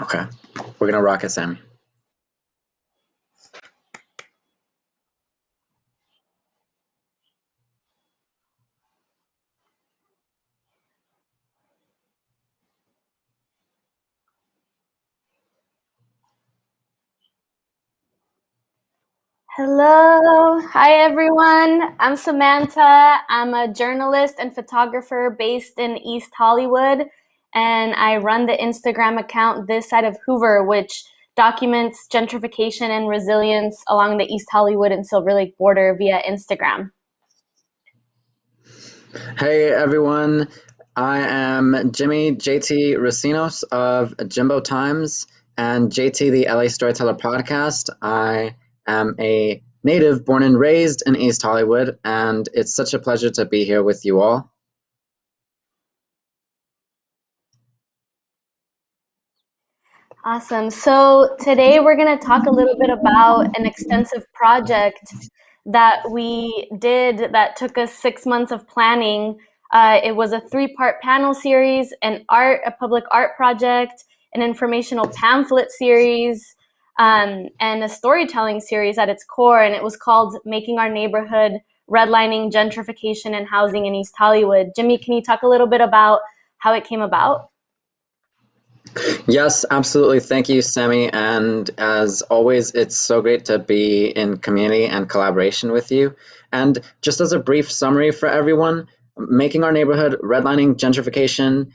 Okay, we're gonna rock it, Sammy. Hello. Hi, everyone. I'm Samantha. I'm a journalist and photographer based in East Hollywood, and I run the Instagram account This Side of Hoover, which documents gentrification and resilience along the East Hollywood and Silver Lake border via Instagram. Hey everyone, I am Jimmy JT Recinos of Jimbo Times and JT the LA Storyteller podcast. I am a native born and raised in East Hollywood, and it's such a pleasure to be here with you all. Awesome. So today we're going to talk a little bit about an extensive project that we did that took us 6 months of planning. It was a 3-part panel series, a public art project, an informational pamphlet series, and a storytelling series at its core. And it was called Making Our Neighborhood, Redlining, Gentrification, and Housing in East Hollywood. Jimmy, can you talk a little bit about how it came about? Yes, absolutely. Thank you, Sammy. And as always, it's so great to be in community and collaboration with you. And just as a brief summary for everyone, Making Our Neighborhood, Redlining, Gentrification,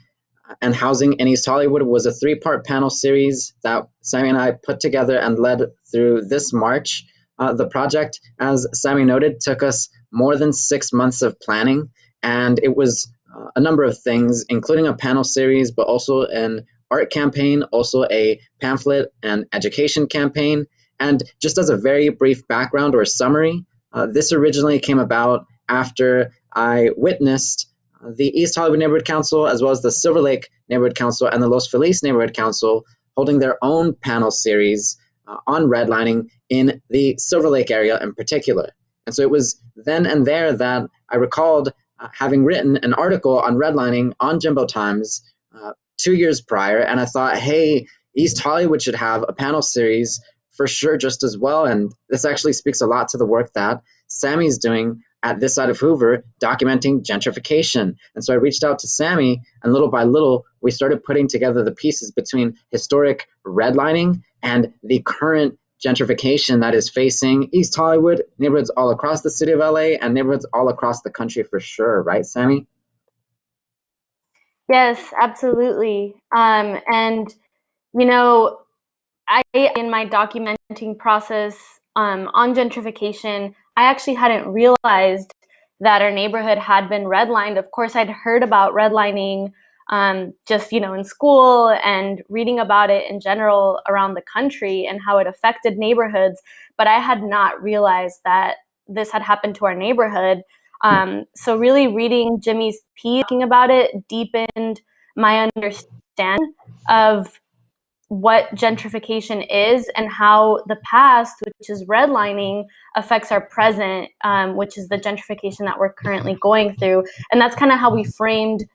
and Housing in East Hollywood was a 3-part panel series that Sammy and I put together and led through this March. The project, as Sammy noted, took us more than 6 months of planning, and it was a number of things, including a panel series, but also an art campaign, also a pamphlet and education campaign. And just as a very brief background or summary, this originally came about after I witnessed the East Hollywood Neighborhood Council, as well as the Silver Lake Neighborhood Council and the Los Feliz Neighborhood Council, holding their own panel series on redlining in the Silver Lake area in particular. And so it was then and there that I recalled having written an article on redlining on Jimbo Times 2 years prior, and I thought, hey, East Hollywood should have a panel series for sure just as well. And this actually speaks a lot to the work that Sammy's doing at This Side of Hoover, documenting gentrification. And so I reached out to Sammy, and little by little, we started putting together the pieces between historic redlining and the current gentrification that is facing East Hollywood, neighborhoods all across the city of LA, and neighborhoods all across the country for sure, right, Sammy? Yes, absolutely. And you know, in my documenting process on gentrification, I actually hadn't realized that our neighborhood had been redlined. Of course, I'd heard about redlining just in school and reading about it in general around the country and how it affected neighborhoods, but I had not realized that this had happened to our neighborhood. So really reading Jimmy's piece talking about it deepened my understanding of what gentrification is and how the past, which is redlining, affects our present, which is the gentrification that we're currently going through. And that's kind of how we framed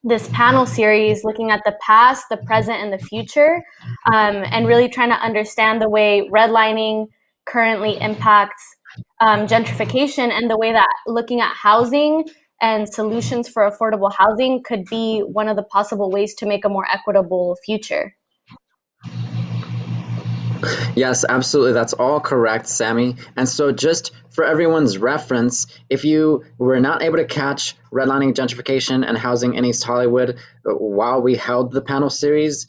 this panel series, looking at the past, the present, and the future, and really trying to understand the way redlining currently impacts gentrification, and the way that looking at housing and solutions for affordable housing could be one of the possible ways to make a more equitable future. Yes, absolutely. That's all correct, Sammy. And so, just for everyone's reference, if you were not able to catch redlining, gentrification, and housing in East Hollywood while we held the panel series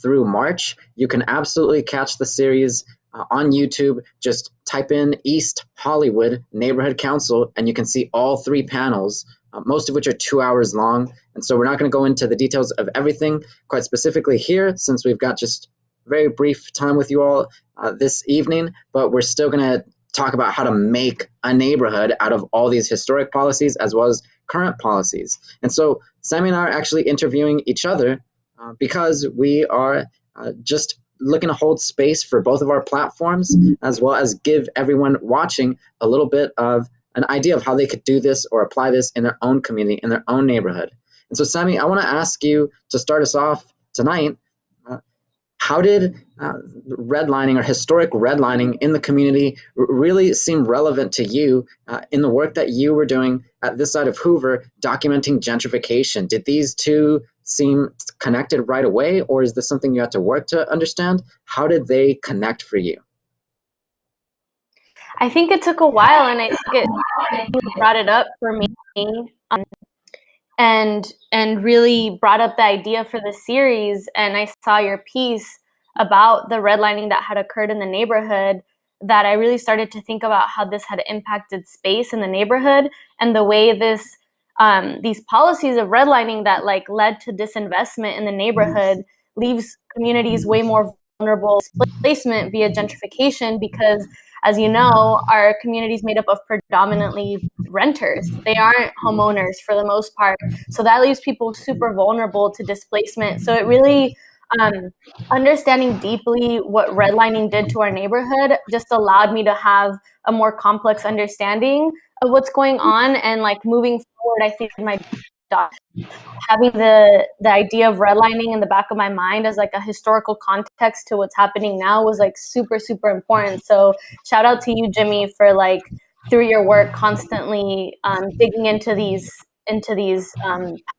through March, you can absolutely catch the series on YouTube. Just type in East Hollywood Neighborhood Council, and you can see all 3 panels, most of which are 2 hours long. And so, we're not going to go into the details of everything quite specifically here, since we've got just very brief time with you all this evening, but we're still going to talk about how to make a neighborhood out of all these historic policies as well as current policies. And so Sammy and I are actually interviewing each other because we are just looking to hold space for both of our platforms, as well as give everyone watching a little bit of an idea of how they could do this or apply this in their own community, in their own neighborhood. And so Sammy, I want to ask you to start us off tonight, how did redlining or historic redlining in the community really seem relevant to you in the work that you were doing at this side of Hoover, documenting gentrification? Did these two seem connected right away, or is this something you had to work to understand? How did they connect for you? I think it took a while, and I think it brought it up for me, um, and really brought up the idea for the series. And I saw your piece about the redlining that had occurred in the neighborhood, that I really started to think about how this had impacted space in the neighborhood, and the way these policies of redlining that like led to disinvestment in the neighborhood leaves communities way more vulnerable to displacement via gentrification, because as you know, our community is made up of predominantly renters. They aren't homeowners for the most part. So that leaves people super vulnerable to displacement. So it really, understanding deeply what redlining did to our neighborhood just allowed me to have a more complex understanding of what's going on. And like moving forward, I think my having the idea of redlining in the back of my mind as like a historical context to what's happening now was like super, super important. So shout out to you, Jimmy, for like through your work constantly digging into these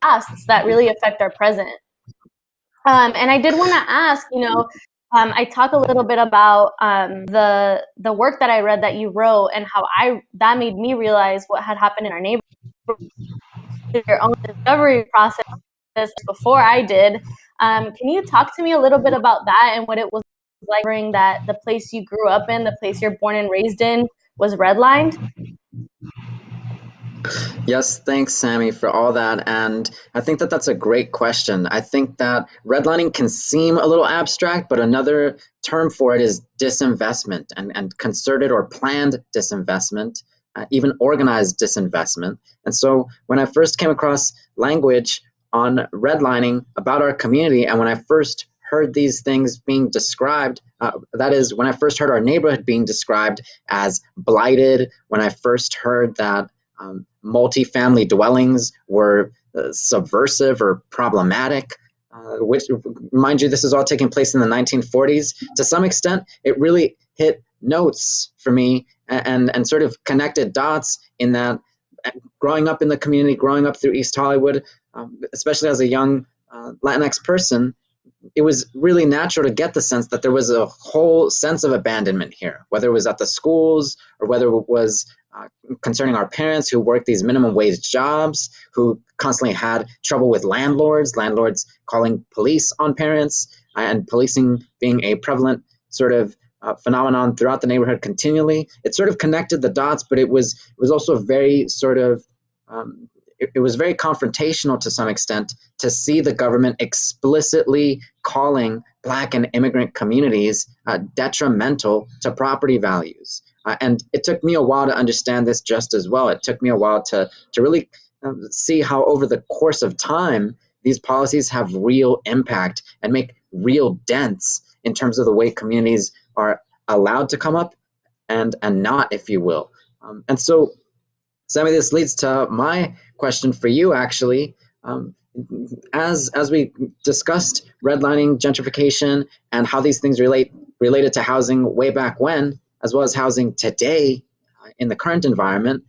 pasts that really affect our present. And I did want to ask, I talk a little bit about the work that I read that you wrote, and how that made me realize what had happened in our neighborhood, your own discovery process before I did. Can you talk to me a little bit about that and what it was like during that the place you grew up in, the place you're born and raised in, was redlined? Yes, thanks, Sammy, for all that. And I think that that's a great question. I think that redlining can seem a little abstract, but another term for it is disinvestment, and concerted or planned disinvestment, even organized disinvestment. And so when I first came across language on redlining about our community, and when I first heard these things being described, that is, when I first heard our neighborhood being described as blighted, when I first heard that multi-family dwellings were subversive or problematic, which, mind you, this is all taking place in the 1940s. To some extent, it really hit notes for me, and sort of connected dots in that growing up in the community, growing up through East Hollywood, especially as a young Latinx person, it was really natural to get the sense that there was a whole sense of abandonment here, whether it was at the schools or whether it was concerning our parents who worked these minimum wage jobs, who constantly had trouble with landlords calling police on parents, and policing being a prevalent sort of phenomenon throughout the neighborhood continually. It sort of connected the dots, but it was also very sort of it was very confrontational to some extent to see the government explicitly calling Black and immigrant communities detrimental to property values. And it took me a while to understand this just as well. It took me a while to really see how over the course of time, these policies have real impact and make real dents in terms of the way communities are allowed to come up and not, if you will. And so, Sammy, this leads to my question for you, actually. As we discussed redlining, gentrification, and how these things related to housing way back when, as well as housing today in the current environment,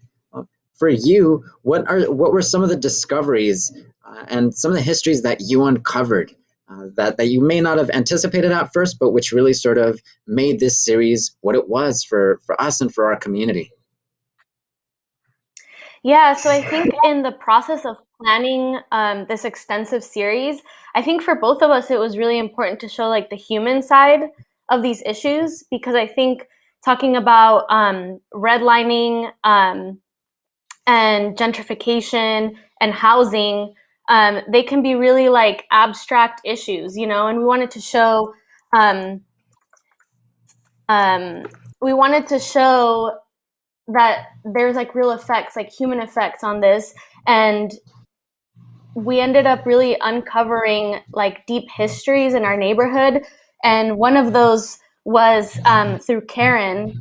for you, what were some of the discoveries and some of the histories that you uncovered that you may not have anticipated at first, but which really sort of made this series what it was for us and for our community? Yeah, so I think in the process of planning this extensive series, I think for both of us, it was really important to show like the human side of these issues, because I think talking about redlining and gentrification and housing, they can be really like abstract issues, and we wanted to show um, we wanted to show that there's like real effects, like human effects on this. And we ended up really uncovering like deep histories in our neighborhood. And one of those was through Karen,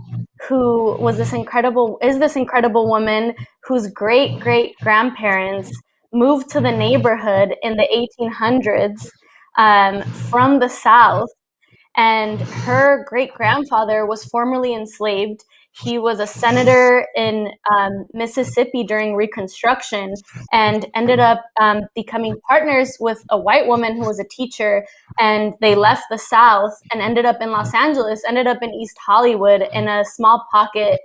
who is this incredible woman whose great great grandparents moved to the neighborhood in the 1800s from the South. And her great-grandfather was formerly enslaved. He was a senator in Mississippi during Reconstruction and ended up becoming partners with a white woman who was a teacher. And they left the South and ended up in Los Angeles, ended up in East Hollywood in a small pocket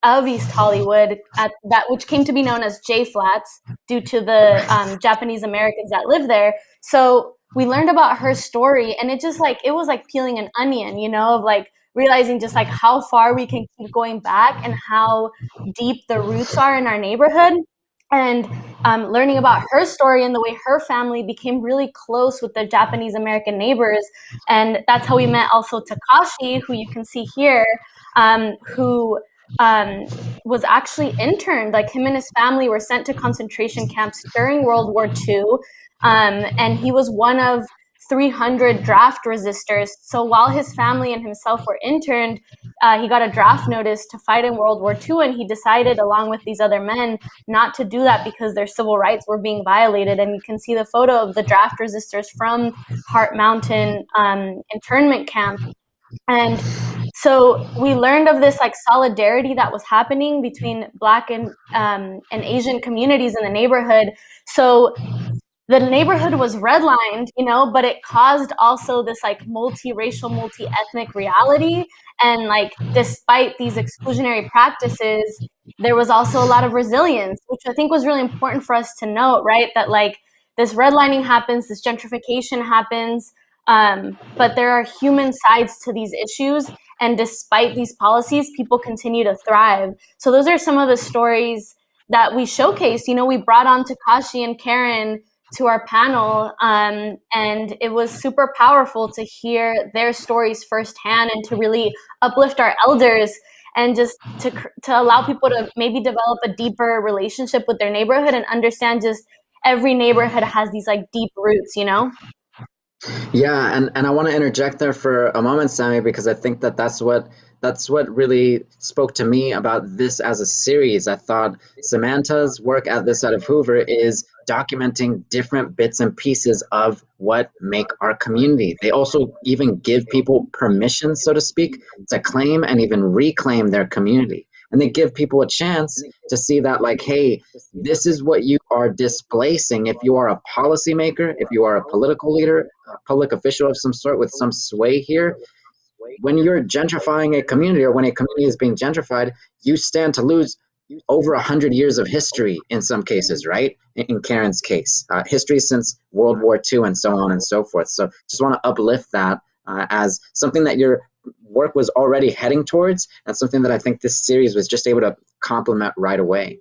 of East Hollywood, at that which came to be known as J Flats due to the Japanese Americans that live there. So we learned about her story, and it just like it was like peeling an onion, you know, of like realizing just like how far we can keep going back and how deep the roots are in our neighborhood. And learning about her story and the way her family became really close with the Japanese American neighbors. And that's how we met also Takashi, who you can see here, who was actually interned. Like him and his family were sent to concentration camps during World War II. And he was one of 300 draft resistors. So while his family and himself were interned, he got a draft notice to fight in World War II, and he decided, along with these other men, not to do that because their civil rights were being violated. And you can see the photo of the draft resistors from Heart Mountain internment camp. And so we learned of this like solidarity that was happening between Black and Asian communities in the neighborhood. So the neighborhood was redlined, you know, but it caused also this like multiracial, multi-ethnic reality. And like, despite these exclusionary practices, there was also a lot of resilience, which I think was really important for us to note, right? That like this redlining happens, this gentrification happens, but there are human sides to these issues. And despite these policies, people continue to thrive. So those are some of the stories that we showcased. You know, we brought on Takashi and Karen to our panel, and it was super powerful to hear their stories firsthand and to really uplift our elders and just to allow people to maybe develop a deeper relationship with their neighborhood and understand just every neighborhood has these like deep roots, you know? Yeah, and I want to interject there for a moment, Sammy, because I think that that's what really spoke to me about this as a series. I thought Samanta's work at this side of Hoover is documenting different bits and pieces of what make our community. They also even give people permission, so to speak, to claim and even reclaim their community. And they give people a chance to see that, like, hey, this is what you are displacing if you are a policymaker, if you are a political leader, a public official of some sort with some sway here. When you're gentrifying a community, or when a community is being gentrified, you stand to lose over 100 years of history in some cases, right? In Karen's case, history since World War II and so on and so forth. So just want to uplift that as something that your work was already heading towards, and something that I think this series was just able to complement right away.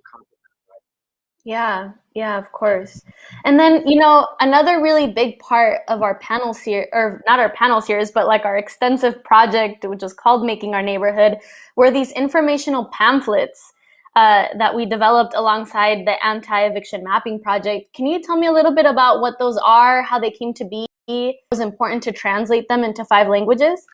Yeah, yeah, of course. And then, you know, another really big part of our panel series, or not our panel series, but like our extensive project, which is called Making Our Neighborhood, were these informational pamphlets that we developed alongside the anti-eviction mapping project. Can you tell me a little bit about what those are, how they came to be? It was important to translate them into 5 languages?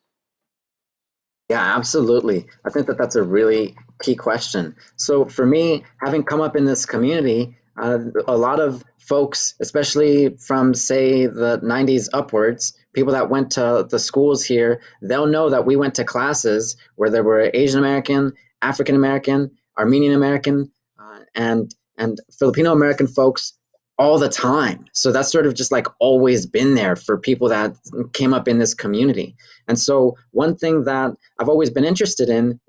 Yeah, absolutely. I think that that's a really key question. So for me, having come up in this community, a lot of folks, especially from, say, the 90s upwards, people that went to the schools here, they'll know that we went to classes where there were Asian American, African American, Armenian American, and Filipino American folks all the time. So that's sort of just like always been there for people that came up in this community. And so one thing that I've always been interested in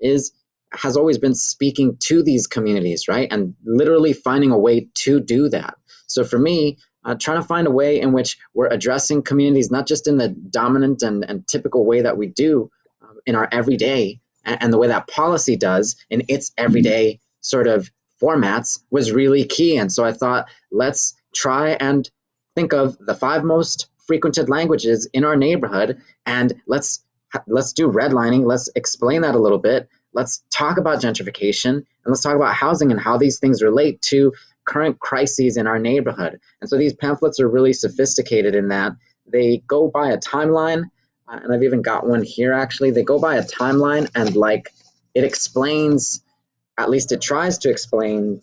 has always been speaking to these communities, right? And literally finding a way to do that. So for me, trying to find a way in which we're addressing communities, not just in the dominant and typical way that we do in our everyday, and the way that policy does in its everyday sort of formats, was really key. And so I thought, let's try and think of the 5 most frequented languages in our neighborhood, and let's do redlining. Let's explain that a little bit. Let's talk about gentrification, and let's talk about housing and how these things relate to current crises in our neighborhood. And so these pamphlets are really sophisticated in that they go by a timeline, and I've even got one here actually. They go by a timeline, and like it explains, at least it tries to explain,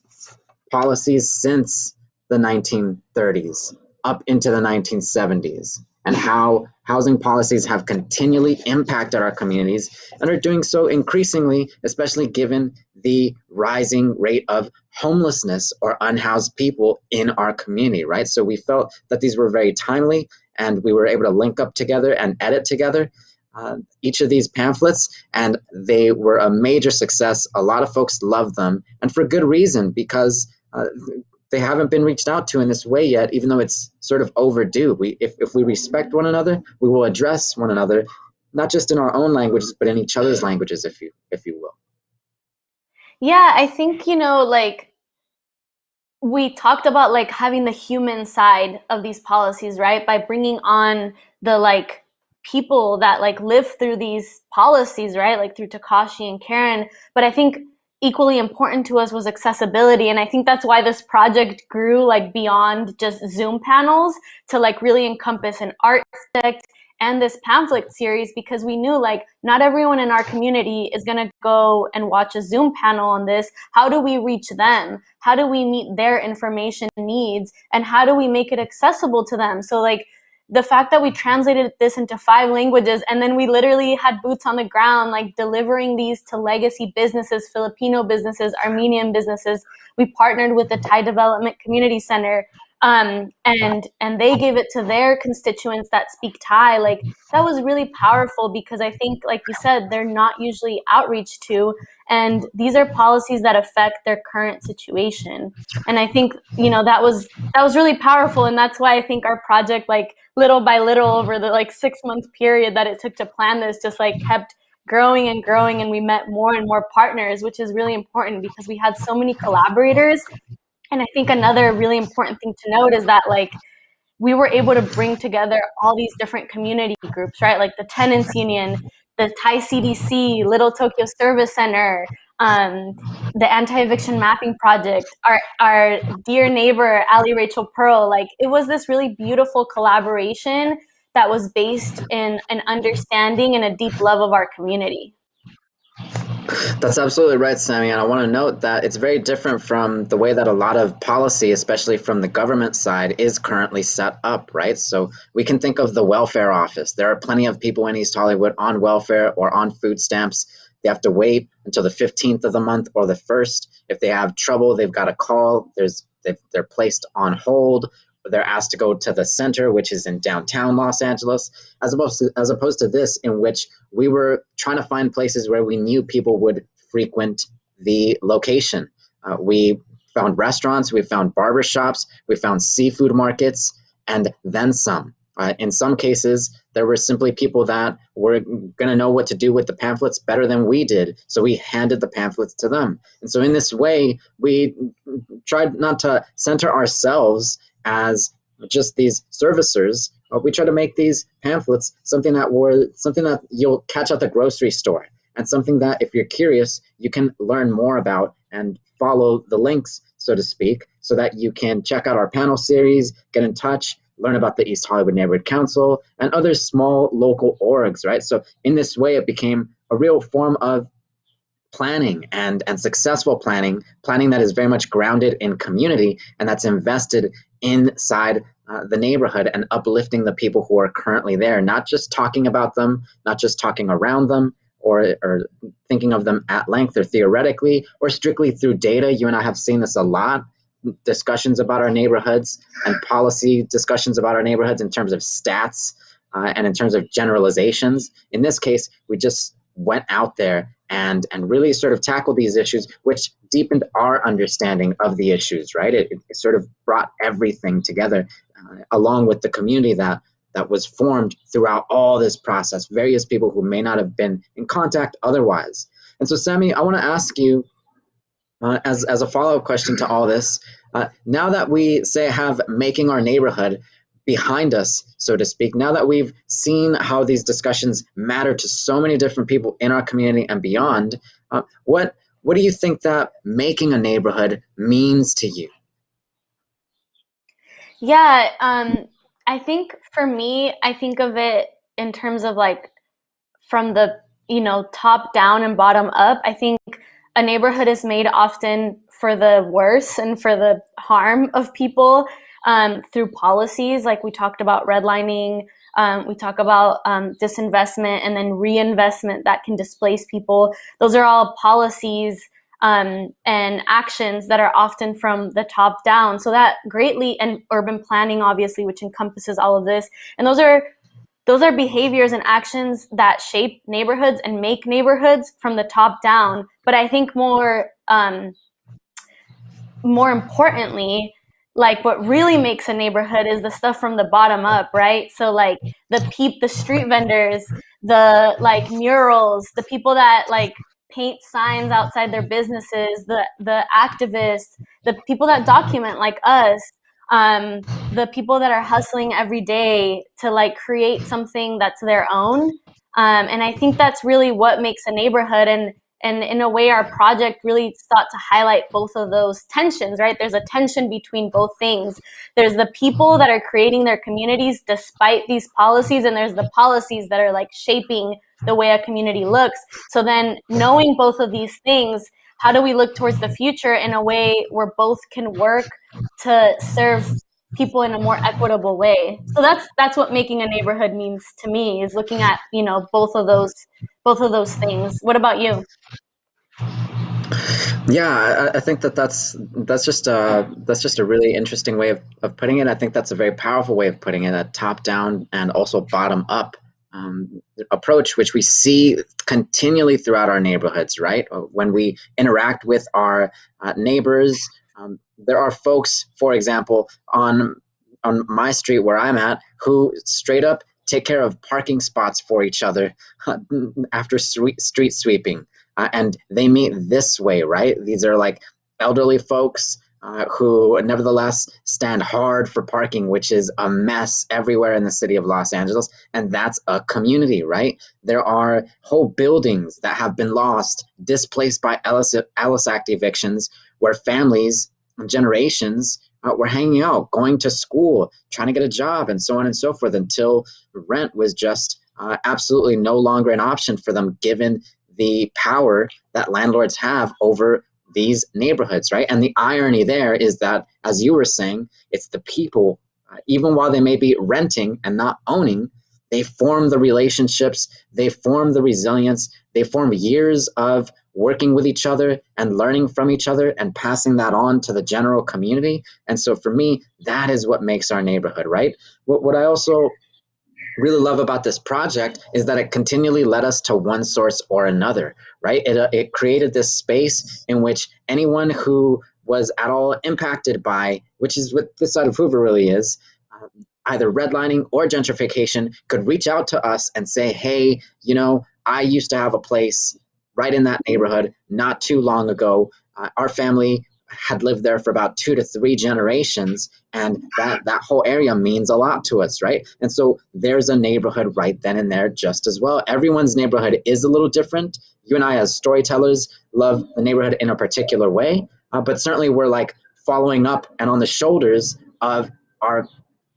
policies since the 1930s up into the 1970s, and how housing policies have continually impacted our communities and are doing so increasingly, especially given the rising rate of homelessness or unhoused people in our community, right? So we felt that these were very timely, and we were able to link up together and edit together each of these pamphlets, and they were a major success. A lot of folks loved them, and for good reason, because they haven't been reached out to in this way yet, even though it's sort of overdue. If we respect one another, we will address one another, not just in our own languages, but in each other's languages, if you will. Yeah, I think, like, we talked about like having the human side of these policies, right? By bringing on the like people that like live through these policies, right? Like through Takashi and Karen. But I think equally important to us was accessibility. And I think that's why this project grew like beyond just Zoom panels to like really encompass an art aspect and this pamphlet series, because we knew like not everyone in our community is going to go and watch a Zoom panel on this. How do we reach them? How do we meet their information needs? And how do we make it accessible to them? So like the fact that we translated this into 5 languages, and then we literally had boots on the ground, like delivering these to legacy businesses, Filipino businesses, Armenian businesses. We partnered with the Thai Development Community Center, and they gave it to their constituents that speak Thai. Like that was really powerful, because I think, like you said, they're not usually outreach to, and these are policies that affect their current situation. And I think that was really powerful, and that's why I think our project, like little by little over the like 6-month period that it took to plan this, just like kept growing and growing, and we met more and more partners, which is really important because we had so many collaborators. And I think another really important thing to note is that like we were able to bring together all these different community groups, right? Like the Tenants Union, the Thai CDC, Little Tokyo Service Center, the Anti-Eviction Mapping Project, our dear neighbor, Ali Rachel Pearl. Like it was this really beautiful collaboration that was based in an understanding and a deep love of our community. That's absolutely right, Sammy. And I want to note that it's very different from the way that a lot of policy, especially from the government side, is currently set up, right? So we can think of the welfare office. There are plenty of people in East Hollywood on welfare or on food stamps. They have to wait until the 15th of the month or the 1st. If they have trouble, they've got to call. They're placed on hold. They're asked to go to the center, which is in downtown Los Angeles, as opposed to this, in which we were trying to find places where we knew people would frequent the location. We found restaurants, we found barbershops, we found seafood markets, and then some. In some cases, there were simply people that were going to know what to do with the pamphlets better than we did, so we handed the pamphlets to them. And so in this way, we tried not to center ourselves as just these servicers. We try to make these pamphlets something that you'll catch at the grocery store, and something that, if you're curious, you can learn more about and follow the links, so to speak, so that you can check out our panel series, get in touch, learn about the East Hollywood Neighborhood Council and other small local orgs, right? So in this way, it became a real form of planning and successful planning that is very much grounded in community and that's invested inside the neighborhood and uplifting the people who are currently there, not just talking about them, not just talking around them, or thinking of them at length or theoretically or strictly through data. You and I have seen this a lot, discussions about our neighborhoods and policy discussions about our neighborhoods in terms of stats and in terms of generalizations. In this case, we just went out there and really sort of tackled these issues, which deepened our understanding of the issues, right? It sort of brought everything together along with the community that was formed throughout all this process, various people who may not have been in contact otherwise. And so, Sammy, I want to ask you, as a follow-up question to all this, now that we have making our neighborhood behind us, so to speak, now that we've seen how these discussions matter to so many different people in our community and beyond, what do you think that making a neighborhood means to you? Yeah, I think for me, I think of it in terms of like from the top down and bottom up. I think a neighborhood is made often for the worse and for the harm of people through policies, like we talked about redlining, We talk about disinvestment and then reinvestment that can displace people. Those are all policies and actions that are often from the top down. So that greatly, and urban planning, obviously, which encompasses all of this. And those are behaviors and actions that shape neighborhoods and make neighborhoods from the top down. But I think more importantly, like what really makes a neighborhood is the stuff from the bottom up, right? So like the street vendors, the like murals, the people that like paint signs outside their businesses, the activists, the people that document like us, the people that are hustling every day to like create something that's their own. And I think that's really what makes a neighborhood. And in a way, our project really sought to highlight both of those tensions, right? There's a tension between both things. There's the people that are creating their communities despite these policies, and there's the policies that are like shaping the way a community looks. So then knowing both of these things, how do we look towards the future in a way where both can work to serve people in a more equitable way? So that's what making a neighborhood means to me, is looking at, you know, both of those things. What about you? Yeah, I think that's just a really interesting way of putting it. I think that's a very powerful way of putting it, a top down and also bottom up approach, which we see continually throughout our neighborhoods, right? When we interact with our neighbors, there are folks, for example, on my street where I'm at, who straight up take care of parking spots for each other after street sweeping. And they meet this way, right? These are like elderly folks who nevertheless stand hard for parking, which is a mess everywhere in the city of Los Angeles. And that's a community, right? There are whole buildings that have been lost, displaced by Ellis Act evictions, where families, generations, were hanging out, going to school, trying to get a job, and so on and so forth, until rent was just absolutely no longer an option for them, given the power that landlords have over these neighborhoods, right? And the irony there is that, as you were saying, it's the people, even while they may be renting and not owning, they form the relationships, they form the resilience, they form years of working with each other and learning from each other and passing that on to the general community. And so for me, that is what makes our neighborhood, right? What I also really love about this project is that it continually led us to one source or another, right? It created this space in which anyone who was at all impacted by, which is what this side of Hoover really is, either redlining or gentrification, could reach out to us and say, hey, you know, I used to have a place right in that neighborhood not too long ago. Our family had lived there for about 2 to 3 generations, and that whole area means a lot to us, right? And so there's a neighborhood right then and there just as well. Everyone's neighborhood is a little different. You and I, as storytellers, love the neighborhood in a particular way, but certainly we're like following up and on the shoulders of our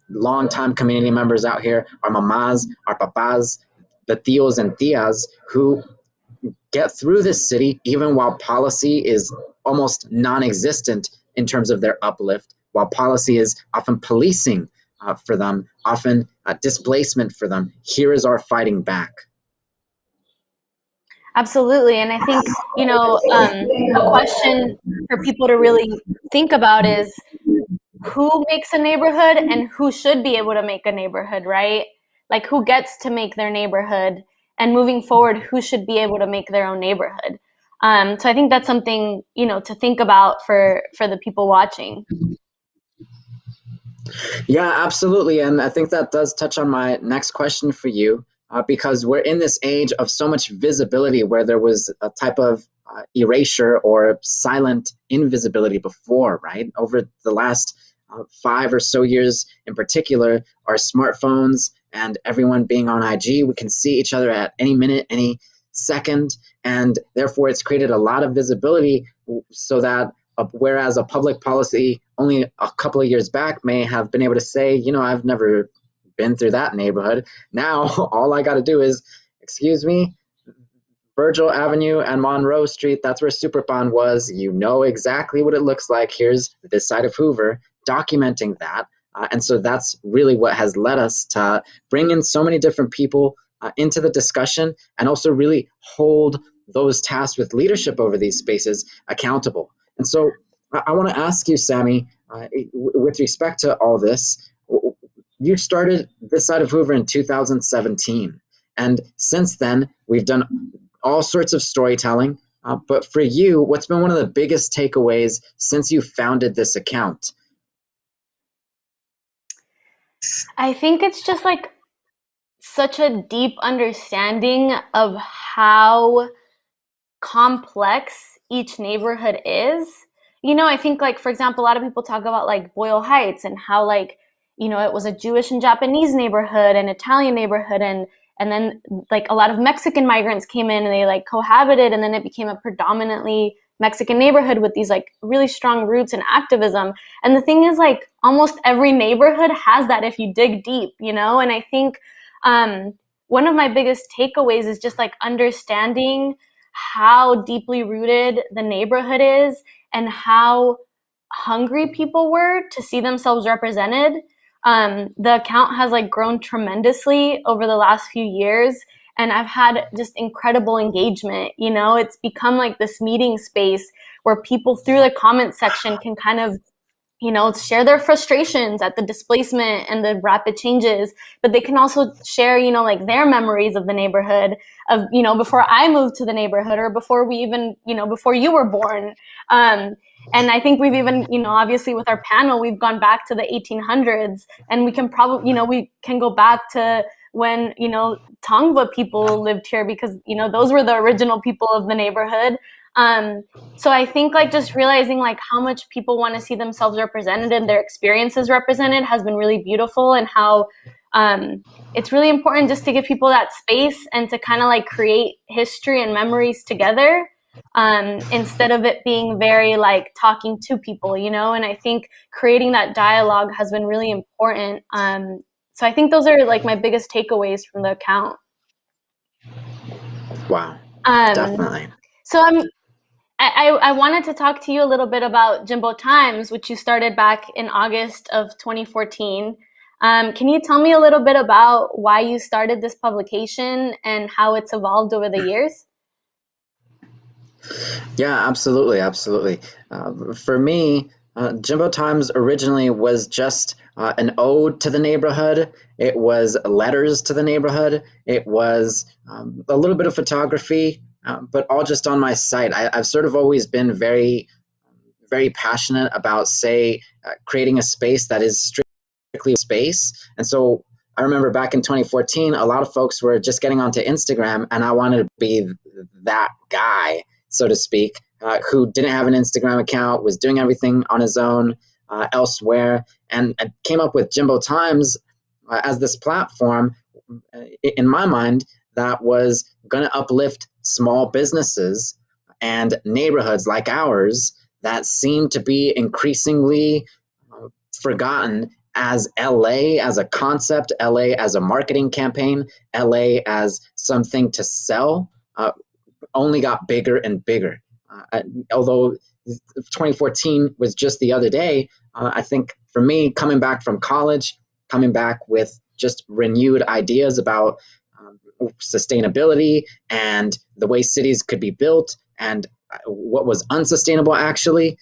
longtime community members out here, our mamas, our papas, the tios and tias, who get through this city even while policy is almost non-existent in terms of their uplift, while policy is often policing for them, often displacement for them. Here is our fighting back. Absolutely. And I think, you know, a question for people to really think about is, who makes a neighborhood and who should be able to make a neighborhood, right? Like, who gets to make their neighborhood, and moving forward, who should be able to make their own neighborhood? So I think that's something, you know, to think about for the people watching. Yeah, absolutely. And I think that does touch on my next question for you, because we're in this age of so much visibility where there was a type of erasure or silent invisibility before, right? Over the last 5 or so years in particular, our smartphones and everyone being on IG, we can see each other at any minute, any second, and therefore it's created a lot of visibility, so that whereas a public policy only a couple of years back may have been able to say, you know, I've never been through that neighborhood. Now, all I got to do is, excuse me, Virgil Avenue and Monroe Street, that's where Superpond was. You know exactly what it looks like. Here's this side of Hoover, documenting that. And so that's really what has led us to bring in so many different people into the discussion, and also really hold those tasked with leadership over these spaces accountable. And so I want to ask you, Sammy, with respect to all this, you started this side of Hoover in 2017. And since then, we've done all sorts of storytelling. But for you, what's been one of the biggest takeaways since you founded this account? I think it's just like such a deep understanding of how complex each neighborhood is. I think, like, for example, a lot of people talk about like Boyle Heights and how, like, it was a Jewish and Japanese neighborhood and Italian neighborhood, and then like a lot of Mexican migrants came in and they like cohabited, and then it became a predominantly Mexican neighborhood with these like really strong roots and activism. And the thing is, like, almost every neighborhood has that if you dig deep, and I think one of my biggest takeaways is just like understanding how deeply rooted the neighborhood is and how hungry people were to see themselves represented. The account has like grown tremendously over the last few years, and I've had just incredible engagement. It's become like this meeting space where people through the comment section can kind of share their frustrations at the displacement and the rapid changes, but they can also share, like their memories of the neighborhood of, before I moved to the neighborhood, or before we even, before you were born. And I think we've even, obviously with our panel, we've gone back to the 1800s, and we can probably, we can go back to when, Tongva people lived here, because, those were the original people of the neighborhood. So I think like just realizing like how much people want to see themselves represented and their experiences represented has been really beautiful, and how it's really important just to give people that space and to kind of like create history and memories together, instead of it being very like talking to people, and I think creating that dialogue has been really important. So I think those are like my biggest takeaways from the account. Wow, definitely. So I wanted to talk to you a little bit about Jimbo Times, which you started back in August of 2014. Can you tell me a little bit about why you started this publication and how it's evolved over the years? Yeah, absolutely, absolutely. For me, Jimbo Times originally was just an ode to the neighborhood. It was letters to the neighborhood. It was a little bit of photography, but all just on my site. I've sort of always been very, very passionate about, say, creating a space that is strictly space. And so I remember back in 2014, a lot of folks were just getting onto Instagram, and I wanted to be that guy, so to speak, who didn't have an Instagram account, was doing everything on his own elsewhere, and I came up with Jimbo Times as this platform, in my mind, that was going to uplift small businesses and neighborhoods like ours that seem to be increasingly forgotten as LA as a concept, LA as a marketing campaign, LA as something to sell, only got bigger and bigger. Although 2014 was just the other day, I think for me, coming back from college, coming back with just renewed ideas about sustainability and the way cities could be built and what was unsustainable actually,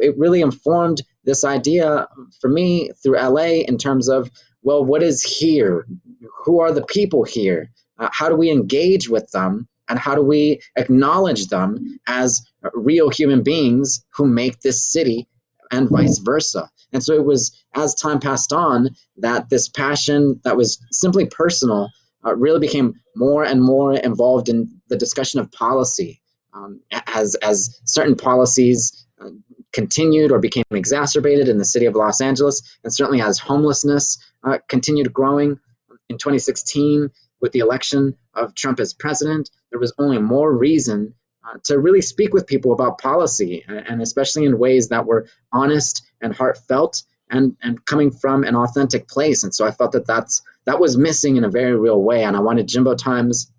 it really informed this idea for me through LA in terms of, well, what is here? Who are the people here? How do we engage with them? And how do we acknowledge them as real human beings who make this city, and vice versa? And so it was as time passed on that this passion that was simply personal really became more and more involved in the discussion of policy. As certain policies continued or became exacerbated in the city of Los Angeles, and certainly as homelessness continued growing in 2016 with the election of Trump as president, there was only more reason to really speak with people about policy, and especially in ways that were honest and heartfelt and coming from an authentic place. And so I felt that was missing in a very real way, and I wanted Jimbo Times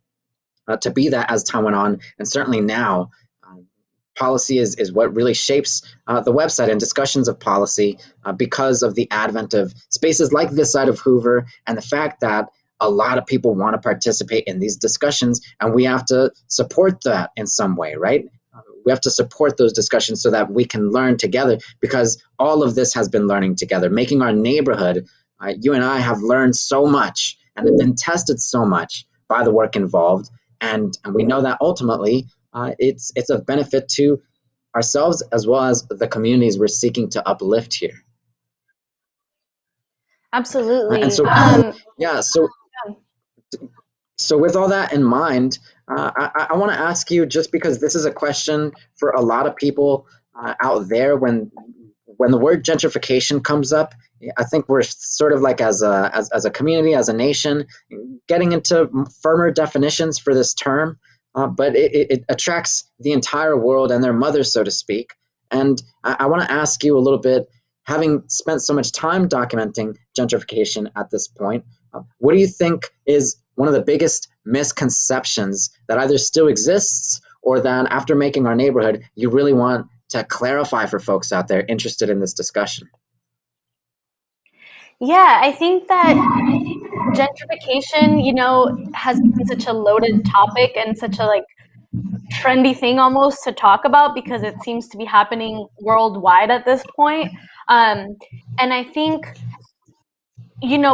to be that as time went on, and certainly now. policy is what really shapes the website and discussions of policy because of the advent of spaces like this side of Hoover and the fact that a lot of people want to participate in these discussions, and we have to support that in some way, right? We have to support those discussions so that we can learn together, because all of this has been learning together, making our neighborhood. You and I have learned so much and have been tested so much by the work involved, and we know that ultimately it's of benefit to ourselves as well as the communities we're seeking to uplift here. Absolutely. And so, yeah, so with all that in mind, I want to ask you, just because this is a question for a lot of people out there, when the word gentrification comes up, I think we're sort of like as a community, as a nation, getting into firmer definitions for this term, but it attracts the entire world and their mothers, so to speak. And I want to ask you a little bit, having spent so much time documenting gentrification at this point, what do you think is one of the biggest misconceptions that either still exists or that after making our neighborhood, you really want to clarify for folks out there interested in this discussion? Yeah, I think that gentrification, has been such a loaded topic and such a trendy thing almost to talk about, because it seems to be happening worldwide at this point. And I think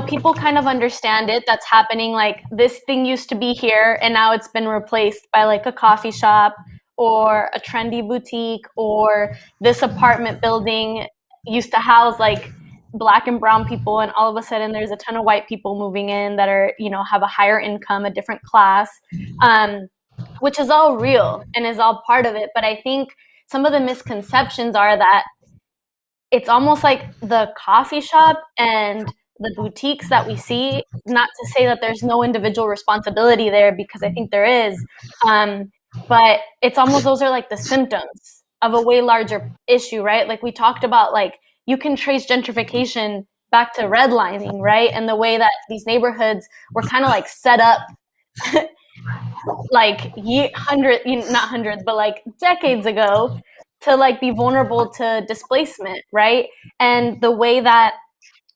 people kind of understand it. That's happening. Like, this thing used to be here and now it's been replaced by like a coffee shop or a trendy boutique, or this apartment building used to house like Black and brown people, and all of a sudden there's a ton of white people moving in that are, have a higher income, a different class, which is all real and is all part of it. But I think some of the misconceptions are that it's almost like the coffee shop and the boutiques that we see, not to say that there's no individual responsibility there, because I think there is, but it's almost, those are like the symptoms of a way larger issue, right? Like we talked about, like you can trace gentrification back to redlining, right? And the way that these neighborhoods were kind of like set up like not hundreds, but like decades ago, to like be vulnerable to displacement, right? And the way that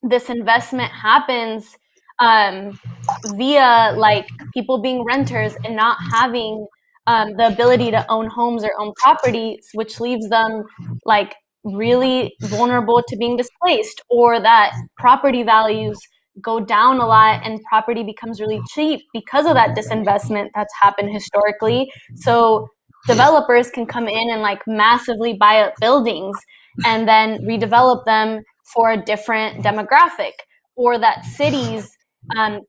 this investment happens via like people being renters and not having the ability to own homes or own properties, which leaves them like really vulnerable to being displaced, or that property values go down a lot and property becomes really cheap because of that disinvestment that's happened historically. So developers can come in and like massively buy up buildings and then redevelop them for a different demographic, or that cities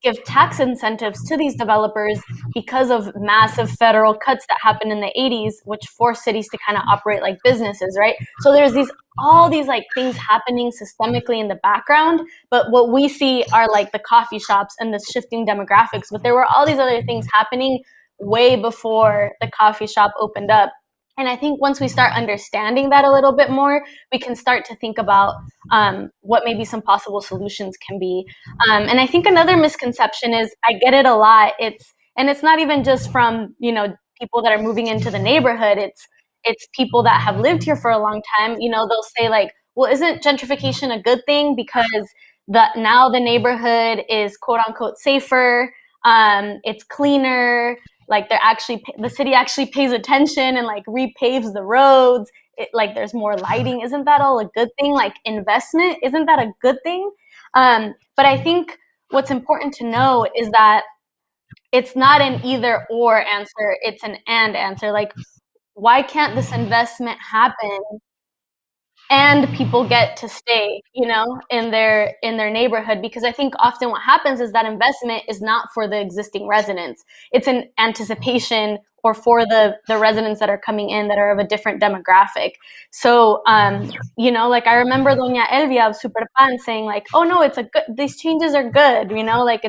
give tax incentives to these developers because of massive federal cuts that happened in the 80s, which forced cities to kind of operate like businesses, right? So there's all these like things happening systemically in the background, but what we see are like the coffee shops and the shifting demographics. But there were all these other things happening way before the coffee shop opened up. And I think once we start understanding that a little bit more, we can start to think about what maybe some possible solutions can be. And I think another misconception is, I get it a lot. It's not even just from people that are moving into the neighborhood. It's people that have lived here for a long time. They'll say like, well, isn't gentrification a good thing because now the neighborhood is quote unquote safer, it's cleaner. Like the city actually pays attention and like repaves the roads. Like there's more lighting. Isn't that all a good thing? Like investment, isn't that a good thing? But I think what's important to know is that it's not an either or answer. It's an and answer. Like, why can't this investment happen and people get to stay, in their neighborhood? Because I think often what happens is that investment is not for the existing residents. It's an anticipation, or for the residents that are coming in that are of a different demographic. So, like I remember Doña Elvia of Superpan saying like, oh no, these changes are good, like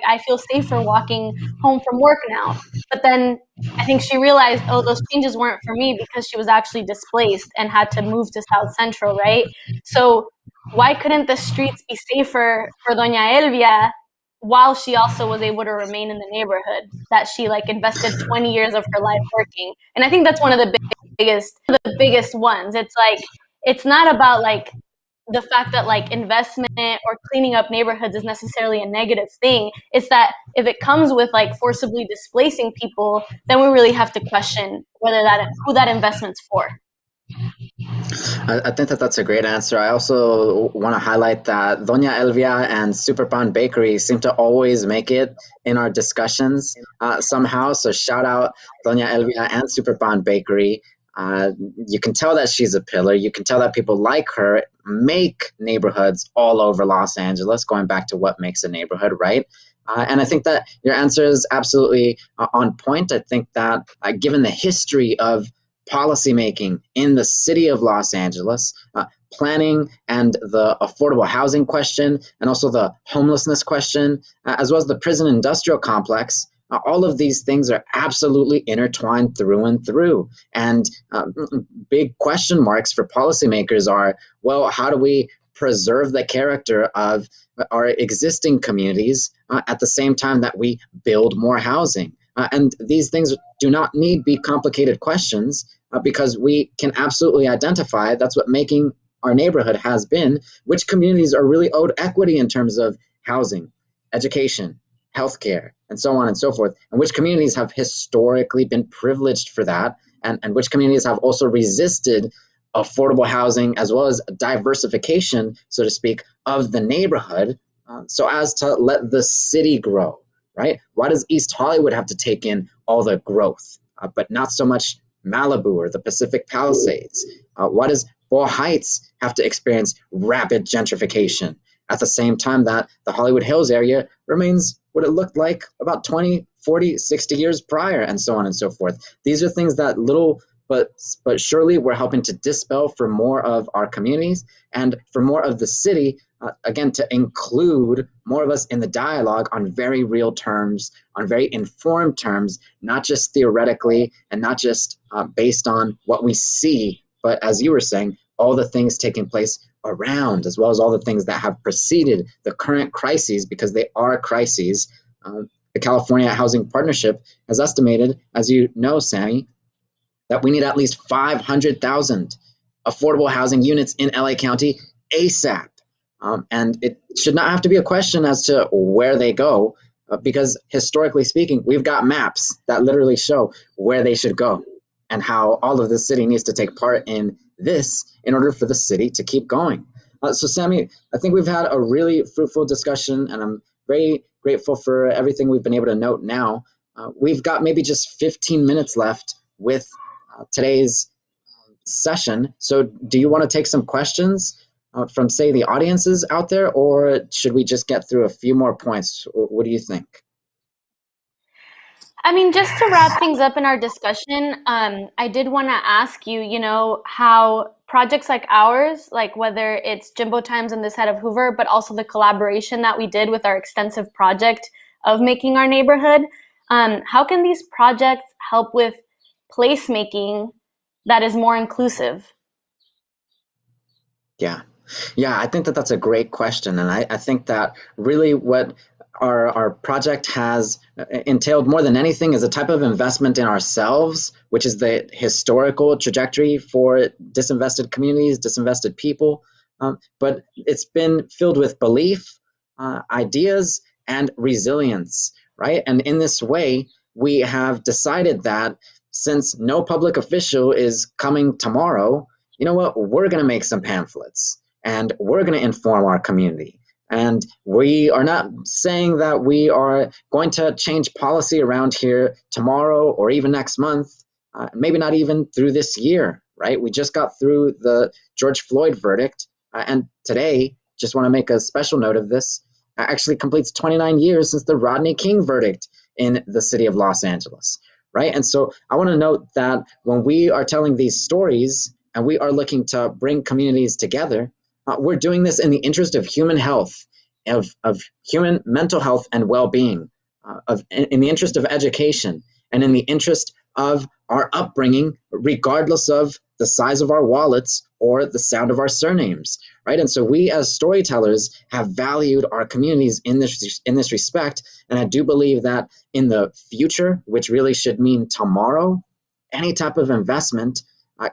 I feel safer walking home from work now. But then I think she realized, oh, those changes weren't for me, because she was actually displaced and had to move to South Central, right? So why couldn't the streets be safer for Doña Elvia while she also was able to remain in the neighborhood that she like invested 20 years of her life working. And I think that's one of the biggest ones. It's like, it's not about like the fact that like investment or cleaning up neighborhoods is necessarily a negative thing. It's that if it comes with like forcibly displacing people, then we really have to question who that investment's for. I think that that's a great answer. I also want to highlight that Doña Elvia and Superpan Bakery seem to always make it in our discussions somehow. So shout out Doña Elvia and Superpan Bakery. You can tell that she's a pillar. You can tell that people like her make neighborhoods all over Los Angeles, going back to what makes a neighborhood, right? And I think that your answer is absolutely on point. I think that given the history of policymaking in the city of Los Angeles, planning and the affordable housing question, and also the homelessness question, as well as the prison industrial complex, all of these things are absolutely intertwined through and through. And big question marks for policymakers are, well, how do we preserve the character of our existing communities at the same time that we build more housing? And these things do not need be complicated questions because we can absolutely identify, that's what making our neighborhood has been, which communities are really owed equity in terms of housing, education, healthcare, and so on and so forth, and which communities have historically been privileged for that, and which communities have also resisted affordable housing as well as diversification, so to speak, of the neighborhood so as to let the city grow, right? Why does East Hollywood have to take in all the growth, but not so much Malibu or the Pacific Palisades? Why does Boyle Heights have to experience rapid gentrification at the same time that the Hollywood Hills area remains what it looked like about 20, 40, 60 years prior, and so on and so forth? These are things that little but surely we're helping to dispel for more of our communities and for more of the city, again, to include more of us in the dialogue on very real terms, on very informed terms, not just theoretically and not just based on what we see, but as you were saying, all the things taking place around, as well as all the things that have preceded the current crises, because they are crises. The California Housing Partnership has estimated, as you know, Sammy, that we need at least 500,000 affordable housing units in LA County ASAP. And it should not have to be a question as to where they go, because historically speaking, we've got maps that literally show where they should go and how all of the city needs to take part in this in order for the city to keep going. So Sammy, I think we've had a really fruitful discussion, and I'm very grateful for everything we've been able to note now. We've got maybe just 15 minutes left with today's session. So do you want to take some questions from, say, the audiences out there, or should we just get through a few more points? What do you think? I mean, just to wrap things up in our discussion, I did want to ask you, you know, how projects like ours, like whether it's Jimbo Times on this side of Hoover, but also the collaboration that we did with our extensive project of making our neighborhood, how can these projects help with placemaking that is more inclusive? Yeah, I think that that's a great question. And I think that really what our project has entailed more than anything is a type of investment in ourselves, which is the historical trajectory for disinvested communities, disinvested people. But it's been filled with belief, ideas, and resilience, right? And in this way, we have decided that since no public official is coming tomorrow, you know what, we're going to make some pamphlets and we're going to inform our community. And we are not saying that we are going to change policy around here tomorrow or even next month, maybe not even through this year, right? We just got through the George Floyd verdict. And today, just want to make a special note of this, actually completes 29 years since the Rodney King verdict in the city of Los Angeles, right? And so I want to note that when we are telling these stories and we are looking to bring communities together, we're doing this in the interest of human health, of human mental health and well-being, in the interest of education, and in the interest of our upbringing, regardless of the size of our wallets or the sound of our surnames, right? And so we as storytellers have valued our communities in this respect. And I do believe that in the future, which really should mean tomorrow, any type of investment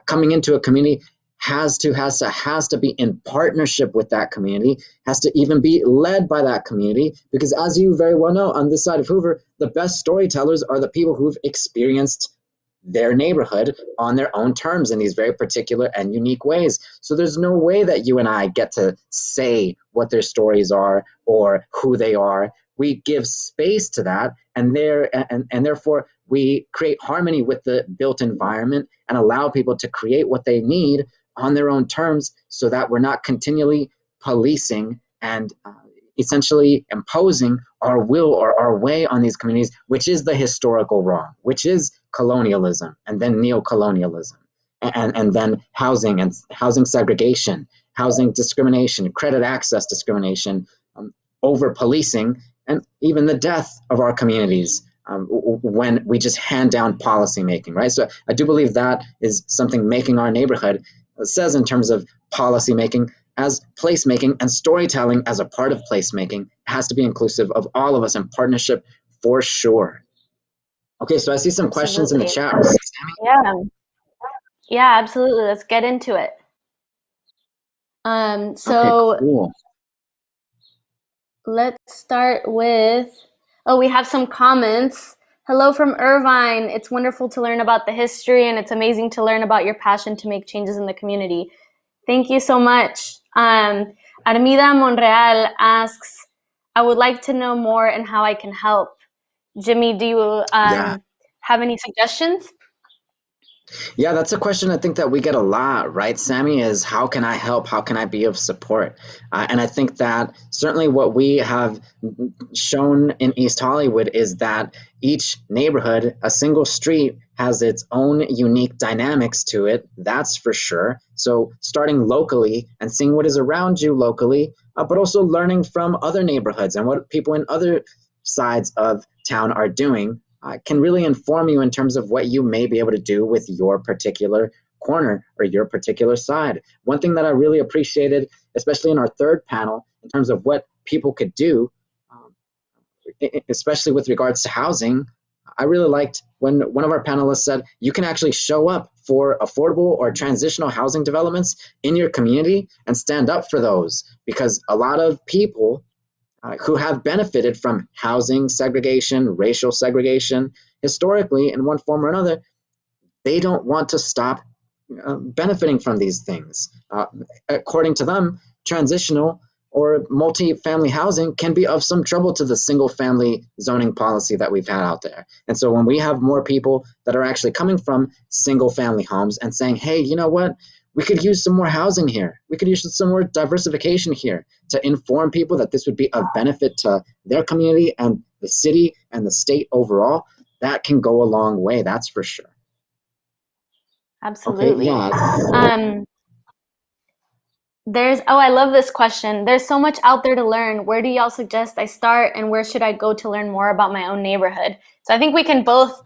coming into a community has to be in partnership with that community, has to even be led by that community, because as you very well know, on this side of Hoover, the best storytellers are the people who've experienced their neighborhood on their own terms in these very particular and unique ways. So there's no way that you and I get to say what their stories are or who they are. We give space to that, and therefore we create harmony with the built environment and allow people to create what they need on their own terms, so that we're not continually policing and essentially imposing our will or our way on these communities, which is the historical wrong, which is colonialism and then neocolonialism, and then housing and housing segregation, housing discrimination, credit access discrimination, over policing, and even the death of our communities when we just hand down policy making, right? So I do believe that is something making our neighborhood says in terms of policy making as placemaking, and storytelling as a part of placemaking has to be inclusive of all of us in partnership for sure. Okay, so I see some questions in the chat. Yeah. Yeah, absolutely. Let's get into it. So okay, cool. Let's start with, we have some comments. Hello from Irvine. It's wonderful to learn about the history, and it's amazing to learn about your passion to make changes in the community. Thank you so much. Armida Monreal asks, I would like to know more and how I can help. Jimmy, do you have any suggestions? Yeah, that's a question I think that we get a lot, right, Sammy, is how can I help? How can I be of support? And I think that certainly what we have shown in East Hollywood is that each neighborhood, a single street, has its own unique dynamics to it, that's for sure. So starting locally and seeing what is around you locally, but also learning from other neighborhoods and what people in other sides of town are doing can really inform you in terms of what you may be able to do with your particular corner or your particular side. One thing that I really appreciated, especially in our third panel, in terms of what people could do, especially with regards to housing, I really liked when one of our panelists said, you can actually show up for affordable or transitional housing developments in your community and stand up for those, because a lot of people who have benefited from housing segregation, racial segregation, historically in one form or another, they don't want to stop benefiting from these things. According to them, transitional or multi-family housing can be of some trouble to the single-family zoning policy that we've had out there. And so when we have more people that are actually coming from single-family homes and saying, hey, you know what? We could use some more housing here. We could use some more diversification here to inform people that this would be of benefit to their community and the city and the state overall. That can go a long way, that's for sure. Absolutely. Okay, yeah. I love this question. There's so much out there to learn. Where do y'all suggest I start, and where should I go to learn more about my own neighborhood? So I think we can both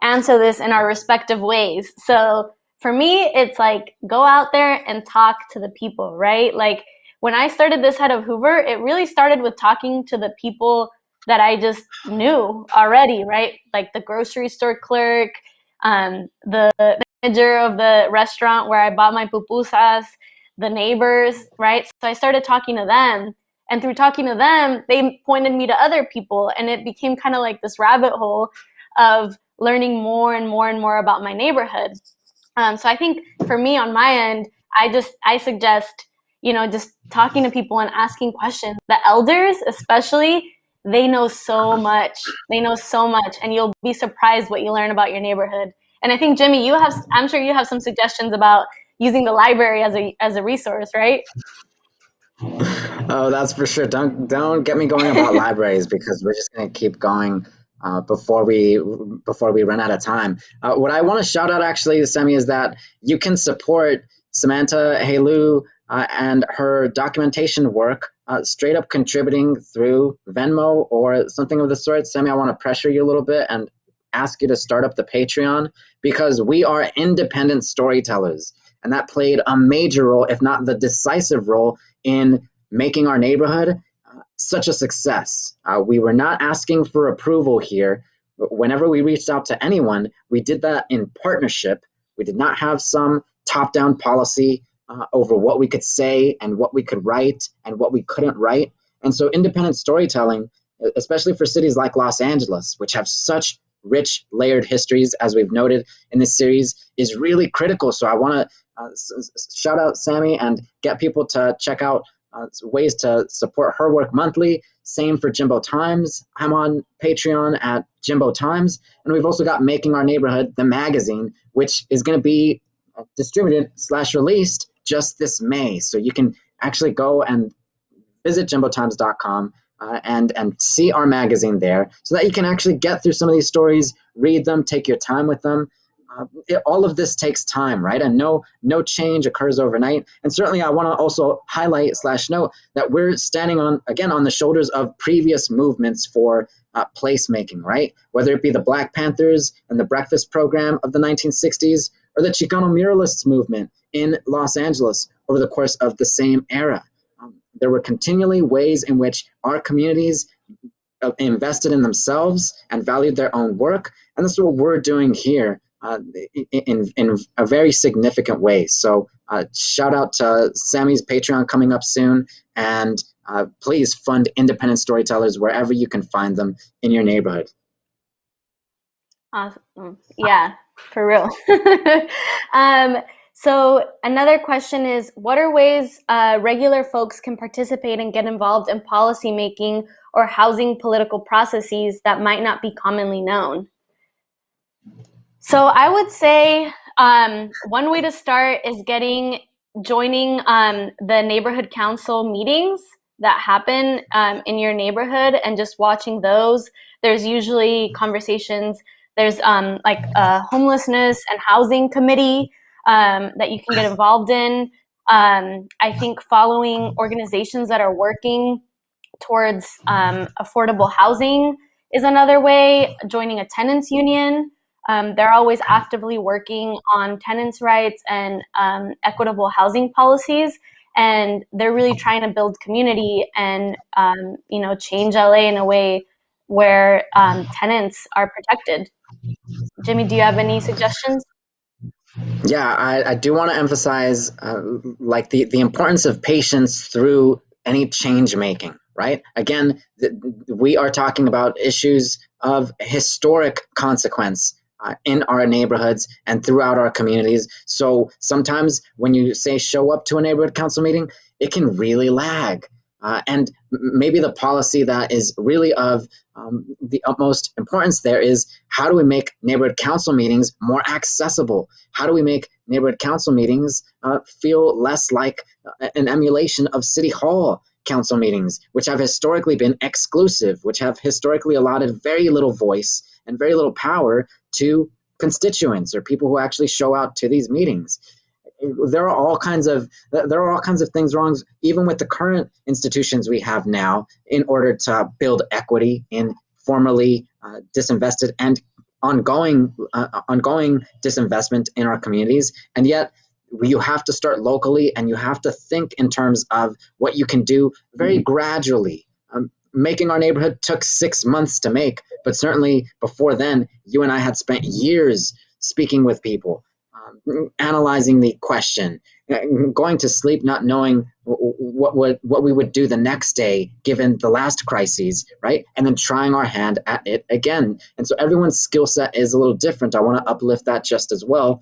answer this in our respective ways. So for me, it's like, go out there and talk to the people, right? Like when I started this head of Hoover, it really started with talking to the people that I just knew already, right? Like the grocery store clerk, the manager of the restaurant where I bought my pupusas, the neighbors, right? So I started talking to them, and through talking to them, they pointed me to other people, and it became kind of like this rabbit hole of learning more and more and more about my neighborhood. So I think for me on my end, I suggest, just talking to people and asking questions. The elders, especially, they know so much. They know so much, and you'll be surprised what you learn about your neighborhood. And I think, Jimmy, I'm sure you have some suggestions about using the library as a resource, right? Oh, that's for sure. Don't get me going about libraries, because we're just going to keep going before we run out of time. What I want to shout out actually, Semi, is that you can support Samanta, Helou, and her documentation work straight up contributing through Venmo or something of the sort. Semi, I want to pressure you a little bit and ask you to start up the Patreon, because we are independent storytellers. And that played a major role, if not the decisive role, in making our neighborhood such a success. We were not asking for approval here. Whenever we reached out to anyone, we did that in partnership. We did not have some top-down policy over what we could say and what we could write and what we couldn't write. And so independent storytelling, especially for cities like Los Angeles, which have such rich layered histories, as we've noted in this series, is really critical. So I want to shout out Sammy and get people to check out ways to support her work monthly. Same for Jimbo Times. I'm on Patreon at Jimbo Times. And we've also got Making Our Neighborhood, the magazine, which is going to be distributed / released just this May. So you can actually go and visit jimbotimes.com and see our magazine there, so that you can actually get through some of these stories, read them, take your time with them. All of this takes time, right? And no change occurs overnight. And certainly I want to also highlight / note that we're standing on the shoulders of previous movements for placemaking, right? Whether it be the Black Panthers and the breakfast program of the 1960s, or the Chicano muralists movement in Los Angeles over the course of the same era. There were continually ways in which our communities invested in themselves and valued their own work. And that's what we're doing here in a very significant way. So shout out to Sammy's Patreon coming up soon. And please fund independent storytellers wherever you can find them in your neighborhood. Awesome. Yeah, for real. So another question is, what are ways regular folks can participate and get involved in policy making or housing political processes that might not be commonly known? So I would say one way to start is joining the neighborhood council meetings that happen in your neighborhood and just watching those. There's usually conversations. There's like a homelessness and housing committee that you can get involved in. I think following organizations that are working towards affordable housing is another way. Joining a tenants union. They're always actively working on tenants' rights and equitable housing policies. And they're really trying to build community and, change LA in a way where tenants are protected. Jimmy, do you have any suggestions? Yeah, I do want to emphasize like the importance of patience through any change making, right? Again, we are talking about issues of historic consequence in our neighborhoods and throughout our communities. So sometimes when you say show up to a neighborhood council meeting, it can really lag. And maybe the policy that is really of the utmost importance there is, how do we make neighborhood council meetings more accessible? How do we make neighborhood council meetings feel less like an emulation of city hall council meetings, which have historically been exclusive, which have historically allotted very little voice and very little power to constituents or people who actually show out to these meetings? There are all kinds of things wrong, even with the current institutions we have now, in order to build equity in formerly disinvested and ongoing disinvestment in our communities. And yet you have to start locally, and you have to think in terms of what you can do very gradually. Making Our Neighborhood took 6 months to make, but certainly before then, you and I had spent years speaking with people, analyzing the question, going to sleep not knowing what we would do the next day given the last crises, right? And then trying our hand at it again. And so everyone's skill set is a little different. I want to uplift that just as well.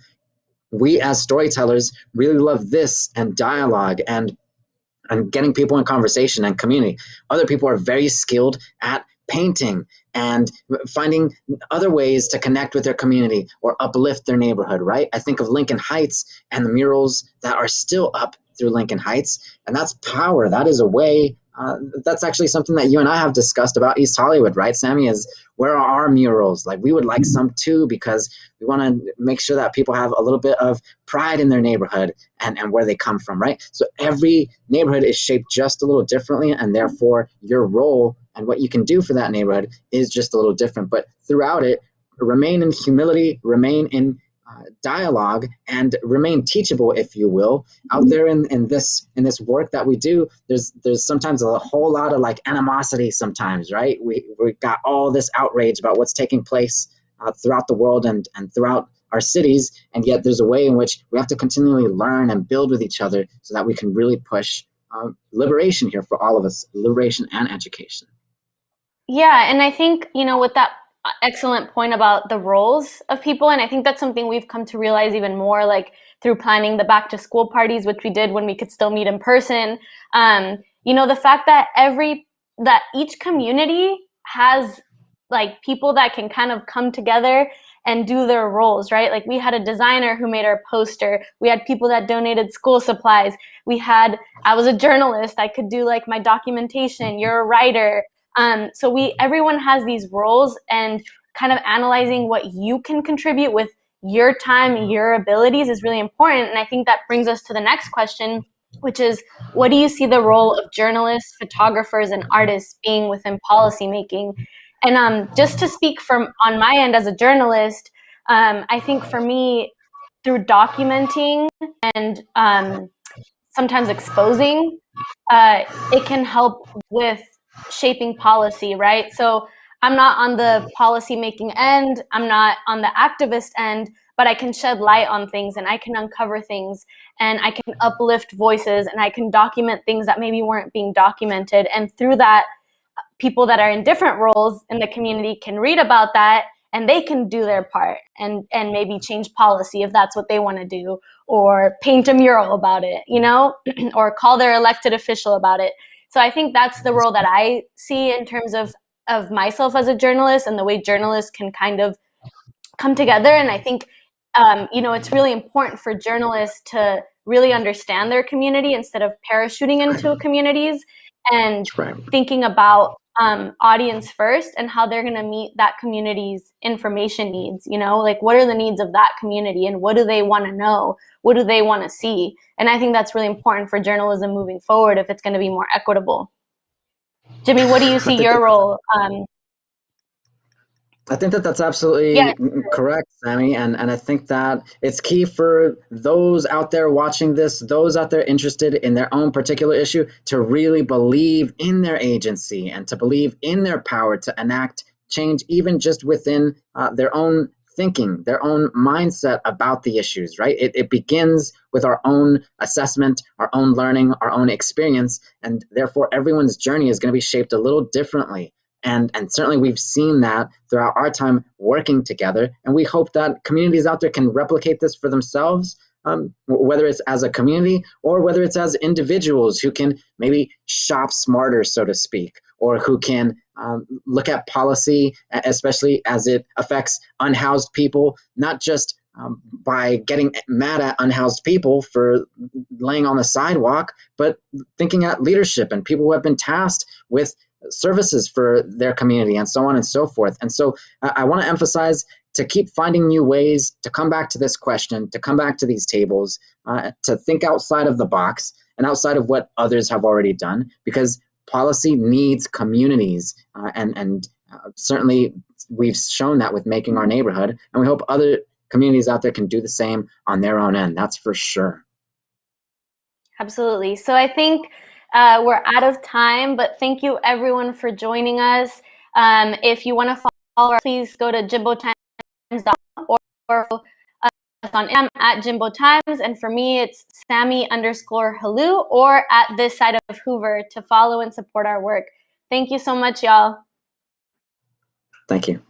We as storytellers really love this and dialogue and getting people in conversation and community. Other people are very skilled at painting and finding other ways to connect with their community or uplift their neighborhood, right? I think of Lincoln Heights and the murals that are still up through Lincoln Heights, and that's power. That is a way. That's actually something that you and I have discussed about East Hollywood, right, Sammy? Is where are our murals? Like, we would like some too, because we want to make sure that people have a little bit of pride in their neighborhood and where they come from, right? So every neighborhood is shaped just a little differently, and therefore your role and what you can do for that neighborhood is just a little different. But throughout it, remain in humility, remain in dialogue, and remain teachable, if you will. Out there in this work that we do, there's sometimes a whole lot of like animosity sometimes, right? We got all this outrage about what's taking place throughout the world and throughout our cities, and yet there's a way in which we have to continually learn and build with each other so that we can really push liberation here for all of us, liberation and education. Yeah, and I think, with that excellent point about the roles of people, and I think that's something we've come to realize even more, like through planning the back to school parties, which we did when we could still meet in person. The fact that each community has like people that can kind of come together and do their roles, right? Like we had a designer who made our poster. We had people that donated school supplies. I was a journalist. I could do like my documentation. You're a writer. So everyone has these roles, and kind of analyzing what you can contribute with your time, your abilities is really important. And I think that brings us to the next question, which is, what do you see the role of journalists, photographers, and artists being within policymaking? And just to speak from on my end as a journalist, I think for me, through documenting and sometimes exposing, it can help with shaping policy, right? So I'm not on the policy making end, I'm not on the activist end, but I can shed light on things and I can uncover things and I can uplift voices and I can document things that maybe weren't being documented. And through that, people that are in different roles in the community can read about that and they can do their part and maybe change policy if that's what they want to do, or paint a mural about it, or call their elected official about it. So I think that's the role that I see in terms of myself as a journalist and the way journalists can kind of come together. And I think, it's really important for journalists to really understand their community instead of parachuting into communities and Right. thinking about audience first and how they're going to meet that community's information needs. Like what are the needs of that community and what do they want to know? What do they want to see? And I think that's really important for journalism moving forward if it's going to be more equitable. Jimmy, what do you see your role? I think that that's absolutely correct, Sammy, and I think that it's key for those out there watching this, those out there interested in their own particular issue, to really believe in their agency and to believe in their power to enact change, even just within their own thinking, their own mindset about the issues. Right? It begins with our own assessment, our own learning, our own experience, and therefore everyone's journey is going to be shaped a little differently. And certainly we've seen that throughout our time working together. And we hope that communities out there can replicate this for themselves, whether it's as a community or whether it's as individuals who can maybe shop smarter, so to speak, or who can look at policy, especially as it affects unhoused people, not just by getting mad at unhoused people for laying on the sidewalk, but thinking at leadership and people who have been tasked with services for their community and so on and so forth. And so I want to emphasize to keep finding new ways to come back to this question, to come back to these tables, to think outside of the box and outside of what others have already done, because policy needs communities. And certainly we've shown that with Making Our Neighborhood, and we hope other communities out there can do the same on their own end. That's for sure. Absolutely. So I think we're out of time, but thank you everyone for joining us. If you want to follow, please go to jimbotimes.com or us on Instagram at Jimbo Times. And for me, it's Sammy_Helou or at This Side of Hoover to follow and support our work. Thank you so much, y'all. Thank you.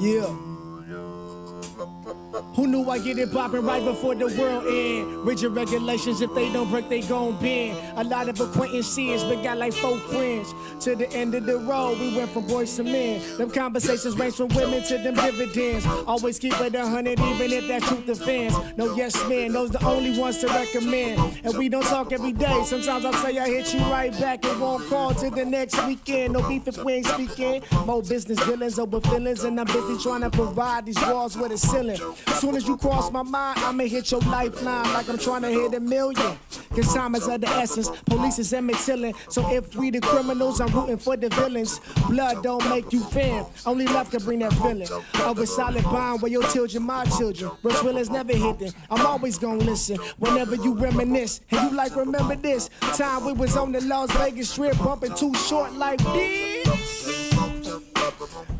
Yeah. Who knew I get it poppin' right before the world end? Rigid regulations, if they don't break, they gon' bend. A lot of acquaintances, but got like 4 friends. To the end of the road, we went from boys to men. Them conversations range from women to them dividends. Always keep it 100, even if that truth offends. No yes men, those the only ones to recommend. And we don't talk every day. Sometimes I'll say I hit you right back and won't call till the next weekend. No beef if we ain't speaking. More business dealings over feelings, and I'm busy trying to provide these walls with a ceiling. Soon as you cross my mind, I'ma hit your lifeline like I'm trying to hit a million. Cause time is of the essence, police is Emmett Tillin'. So if we the criminals, I'm rooting for the villains. Blood don't make you fan, only love can bring that feeling of a solid bond where your children, my children. Bruce Willis never hit them, I'm always gonna listen whenever you reminisce. And you like, remember this time we was on the Las Vegas Strip, bumping Too Short like this.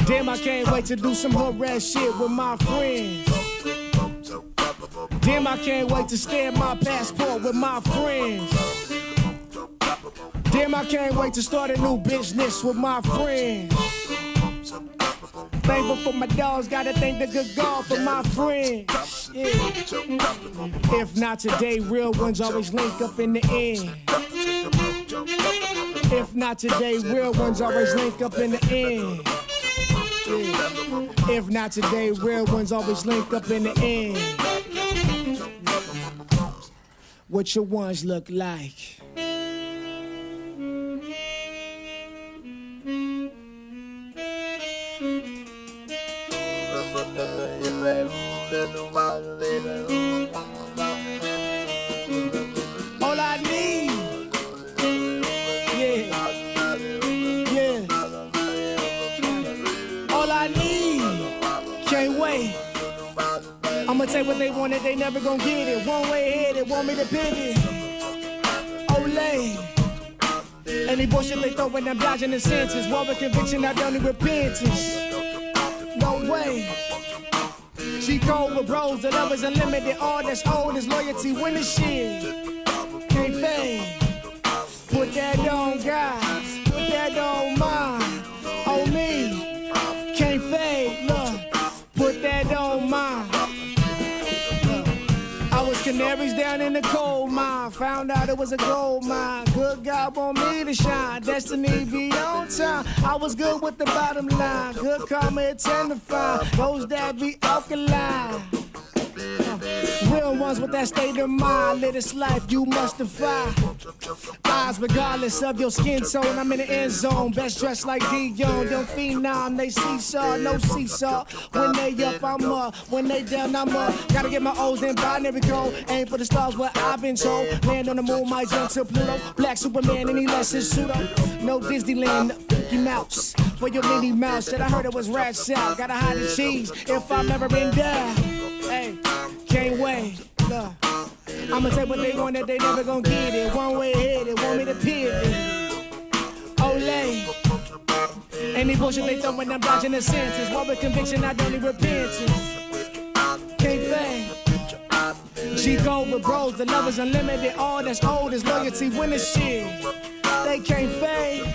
Damn, I can't wait to do some hood rat shit with my friends. Damn, I can't wait to stamp my passport with my friends. Damn, I can't wait to start a new business with my friends. Thankful for my dogs, gotta thank the good God for my friends. Yeah. If not today, real ones always link up in the end. If not today, real ones always link up in the end. Yeah. If not today, real ones always link up in the end. What your ones look like? All I need, yeah, yeah. All I need, can't wait. I'ma take what they wanted, they never gon' get it. One way headed, want me to pivot. Olay. Any bullshit they throw when I'm dodging the senses. War with conviction, I don't need repentance. No way. G-code with bros, the love is unlimited. All that's old is loyalty, winning shit. Can't fade. Put that on God, put that on mine, on me. Can't fade, look, put that on mine. Canaries down in the coal mine, found out it was a gold mine. Good God want me to shine, destiny be on time. I was good with the bottom line, good karma intendify. Those that be alkaline, real ones with that state of mind. Live this life you must defy. Eyes regardless of your skin tone, I'm in the end zone. Best dressed like Dion, young phenom. They seesaw, no seesaw. When they up, I'm up. When they down, I'm up. Gotta get my O's in binary code. Aim for the stars where I've been told. Land on the moon, might jump to Pluto. Black Superman, any less is pseudo. No Disneyland, no Mickey Mouse. For your Minnie Mouse, shit, I heard it was rat shot. Gotta hide the cheese if I've never been there. Hey, can't wait. Look. I'ma take what they want that they never gon' get it. One way headed, want me to pivot. Olay. Any bullshit they throw when I'm dodging the senses. War with conviction, I don't need repentance. Can't fade. G-code with bros, the love is unlimited. All that's old is loyalty, winning shit. They can't fade.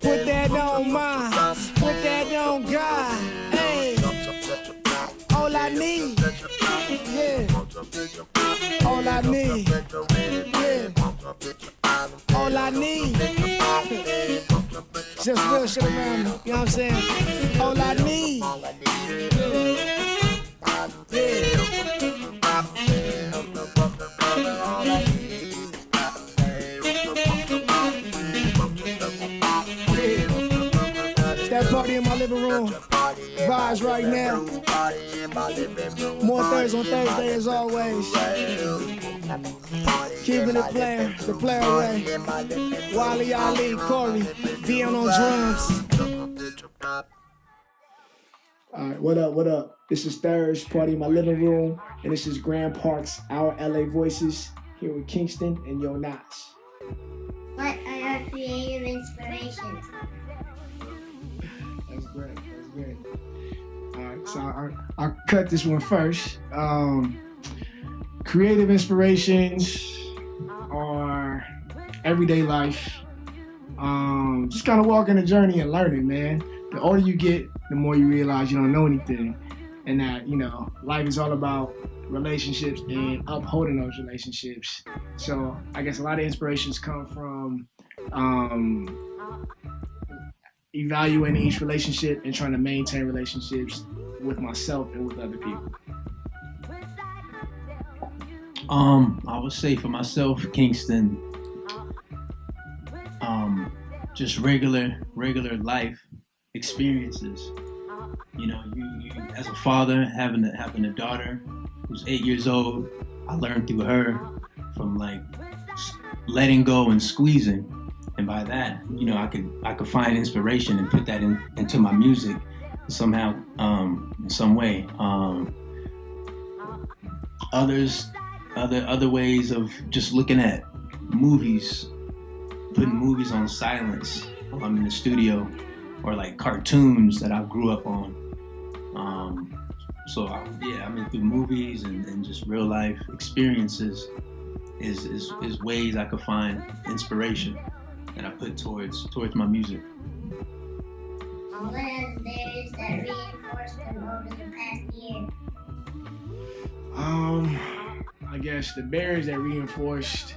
Put that on mine, put that on God. Hey, all I need, yeah. All I need, yeah. All I need, just real shit around me, you know what I'm saying? All I need, yeah. It's that party in my living room, vibes right now. More Thursday on Thursday as always. Keeping it playing, the player way. Wally Ali, Corey, Dion on drums. Alright, what up, what up? This is Thursday, party in my living room, and this is Grand Park's Our LA Voices, here with Kingston and Yo Knots. What are your creative inspirations? That's great, that's great. Alright, so I'll cut this one first. Creative inspirations are everyday life, just kind of walking the journey and learning, man. The older you get, the more you realize you don't know anything, and that, you know, life is all about relationships and upholding those relationships. So I guess a lot of inspirations come from evaluating each relationship and trying to maintain relationships with myself and with other people. I would say for myself, Kingston, just regular life experiences. You know, you as a father having a daughter who's 8 years old, I learned through her from like letting go and squeezing, and by that, you know, I could find inspiration and put that into my music somehow, in some way. Other ways of just looking at movies, putting movies on silence while I'm in the studio, or like cartoons that I grew up on. I mean, through movies and just real life experiences is ways I could find inspiration that I put towards my music. What are the barriers that reinforced them over the past year? I guess the barriers that reinforced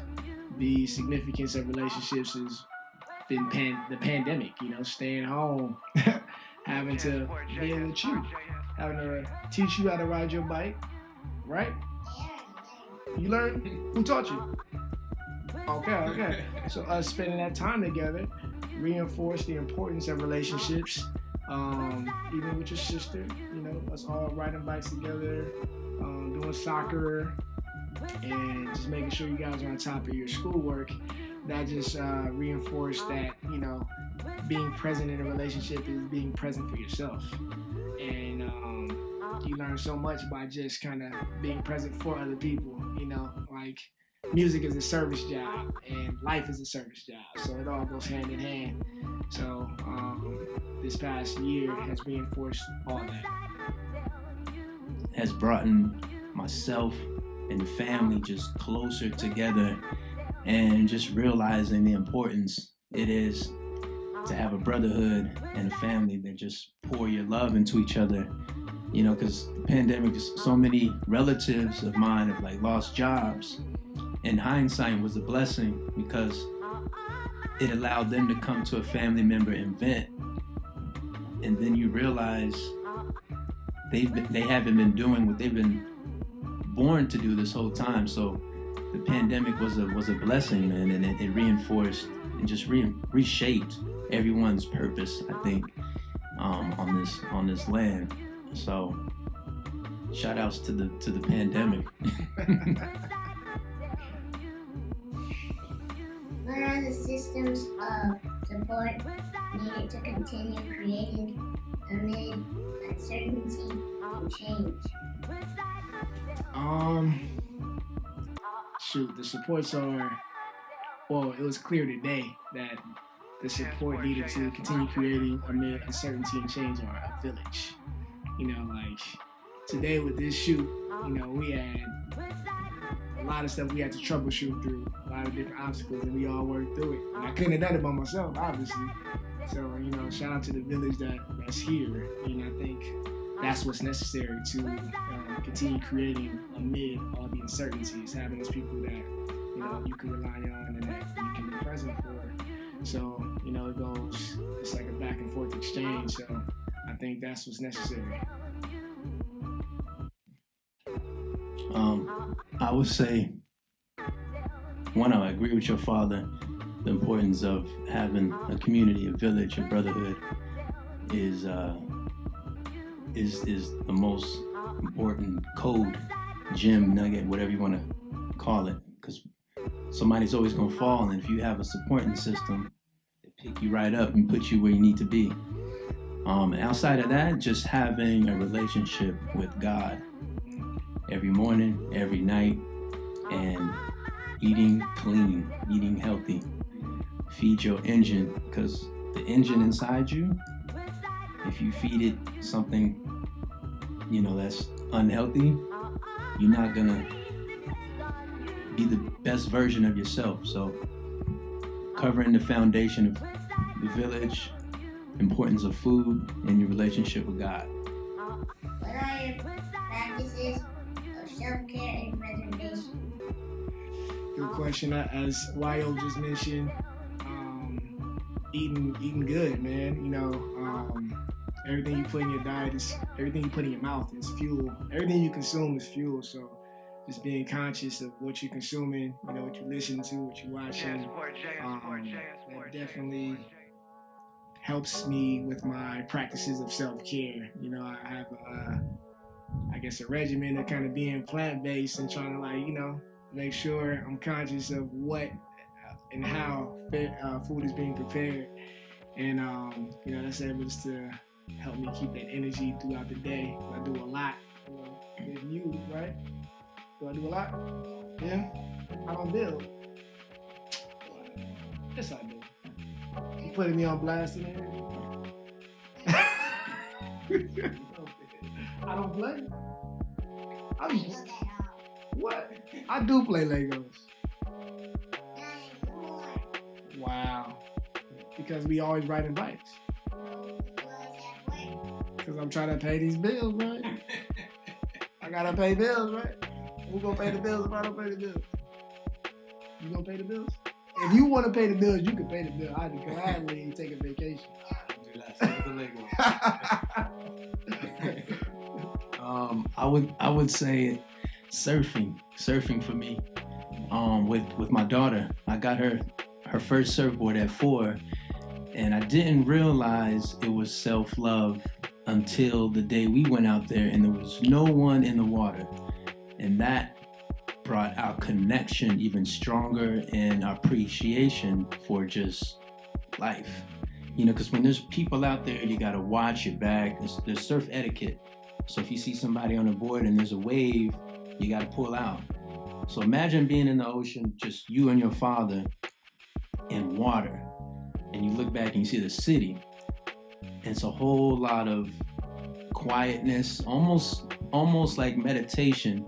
the significance of relationships has been the pandemic, you know, staying home, having to deal with you, having to teach you how to ride your bike, right? You learned? Who taught you? Okay. So us spending that time together reinforced the importance of relationships, even with your sister, you know, us all riding bikes together, doing soccer, and just making sure you guys are on top of your schoolwork. That just reinforced that, you know, being present in a relationship is being present for yourself. And you learn so much by just kind of being present for other people, you know, like music is a service job and life is a service job. So it all goes hand in hand. So this past year has reinforced all that. Has brought myself and the family just closer together, and just realizing the importance it is to have a brotherhood and a family that just pour your love into each other. You know, because the pandemic, so many relatives of mine have like lost jobs. In hindsight, was a blessing because it allowed them to come to a family member and vent, and then you realize they haven't been doing what they've been born to do this whole time. So the pandemic was a blessing, man, and it reinforced and just reshaped everyone's purpose, I think, on this land. So shout outs to the pandemic. What are the systems of support needed to continue creating amid uncertainty and change? The supports are, well, it was clear today that the support needed to continue creating amid uncertainty and change are a village. You know, like today with this shoot, you know, we had a lot of stuff we had to troubleshoot through, a lot of different obstacles, and we all worked through it. And I couldn't have done it by myself, obviously. So, you know, shout out to the village that's here. And I think that's what's necessary to continue creating amid all the uncertainties, having those people that, you know, you can rely on and that you can be present for. So, you know, it's like a back and forth exchange. So I think that's what's necessary. I would say, one, I agree with your father. The importance of having a community, a village, a brotherhood is the most important code, gem, nugget, whatever you want to call it, because somebody's always going to fall, and if you have a supporting system, they pick you right up and put you where you need to be. Outside of that, just having a relationship with God every morning, every night, and eating clean, eating healthy. Feed your engine, because the engine inside you, if you feed it something, you know, that's unhealthy, you're not gonna be the best version of yourself. So covering the foundation of the village, importance of food, and your relationship with God. What are your practices of self-care and preservation? Good question. As Wayo just mentioned, eating good, man. You know, everything you put in your diet is everything you put in your mouth is fuel. Everything you consume is fuel. So just being conscious of what you're consuming, you know, what you listen to, what you're watching, that definitely helps me with my practices of self-care. You know, I have I guess a regimen of kind of being plant-based and trying to, like, you know, make sure I'm conscious of what and how food is being prepared. And, you know, that's able to help me keep that energy throughout the day. I do a lot. You know, with you, right? Do I do a lot? Yeah? I don't build. Yes, I do. You putting me on blast in there? I don't play. What? I do play Legos. Wow. Because we always riding bikes. Because I'm trying to pay these bills, right? I gotta pay bills, right? Who gonna pay the bills if I don't pay the bills? You gonna pay the bills? If you want to pay the bills, you can pay the bill. I'd gladly take a vacation. I would say surfing for me. With my daughter, I got her first surfboard at 4, and I didn't realize it was self-love until the day we went out there and there was no one in the water, and that brought our connection even stronger and appreciation for just life. You know, because when there's people out there, you gotta watch your back. There's surf etiquette. So if you see somebody on a board and there's a wave, you gotta pull out. So imagine being in the ocean, just you and your father in water, and you look back and you see the city. It's a whole lot of quietness, almost like meditation,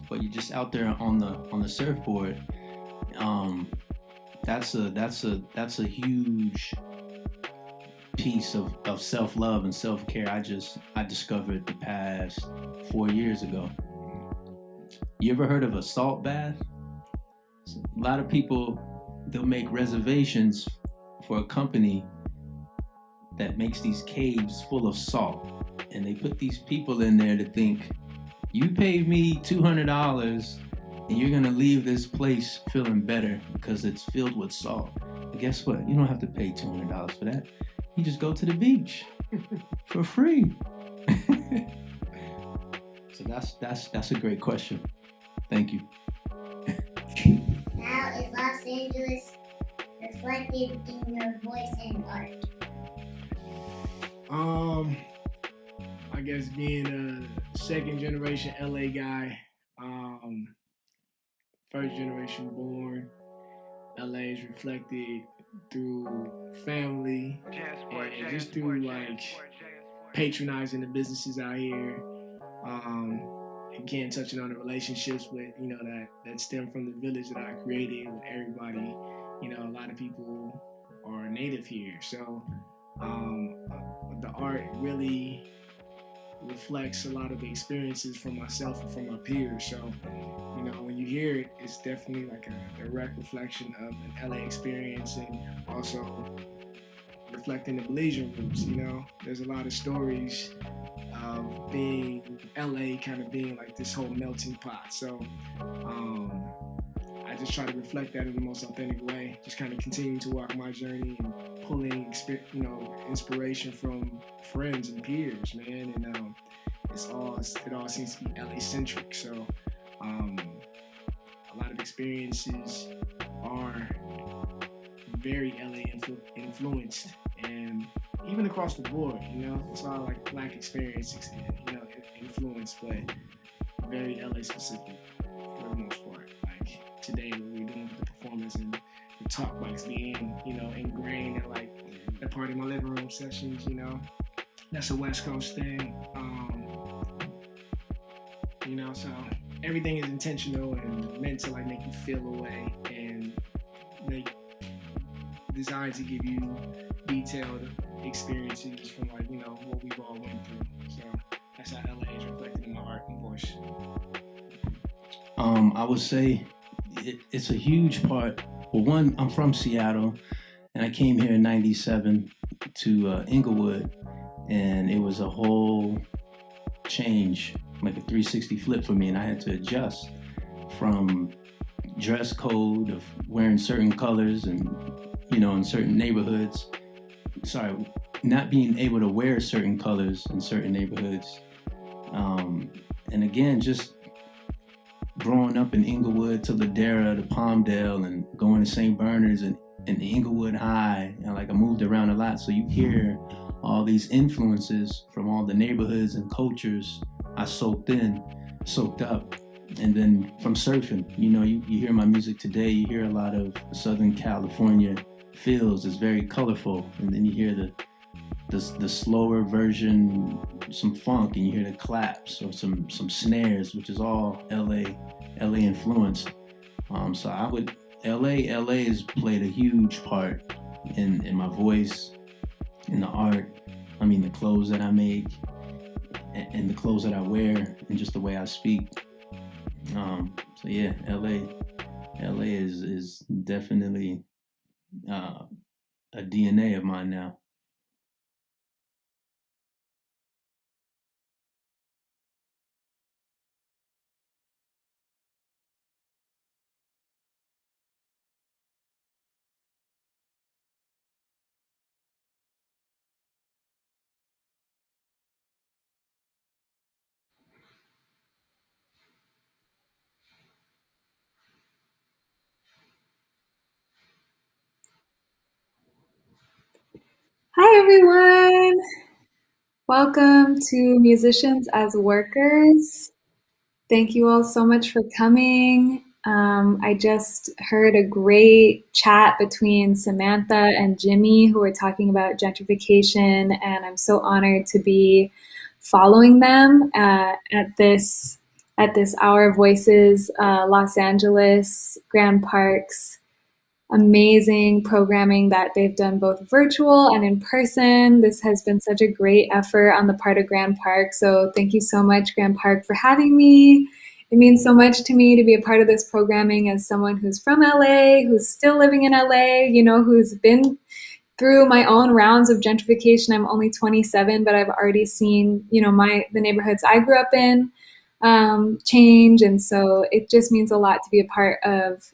but you're just out there on the surfboard. That's a huge piece of self-love and self-care I discovered the past 4 years ago. You ever heard of a salt bath? A lot of people, they'll make reservations for a company that makes these caves full of salt, and they put these people in there to think, you paid me $200 and you're gonna leave this place feeling better because it's filled with salt. But guess what? You don't have to pay $200 for that. You just go to the beach for free. So that's a great question. Thank you. How is Los Angeles reflected in your voice and art? I guess being a second generation LA guy, first generation born, LA is reflected through family and just through like patronizing the businesses out here. Again, touching on the relationships with, you know, that stem from the village that I created with everybody. You know, a lot of people are native here, so the art really reflects a lot of the experiences from myself and from my peers. So, you know, when you hear it, it's definitely like a direct reflection of an LA experience, and also reflecting the Belizean roots. You know, there's a lot of stories of being LA kind of being like this whole melting pot. So I just try to reflect that in the most authentic way, just kind of continuing to walk my journey and pulling, you know, inspiration from friends and peers, man. And it all seems to be LA centric. So a lot of experiences are very LA influenced, and even across the board, you know, it's all like Black experiences, you know, influenced, but very LA specific for the most part. Like today, what we're doing with the performance and the talk box being, you know, ingrained in like that part of my living room sessions, you know, that's a West Coast thing. You know, so everything is intentional and meant to like make you feel a way and make designed to give you detailed experiences from like, you know, what we've all went through. So that's how LA is reflected in my art and voice. I would say it's a huge part. Well, one, I'm from Seattle, and I came here in '97 to Inglewood, and it was a whole change, like a 360 flip for me, and I had to adjust from dress code of wearing certain colors and, you know, in certain neighborhoods. Sorry, not being able to wear certain colors in certain neighborhoods. And again, just growing up in Inglewood to Ladera to Palmdale and going to St. Bernard's and Inglewood High, and like I moved around a lot, so you hear all these influences from all the neighborhoods and cultures I soaked up. And then from surfing, you know, you hear my music today, you hear a lot of Southern California feels. It's very colorful, and then you hear the slower version, some funk, and you hear the claps or some snares, which is all LA influenced. So I would LA has played a huge part in my voice, in the art. I mean, the clothes that I make and the clothes that I wear, and just the way I speak. So yeah, LA is definitely a DNA of mine now. Hi, everyone. Welcome to Musicians as Workers. Thank you all so much for coming. I just heard a great chat between Samantha and Jimmy, who were talking about gentrification, and I'm so honored to be following them at this Our Voices Los Angeles Grand Parks amazing programming that they've done both virtual and in person. This has been such a great effort on the part of Grand Park. So thank you so much, Grand Park, for having me. It means so much to me to be a part of this programming as someone who's from LA, who's still living in LA, you know, who's been through my own rounds of gentrification. I'm only 27, but I've already seen, you know, the neighborhoods I grew up in change. And so it just means a lot to be a part of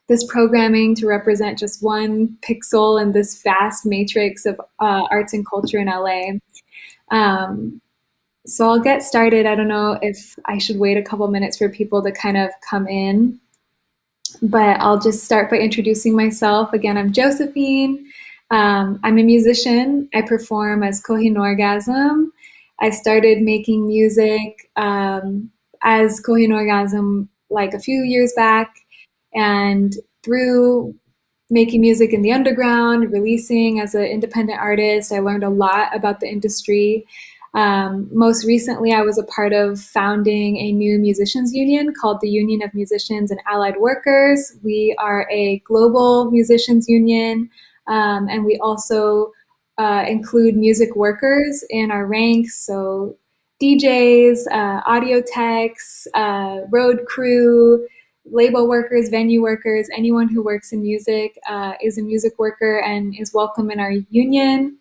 this programming, to represent just one pixel in this vast matrix of arts and culture in LA. So I'll get started. I don't know if I should wait a couple minutes for people to kind of come in, but I'll just start by introducing myself. Again, I'm Josephine. I'm a musician. I perform as Kohinorgasm. I started making music as Kohinorgasm like a few years back. And through making music in the underground, releasing as an independent artist, I learned a lot about the industry. Most recently, I was a part of founding a new musicians union called the Union of Musicians and Allied Workers. We are a global musicians union, and we also include music workers in our ranks. So DJs, audio techs, road crew, label workers, venue workers, anyone who works in music is a music worker and is welcome in our union.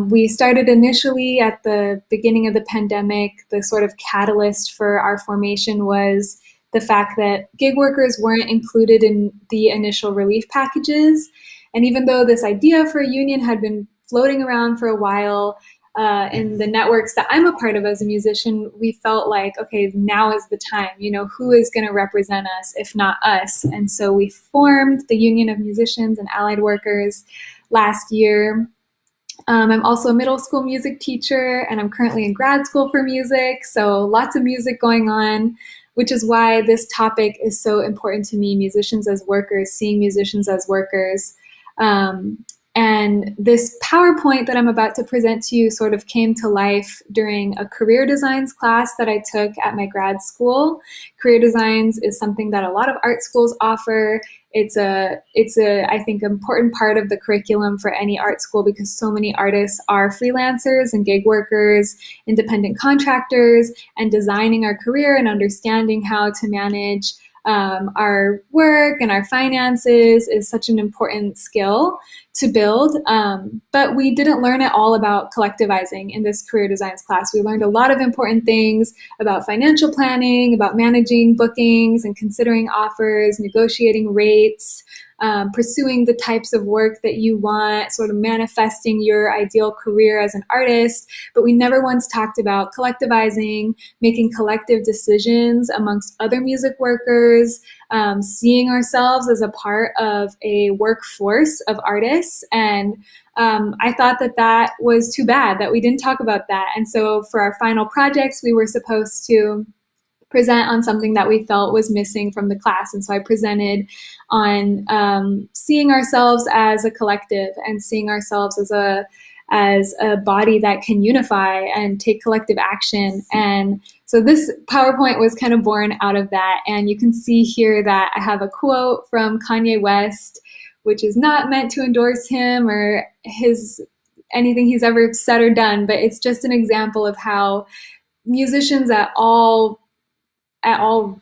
We started initially at the beginning of the pandemic. The sort of catalyst for our formation was the fact that gig workers weren't included in the initial relief packages. And even though this idea for a union had been floating around for a while, in the networks that I'm a part of as a musician, we felt like, okay, now is the time, you know, who is going to represent us if not us? And so we formed the Union of Musicians and Allied Workers last year. I'm also a middle school music teacher, and I'm currently in grad school for music. So lots of music going on, which is why this topic is so important to me, musicians as workers, seeing musicians as workers. And this PowerPoint that I'm about to present to you sort of came to life during a career designs class that I took at my grad school. Career designs is something that a lot of art schools offer. It's a I think important part of the curriculum for any art school because so many artists are freelancers and gig workers, independent contractors, and designing our career and understanding how to manage our work and our finances is such an important skill to build. But we didn't learn at all about collectivizing in this career designs class. We learned a lot of important things about financial planning, about managing bookings and considering offers, negotiating rates, pursuing the types of work that you want, sort of manifesting your ideal career as an artist. But we never once talked about collectivizing, making collective decisions amongst other music workers, seeing ourselves as a part of a workforce of artists. And I thought that that was too bad that we didn't talk about that. And so for our final projects, we were supposed to present on something that we felt was missing from the class. And so I presented on seeing ourselves as a collective and seeing ourselves as a body that can unify and take collective action. And so this PowerPoint was kind of born out of that. And you can see here that I have a quote from Kanye West, which is not meant to endorse him or anything he's ever said or done, but it's just an example of how musicians at all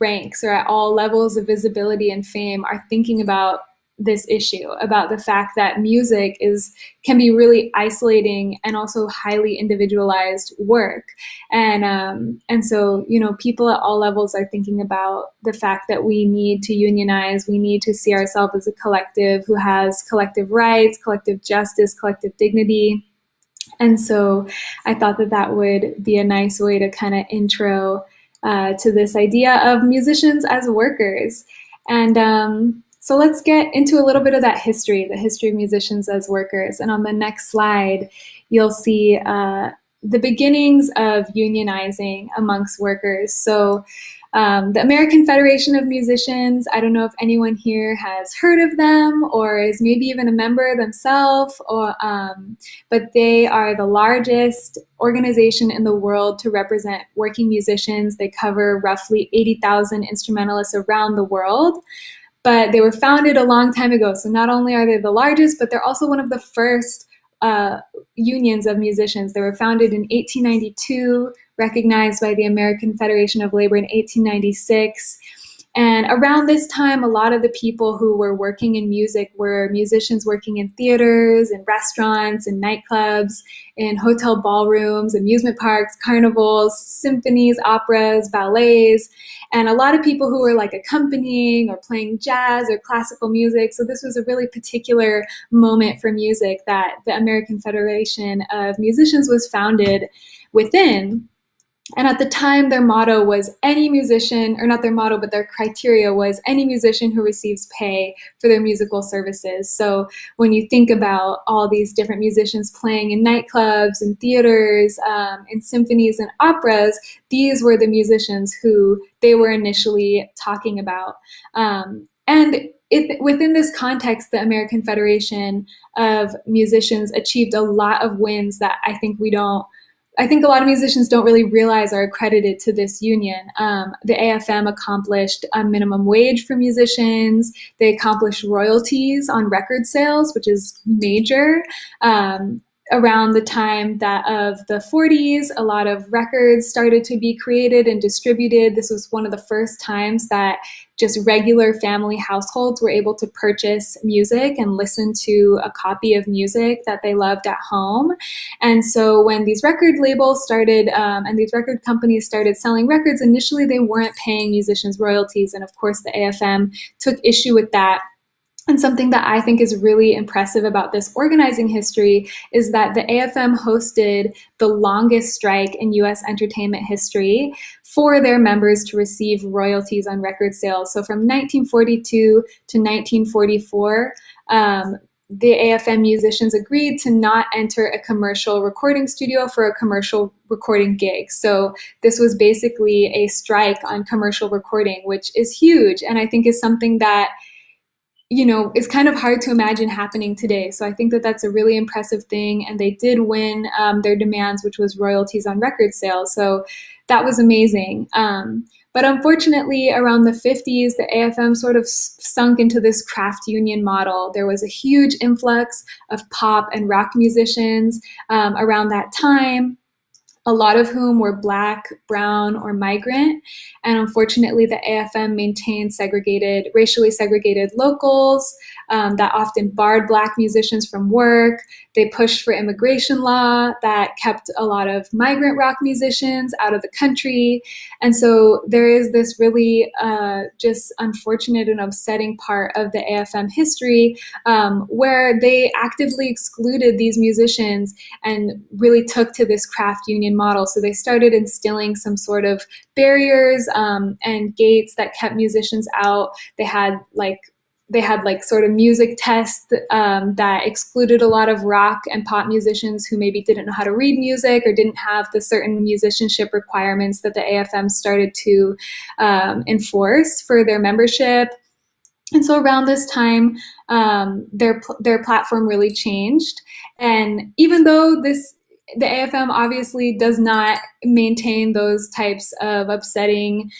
ranks or at all levels of visibility and fame are thinking about this issue, about the fact that music can be really isolating and also highly individualized work. And so, people at all levels are thinking about the fact that we need to unionize, we need to see ourselves as a collective who has collective rights, collective justice, collective dignity. And so I thought that that would be a nice way to kind of intro to this idea of musicians as workers. And so let's get into a little bit of that history, the history of musicians as workers. And on the next slide, you'll see the beginnings of unionizing amongst workers. So the American Federation of Musicians, I don't know if anyone here has heard of them or is maybe even a member themselves, but they are the largest organization in the world to represent working musicians. They cover roughly 80,000 instrumentalists around the world. But they were founded a long time ago. So not only are they the largest, but they're also one of the first unions of musicians. They were founded in 1892, recognized by the American Federation of Labor in 1896. And around this time, a lot of the people who were working in music were musicians working in theaters and restaurants and nightclubs, in hotel ballrooms, amusement parks, carnivals, symphonies, operas, ballets, and a lot of people who were like accompanying or playing jazz or classical music. So this was a really particular moment for music that the American Federation of Musicians was founded within. And at the time, their motto was any musician, or not their motto, but their criteria was any musician who receives pay for their musical services. So when you think about all these different musicians playing in nightclubs and theaters, in symphonies and operas, these were the musicians who they were initially talking about. Within this context, the American Federation of Musicians achieved a lot of wins that I think a lot of musicians don't really realize are accredited to this union. The AFM accomplished a minimum wage for musicians. They accomplished royalties on record sales, which is major. Around the time of the 40s, a lot of records started to be created and distributed. This was one of the first times that just regular family households were able to purchase music and listen to a copy of music that they loved at home. And so when these record labels started and these record companies started selling records, initially they weren't paying musicians royalties. And of course, the AFM took issue with that. And something that I think is really impressive about this organizing history is that the AFM hosted the longest strike in US entertainment history for their members to receive royalties on record sales. So from 1942 to 1944, the AFM musicians agreed to not enter a commercial recording studio for a commercial recording gig. So this was basically a strike on commercial recording, which is huge, and I think is something that is kind of hard to imagine happening today. So I think that that's a really impressive thing. And they did win their demands, which was royalties on record sales. So that was amazing. But unfortunately, around the 50s, the AFM sort of sunk into this craft union model. There was a huge influx of pop and rock musicians around that time, a lot of whom were Black, brown, or migrant. And unfortunately, the AFM maintained racially segregated locals that often barred Black musicians from work. They pushed for immigration law that kept a lot of migrant rock musicians out of the country. And so there is this really just unfortunate and upsetting part of the AFM history where they actively excluded these musicians and really took to this craft union model. So they started instilling some sort of barriers and gates that kept musicians out. They had sort of music tests that excluded a lot of rock and pop musicians who maybe didn't know how to read music or didn't have the certain musicianship requirements that the AFM started to enforce for their membership. And so around this time, their platform really changed. And even though the AFM obviously does not maintain those types of upsetting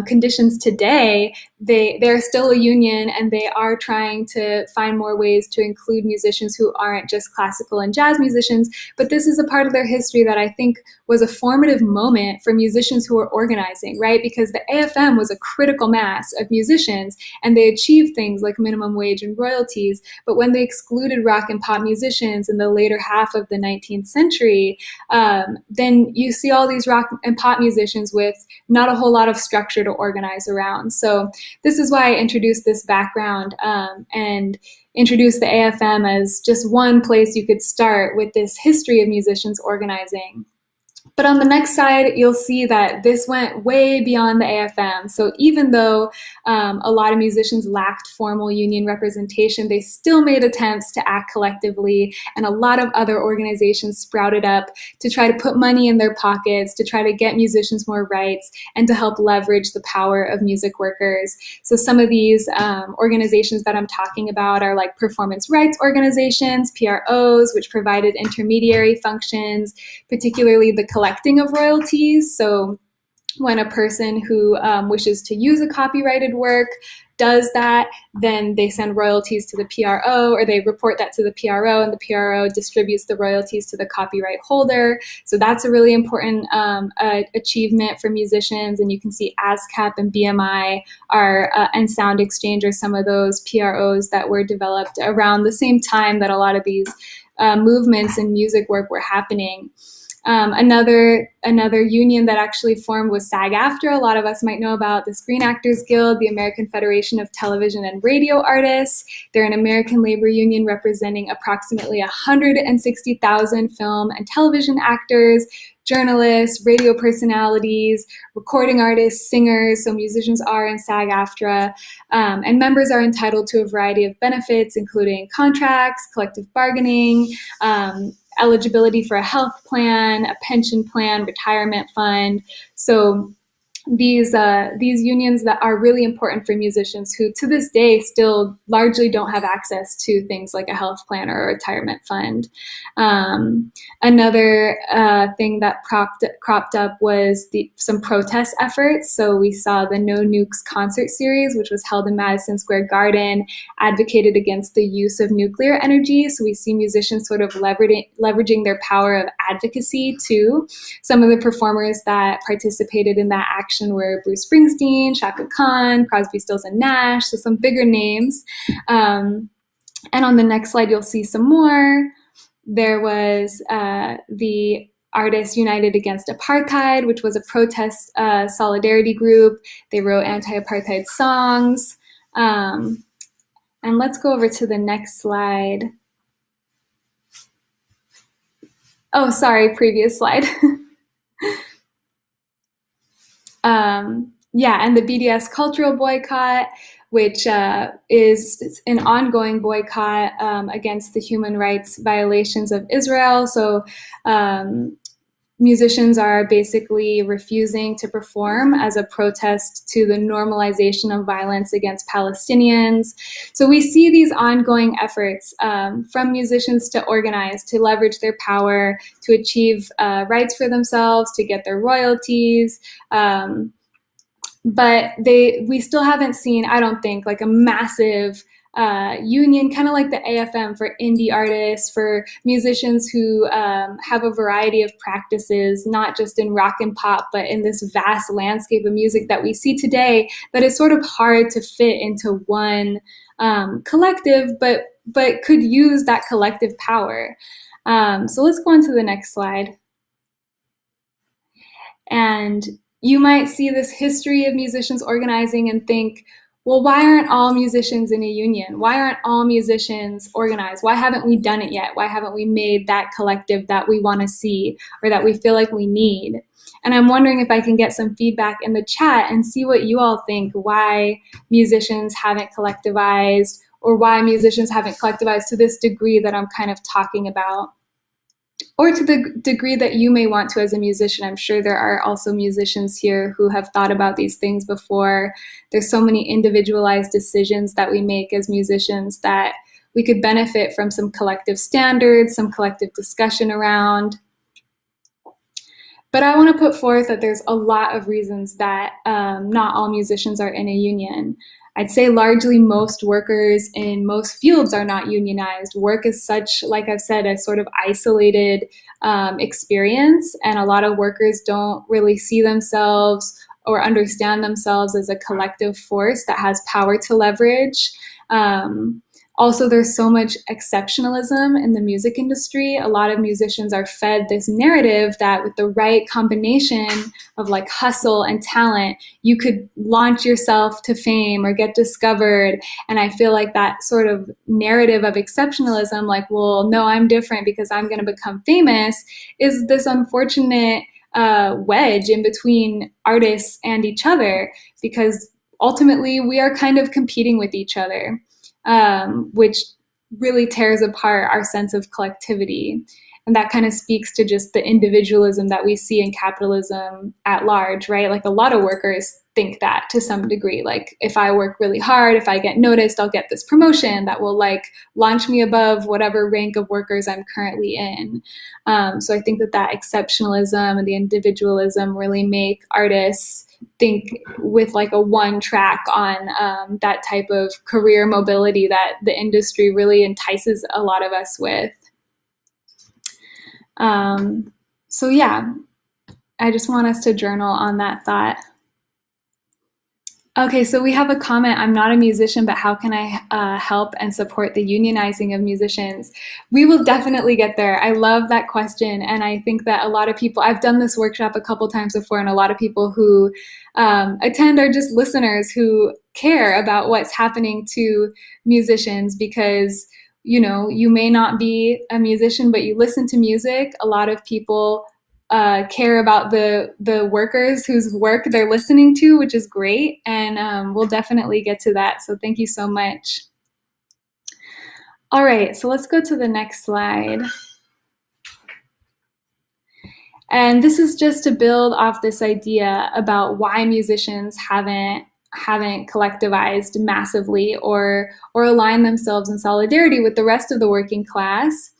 conditions today, they're still a union, and they are trying to find more ways to include musicians who aren't just classical and jazz musicians. But this is a part of their history that I think was a formative moment for musicians who were organizing, right? Because the AFM was a critical mass of musicians, and they achieved things like minimum wage and royalties. But when they excluded rock and pop musicians in the later half of the 19th century, then you see all these rock and pop musicians with not a whole lot of structure to organize around. So this is why I introduced this background and introduced the AFM as just one place you could start with this history of musicians organizing. But on the next side, you'll see that this went way beyond the AFM. So even though a lot of musicians lacked formal union representation, they still made attempts to act collectively, and a lot of other organizations sprouted up to try to put money in their pockets, to try to get musicians more rights, and to help leverage the power of music workers. So some of these organizations that I'm talking about are like performance rights organizations, PROs, which provided intermediary functions, particularly the collecting of royalties. So when a person who wishes to use a copyrighted work does that, then they send royalties to the PRO, or they report that to the PRO, and the PRO distributes the royalties to the copyright holder. So that's a really important achievement for musicians. And you can see ASCAP and BMI and Sound Exchange are some of those PROs that were developed around the same time that a lot of these movements in music work were happening. Another union that actually formed was SAG-AFTRA. A lot of us might know about the Screen Actors Guild, the American Federation of Television and Radio Artists. They're an American labor union representing approximately 160,000 film and television actors, journalists, radio personalities, recording artists, singers. So musicians are in SAG-AFTRA, and members are entitled to a variety of benefits, including contracts, collective bargaining, eligibility for a health plan, a pension plan, retirement fund. So these unions that are really important for musicians who to this day still largely don't have access to things like a health plan or a retirement fund. Another thing that cropped up was some protest efforts. So we saw the No Nukes concert series, which was held in Madison Square Garden, advocated against the use of nuclear energy. So we see musicians sort of leveraging their power of advocacy too. Some of the performers that participated in that action were Bruce Springsteen, Shaka Khan, Crosby, Stills and Nash, so some bigger names. And on the next slide, you'll see some more. There was the Artists United Against Apartheid, which was a protest solidarity group. They wrote anti-apartheid songs. And let's go over to the next slide. Oh, sorry, previous slide. And the BDS cultural boycott, which is an ongoing boycott against the human rights violations of Israel. So musicians are basically refusing to perform as a protest to the normalization of violence against Palestinians. So we see these ongoing efforts from musicians to organize, to leverage their power, to achieve rights for themselves, to get their royalties. But we still haven't seen, I don't think, like a massive union, kind of like the AFM for indie artists, for musicians who have a variety of practices, not just in rock and pop, but in this vast landscape of music that we see today that is sort of hard to fit into one collective, but could use that collective power. So let's go on to the next slide. And you might see this history of musicians organizing and think, well, why aren't all musicians in a union? Why aren't all musicians organized? Why haven't we done it yet? Why haven't we made that collective that we want to see or that we feel like we need? And I'm wondering if I can get some feedback in the chat and see what you all think, why musicians haven't collectivized, or why musicians haven't collectivized to this degree that I'm kind of talking about. Or to the degree that you may want to as a musician. I'm sure there are also musicians here who have thought about these things before. There's so many individualized decisions that we make as musicians that we could benefit from some collective standards, some collective discussion around. But I want to put forth that there's a lot of reasons that not all musicians are in a union. I'd say largely most workers in most fields are not unionized. Work is such, like I've said, a sort of isolated experience, and a lot of workers don't really see themselves or understand themselves as a collective force that has power to leverage. Also, there's so much exceptionalism in the music industry. A lot of musicians are fed this narrative that with the right combination of like hustle and talent, you could launch yourself to fame or get discovered. And I feel like that sort of narrative of exceptionalism, like, well, no, I'm different because I'm going to become famous, is this unfortunate wedge in between artists and each other, because ultimately we are kind of competing with each other. Which really tears apart our sense of collectivity. And that kind of speaks to just the individualism that we see in capitalism at large, right? Like a lot of workers think that to some degree, like if I work really hard, if I get noticed, I'll get this promotion that will like launch me above whatever rank of workers I'm currently in. So I think that exceptionalism and the individualism really make artists think with like a one track on that type of career mobility that the industry really entices a lot of us with. So yeah, I just want us to journal on that thought. Okay, so we have a comment, I'm not a musician, but how can I help and support the unionizing of musicians? We will definitely get there. I love that question. And I think that a lot of people, I've done this workshop a couple times before, and a lot of people who attend are just listeners who care about what's happening to musicians because, you know, you may not be a musician, but you listen to music. A lot of people care about the workers whose work they're listening to, which is great. And we'll definitely get to that. So thank you so much. All right, so let's go to the next slide. And this is just to build off this idea about why musicians haven't collectivized massively or align themselves in solidarity with the rest of the working class.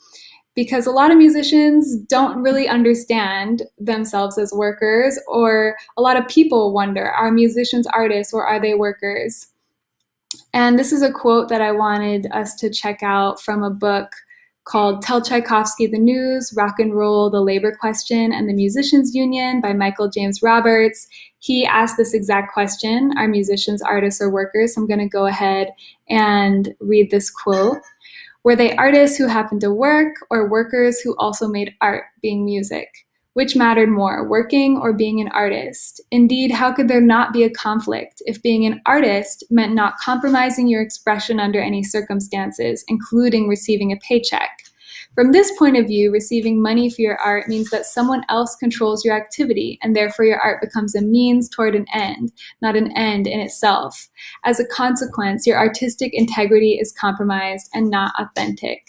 Because a lot of musicians don't really understand themselves as workers, or a lot of people wonder, are musicians artists or are they workers? And this is a quote that I wanted us to check out from a book called Tell Tchaikovsky the News, Rock and Roll, the Labor Question and the Musicians Union by Michael James Roberts. He asked this exact question, are musicians artists or workers? So I'm going to go ahead and read this quote. Were they artists who happened to work, or workers who also made art, being music? Which mattered more, working or being an artist? Indeed, how could there not be a conflict if being an artist meant not compromising your expression under any circumstances, including receiving a paycheck? From this point of view, receiving money for your art means that someone else controls your activity, and therefore your art becomes a means toward an end, not an end in itself. As a consequence, your artistic integrity is compromised and not authentic.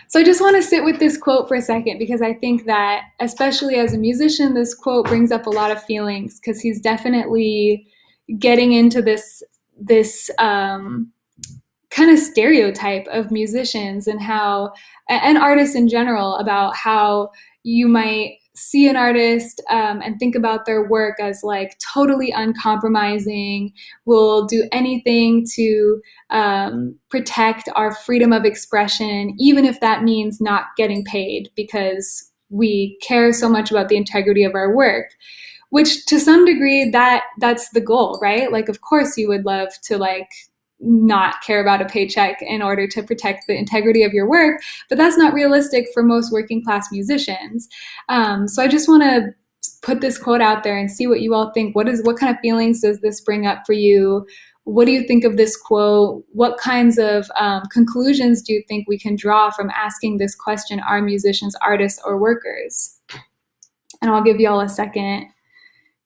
So I just want to sit with this quote for a second, because I think that, especially as a musician, this quote brings up a lot of feelings, because he's definitely getting into this kind of stereotype of musicians and how, and artists in general, about how you might see an artist and think about their work as like totally uncompromising, will do anything to protect our freedom of expression, even if that means not getting paid, because we care so much about the integrity of our work. Which, to some degree, that's the goal, right? Like, of course you would love to like not care about a paycheck in order to protect the integrity of your work, but that's not realistic for most working class musicians. So I just want to put this quote out there and see what you all think. What kind of feelings does this bring up for you? What do you think of this quote? What kinds of conclusions do you think we can draw from asking this question, are musicians artists or workers? And I'll give you all a second,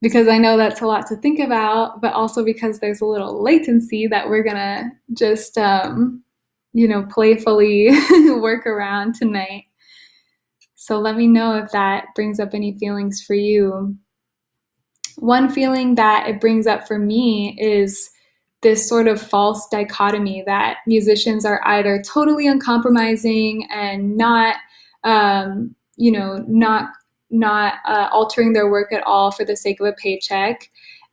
because I know that's a lot to think about, but also because there's a little latency that we're gonna just, playfully work around tonight. So let me know if that brings up any feelings for you. One feeling that it brings up for me is this sort of false dichotomy that musicians are either totally uncompromising and not altering their work at all for the sake of a paycheck,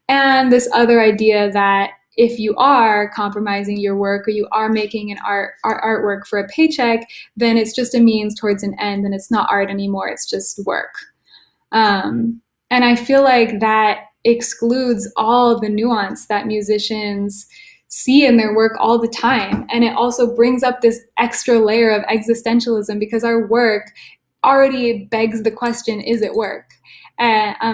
and this other idea that if you are compromising your work, or you are making an artwork for a paycheck, then it's just a means towards an end, and it's not art anymore, it's just work. And I feel like that excludes all the nuance that musicians see in their work all the time, and it also brings up this extra layer of existentialism, because our work already begs the question, is it work?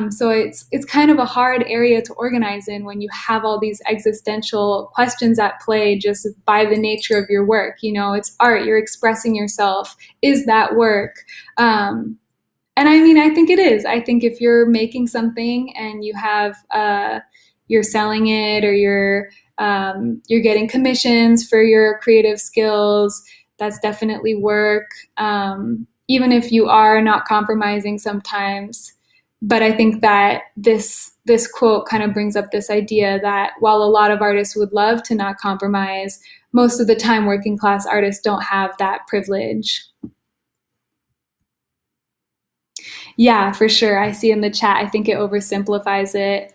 So it's kind of a hard area to organize in when you have all these existential questions at play just by the nature of your work. It's art, you're expressing yourself. Is that work? And I mean, I think it is. I think if you're making something and you have, you're selling it, or you're getting commissions for your creative skills, that's definitely work. Even if you are not compromising sometimes. But I think that this quote kind of brings up this idea that while a lot of artists would love to not compromise, most of the time working class artists don't have that privilege. Yeah, for sure. I see in the chat, I think it oversimplifies it.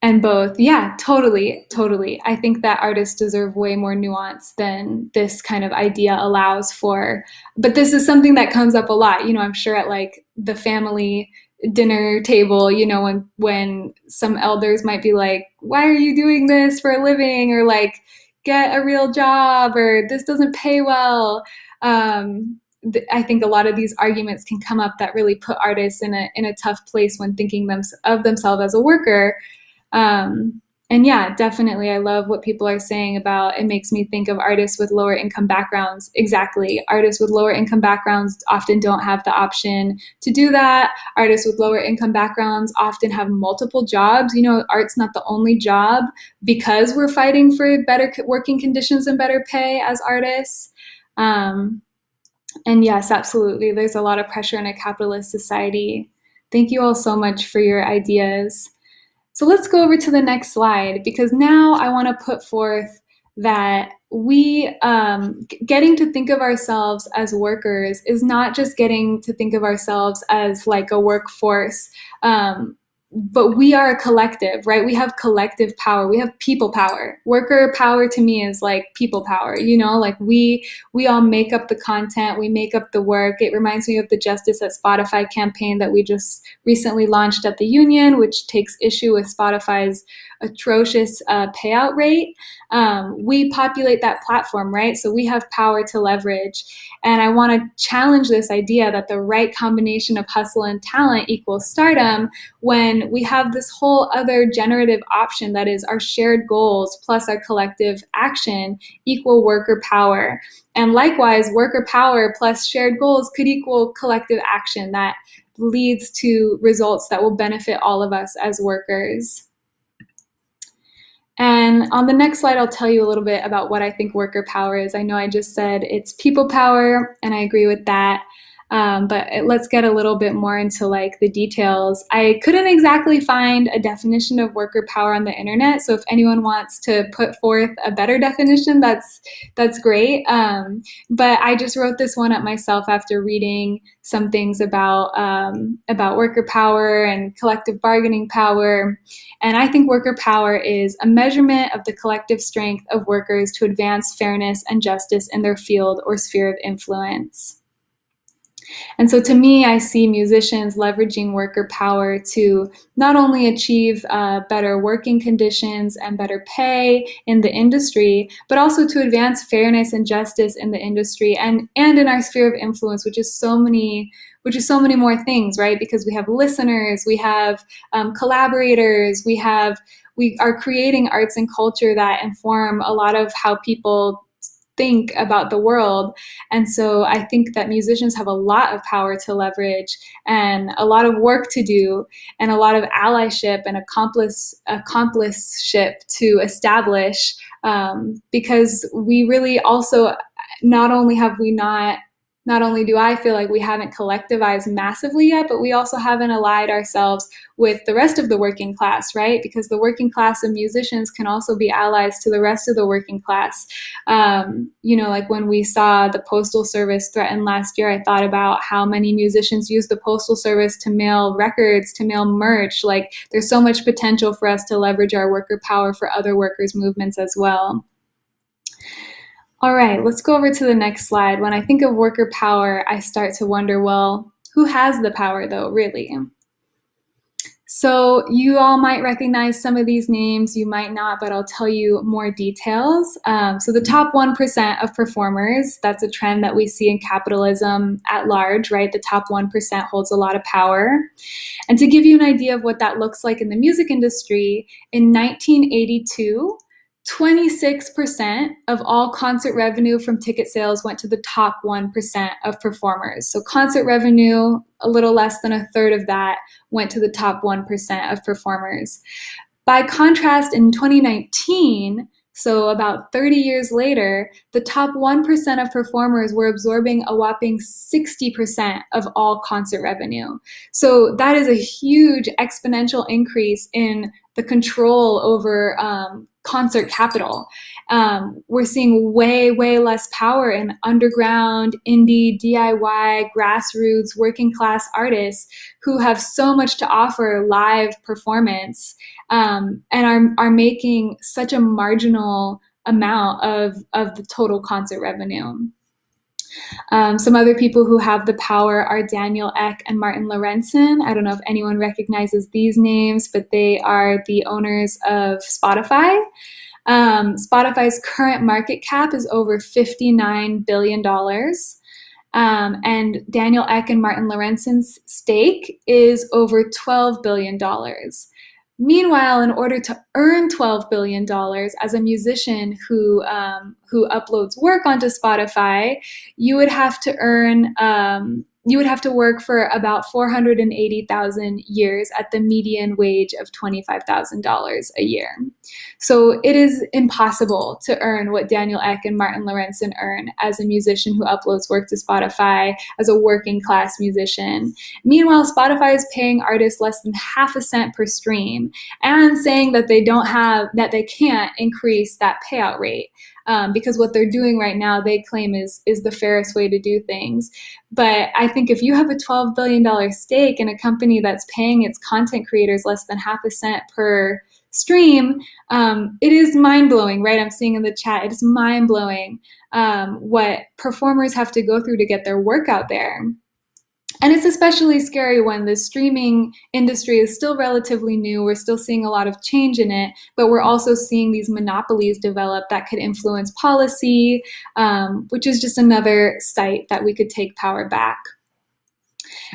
And both, yeah, totally. I think that artists deserve way more nuance than this kind of idea allows for. But this is something that comes up a lot. I'm sure at like the family dinner table, when some elders might be like, why are you doing this for a living? Or like, get a real job, or this doesn't pay well. I think a lot of these arguments can come up that really put artists in a tough place when thinking of themselves as a worker. And yeah, definitely, I love what people are saying about, it makes me think of artists with lower income backgrounds. Exactly. Artists with lower income backgrounds often don't have the option to do that. Artists with lower income backgrounds often have multiple jobs. Art's not the only job, because we're fighting for better working conditions and better pay as artists. And yes, absolutely, there's a lot of pressure in a capitalist society. Thank you all so much for your ideas. So let's go over to the next slide, because now I want to put forth that we, getting to think of ourselves as workers is not just getting to think of ourselves as like a workforce, but we are a collective, right? We have collective power. We have people power. Worker power to me is like people power, like we all make up the content, we make up the work. It reminds me of the Justice at Spotify campaign that we just recently launched at the Union, which takes issue with Spotify's atrocious payout rate. We populate that platform, right? So we have power to leverage. And I want to challenge this idea that the right combination of hustle and talent equals stardom, when we have this whole other generative option that is our shared goals plus our collective action equal worker power. And likewise, worker power plus shared goals could equal collective action that leads to results that will benefit all of us as workers. And on the next slide, I'll tell you a little bit about what I think worker power is. I know I just said it's people power, and I agree with that. But let's get a little bit more into like the details. I couldn't exactly find a definition of worker power on the internet. So if anyone wants to put forth a better definition, that's great. But I just wrote this one up myself after reading some things about worker power and collective bargaining power. And I think worker power is a measurement of the collective strength of workers to advance fairness and justice in their field or sphere of influence. And so to me, I see musicians leveraging worker power to not only achieve better working conditions and better pay in the industry, but also to advance fairness and justice in the industry and in our sphere of influence, which is so many more things, right? Because we have listeners, we have collaborators, we are creating arts and culture that inform a lot of how people think about the world. And so I think that musicians have a lot of power to leverage and a lot of work to do and a lot of allyship and accomplishship to establish, because we really also, not only do I feel like we haven't collectivized massively yet, but we also haven't allied ourselves with the rest of the working class, right? Because the working class of musicians can also be allies to the rest of the working class. Like when we saw the Postal Service threatened last year, I thought about how many musicians use the Postal Service to mail records, to mail merch. Like there's so much potential for us to leverage our worker power for other workers' movements as well. All right, let's go over to the next slide. When I think of worker power, I start to wonder, well, who has the power though, really? So you all might recognize some of these names, you might not, but I'll tell you more details. So the top 1% of performers, that's a trend that we see in capitalism at large, right? The top 1% holds a lot of power. And to give you an idea of what that looks like in the music industry, in 1982, 26% of all concert revenue from ticket sales went to the top 1% of performers. So concert revenue, a little less than a third of that went to the top 1% of performers. By contrast, in 2019, so about 30 years later, the top 1% of performers were absorbing a whopping 60% of all concert revenue. So that is a huge exponential increase in the control over concert capital. We're seeing way, way less power in underground, indie, DIY, grassroots, working class artists who have so much to offer live performance, and are making such a marginal amount of the total concert revenue. Some other people who have the power are Daniel Ek and Martin Lorentzen. I don't know if anyone recognizes these names, but they are the owners of Spotify. Spotify's current market cap is over $59 billion. And Daniel Ek and Martin Lorentzen's stake is over $12 billion. Meanwhile, in order to earn $12 billion as a musician who uploads work onto Spotify, you would have to work for about 480,000 years at the median wage of $25,000 a year. So it is impossible to earn what Daniel Ek and Martin Lorentzen earn as a musician who uploads work to Spotify, as a working class musician. Meanwhile, Spotify is paying artists less than half a cent per stream and saying that they can't increase that payout rate. Because what they're doing right now, they claim is the fairest way to do things. But I think if you have a $12 billion stake in a company that's paying its content creators less than half a cent per stream, it is mind-blowing, right? I'm seeing in the chat, it is mind-blowing what performers have to go through to get their work out there. And it's especially scary when the streaming industry is still relatively new. We're still seeing a lot of change in it, but we're also seeing these monopolies develop that could influence policy, which is just another site that we could take power back.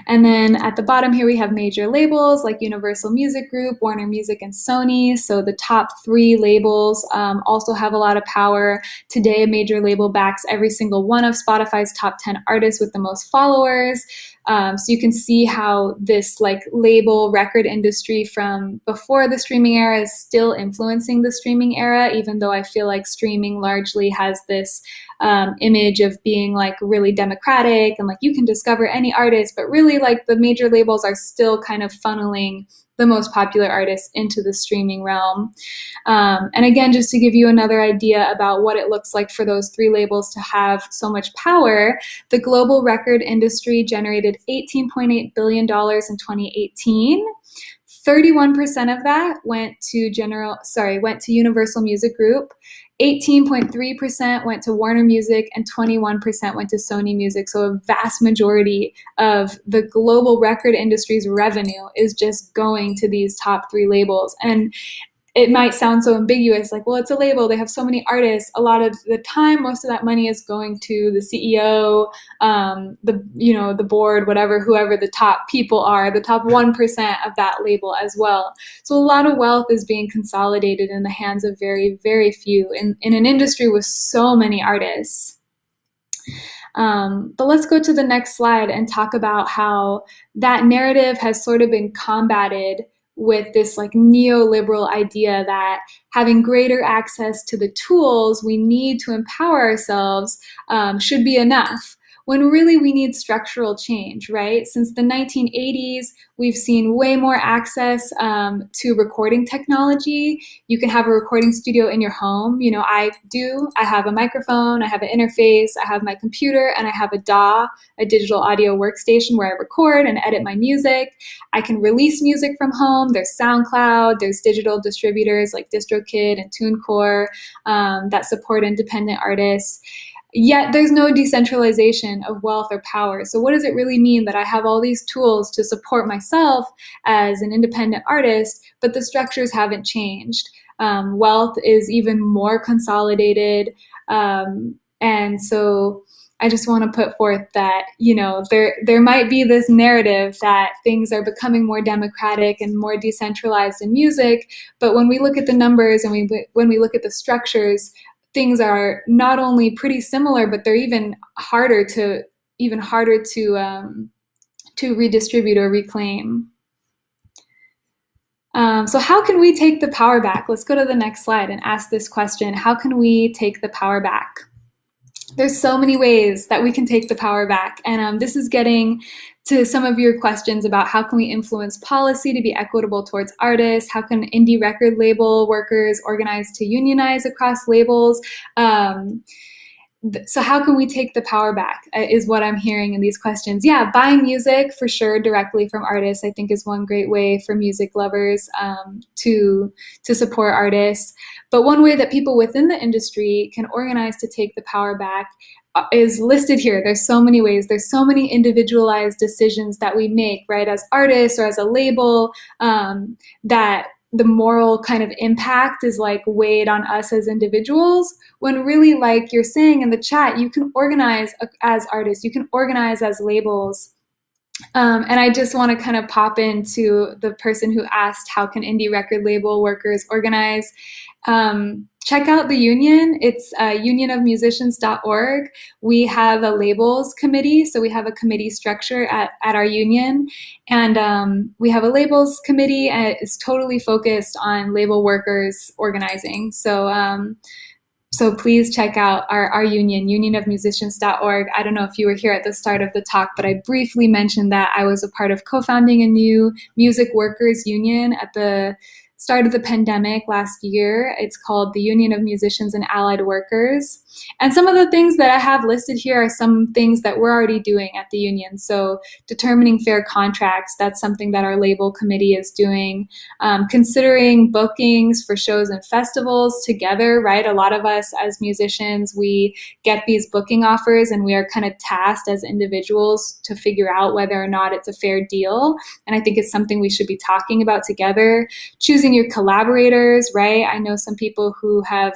And then at the bottom here, we have major labels like Universal Music Group, Warner Music, and Sony. So the top 3 labels also have a lot of power. Today, a major label backs every single one of Spotify's top 10 artists with the most followers. So you can see how this like label record industry from before the streaming era is still influencing the streaming era, even though I feel like streaming largely has this image of being like really democratic and like you can discover any artist, but really like the major labels are still kind of funneling the most popular artists into the streaming realm. And again, just to give you another idea about what it looks like for those three labels to have so much power, the global record industry generated $18.8 billion in 2018. 31% of that went to Universal Music Group, 18.3% went to Warner Music, and 21% went to Sony Music. So a vast majority of the global record industry's revenue is just going to these top three labels. And it might sound so ambiguous, like, well, it's a label, they have so many artists. A lot of the time, most of that money is going to the CEO, the board, whoever the top people are, the top 1% of that label as well. So a lot of wealth is being consolidated in the hands of very, very few in an industry with so many artists. But let's go to the next slide and talk about how that narrative has sort of been combated with this like neoliberal idea that having greater access to the tools we need to empower ourselves should be enough, when really we need structural change, right? Since the 1980s, we've seen way more access to recording technology. You can have a recording studio in your home. You know, I have a microphone, I have an interface, I have my computer, and I have a DAW, a digital audio workstation where I record and edit my music. I can release music from home. There's SoundCloud, there's digital distributors like DistroKid and TuneCore that support independent artists. Yet there's no decentralization of wealth or power. So what does it really mean that I have all these tools to support myself as an independent artist, but the structures haven't changed? Wealth is even more consolidated. And so I just want to put forth that, you know, there might be this narrative that things are becoming more democratic and more decentralized in music, but when we look at the numbers and when we look at the structures, things are not only pretty similar, but they're even harder to redistribute or reclaim. So how can we take the power back? Let's go to the next slide and ask this question. How can we take the power back? There's so many ways that we can take the power back. And this is getting to some of your questions about how can we influence policy to be equitable towards artists? How can indie record label workers organize to unionize across labels? So how can we take the power back is what I'm hearing in these questions. Yeah, buying music for sure directly from artists, I think, is one great way for music lovers to support artists. But one way that people within the industry can organize to take the power back is listed here. There's so many ways. There's so many individualized decisions that we make, right, as artists or as a label, that the moral kind of impact is like weighed on us as individuals, when really, like you're saying in the chat, you can organize as artists, you can organize as labels. And I just want to kind of pop into the person who asked, how can indie record label workers organize? Check out the union. It's unionofmusicians.org. We have a labels committee. So we have a committee structure at our union. And we have a labels committee, and it's totally focused on label workers organizing. So please check out our union, unionofmusicians.org. I don't know if you were here at the start of the talk, but I briefly mentioned that I was a part of co-founding a new music workers union at the start of the pandemic last year. It's called the Union of Musicians and Allied Workers. And some of the things that I have listed here are some things that we're already doing at the union. So determining fair contracts, that's something that our label committee is doing. Considering bookings for shows and festivals together, right? A lot of us as musicians, we get these booking offers and we are kind of tasked as individuals to figure out whether or not it's a fair deal. And I think it's something we should be talking about together. Choosing your collaborators, right? I know some people who have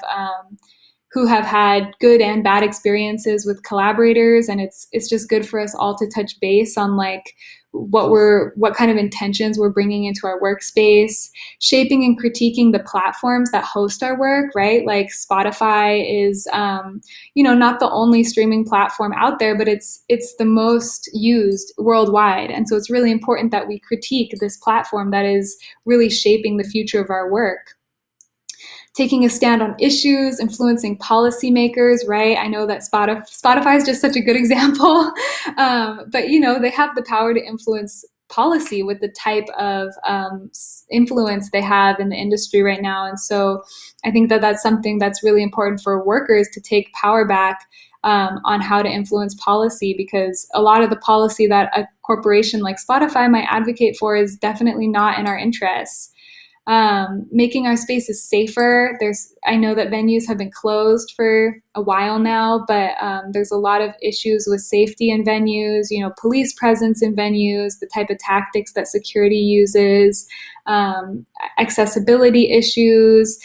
who have had good and bad experiences with collaborators, and it's just good for us all to touch base on like what kind of intentions we're bringing into our workspace, shaping and critiquing the platforms that host our work, right? Like Spotify is, not the only streaming platform out there, but it's the most used worldwide. And so it's really important that we critique this platform that is really shaping the future of our work. Taking a stand on issues, influencing policymakers, right? I know that Spotify is just such a good example, but they have the power to influence policy with the type of influence they have in the industry right now. And so I think that that's something that's really important for workers to take power back on how to influence policy, because a lot of the policy that a corporation like Spotify might advocate for is definitely not in our interests. Making our spaces safer. I know that venues have been closed for a while now, but there's a lot of issues with safety in venues, police presence in venues, the type of tactics that security uses, accessibility issues.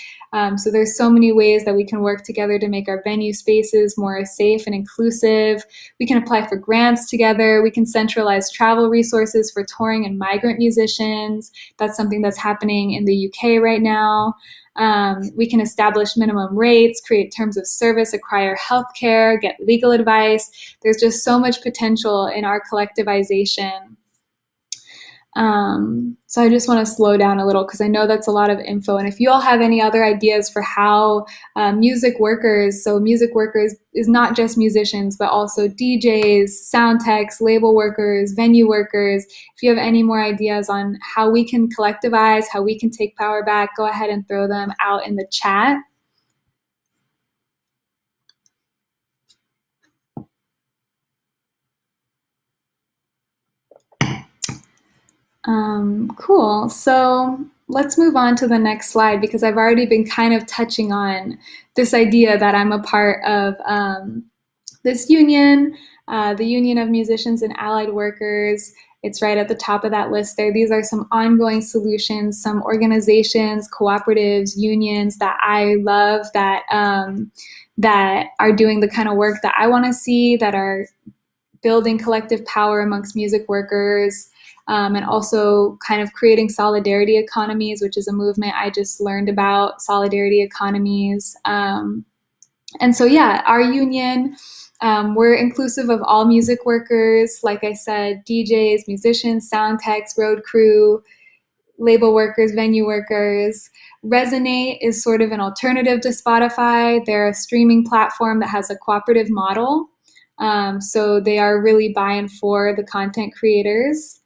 So there's so many ways that we can work together to make our venue spaces more safe and inclusive. We can apply for grants together. We can centralize travel resources for touring and migrant musicians. That's something that's happening in the UK right now. We can establish minimum rates, create terms of service, acquire healthcare, get legal advice. There's just so much potential in our collectivization. So I just want to slow down a little because I know that's a lot of info. And if you all have any other ideas for how music workers is not just musicians, but also DJs, sound techs, label workers, venue workers. If you have any more ideas on how we can collectivize, how we can take power back, go ahead and throw them out in the chat. Cool. So let's move on to the next slide because I've already been kind of touching on this idea that I'm a part of this union, the Union of Musicians and Allied Workers. It's right at the top of that list there. These are some ongoing solutions, some organizations, cooperatives, unions that I love that are doing the kind of work that I want to see, that are building collective power amongst music workers. And also kind of creating solidarity economies, which is a movement I just learned about, solidarity economies. And so, yeah, our union, we're inclusive of all music workers, like I said, DJs, musicians, sound techs, road crew, label workers, venue workers. Resonate is sort of an alternative to Spotify. They're a streaming platform that has a cooperative model. So they are really by and for the content creators.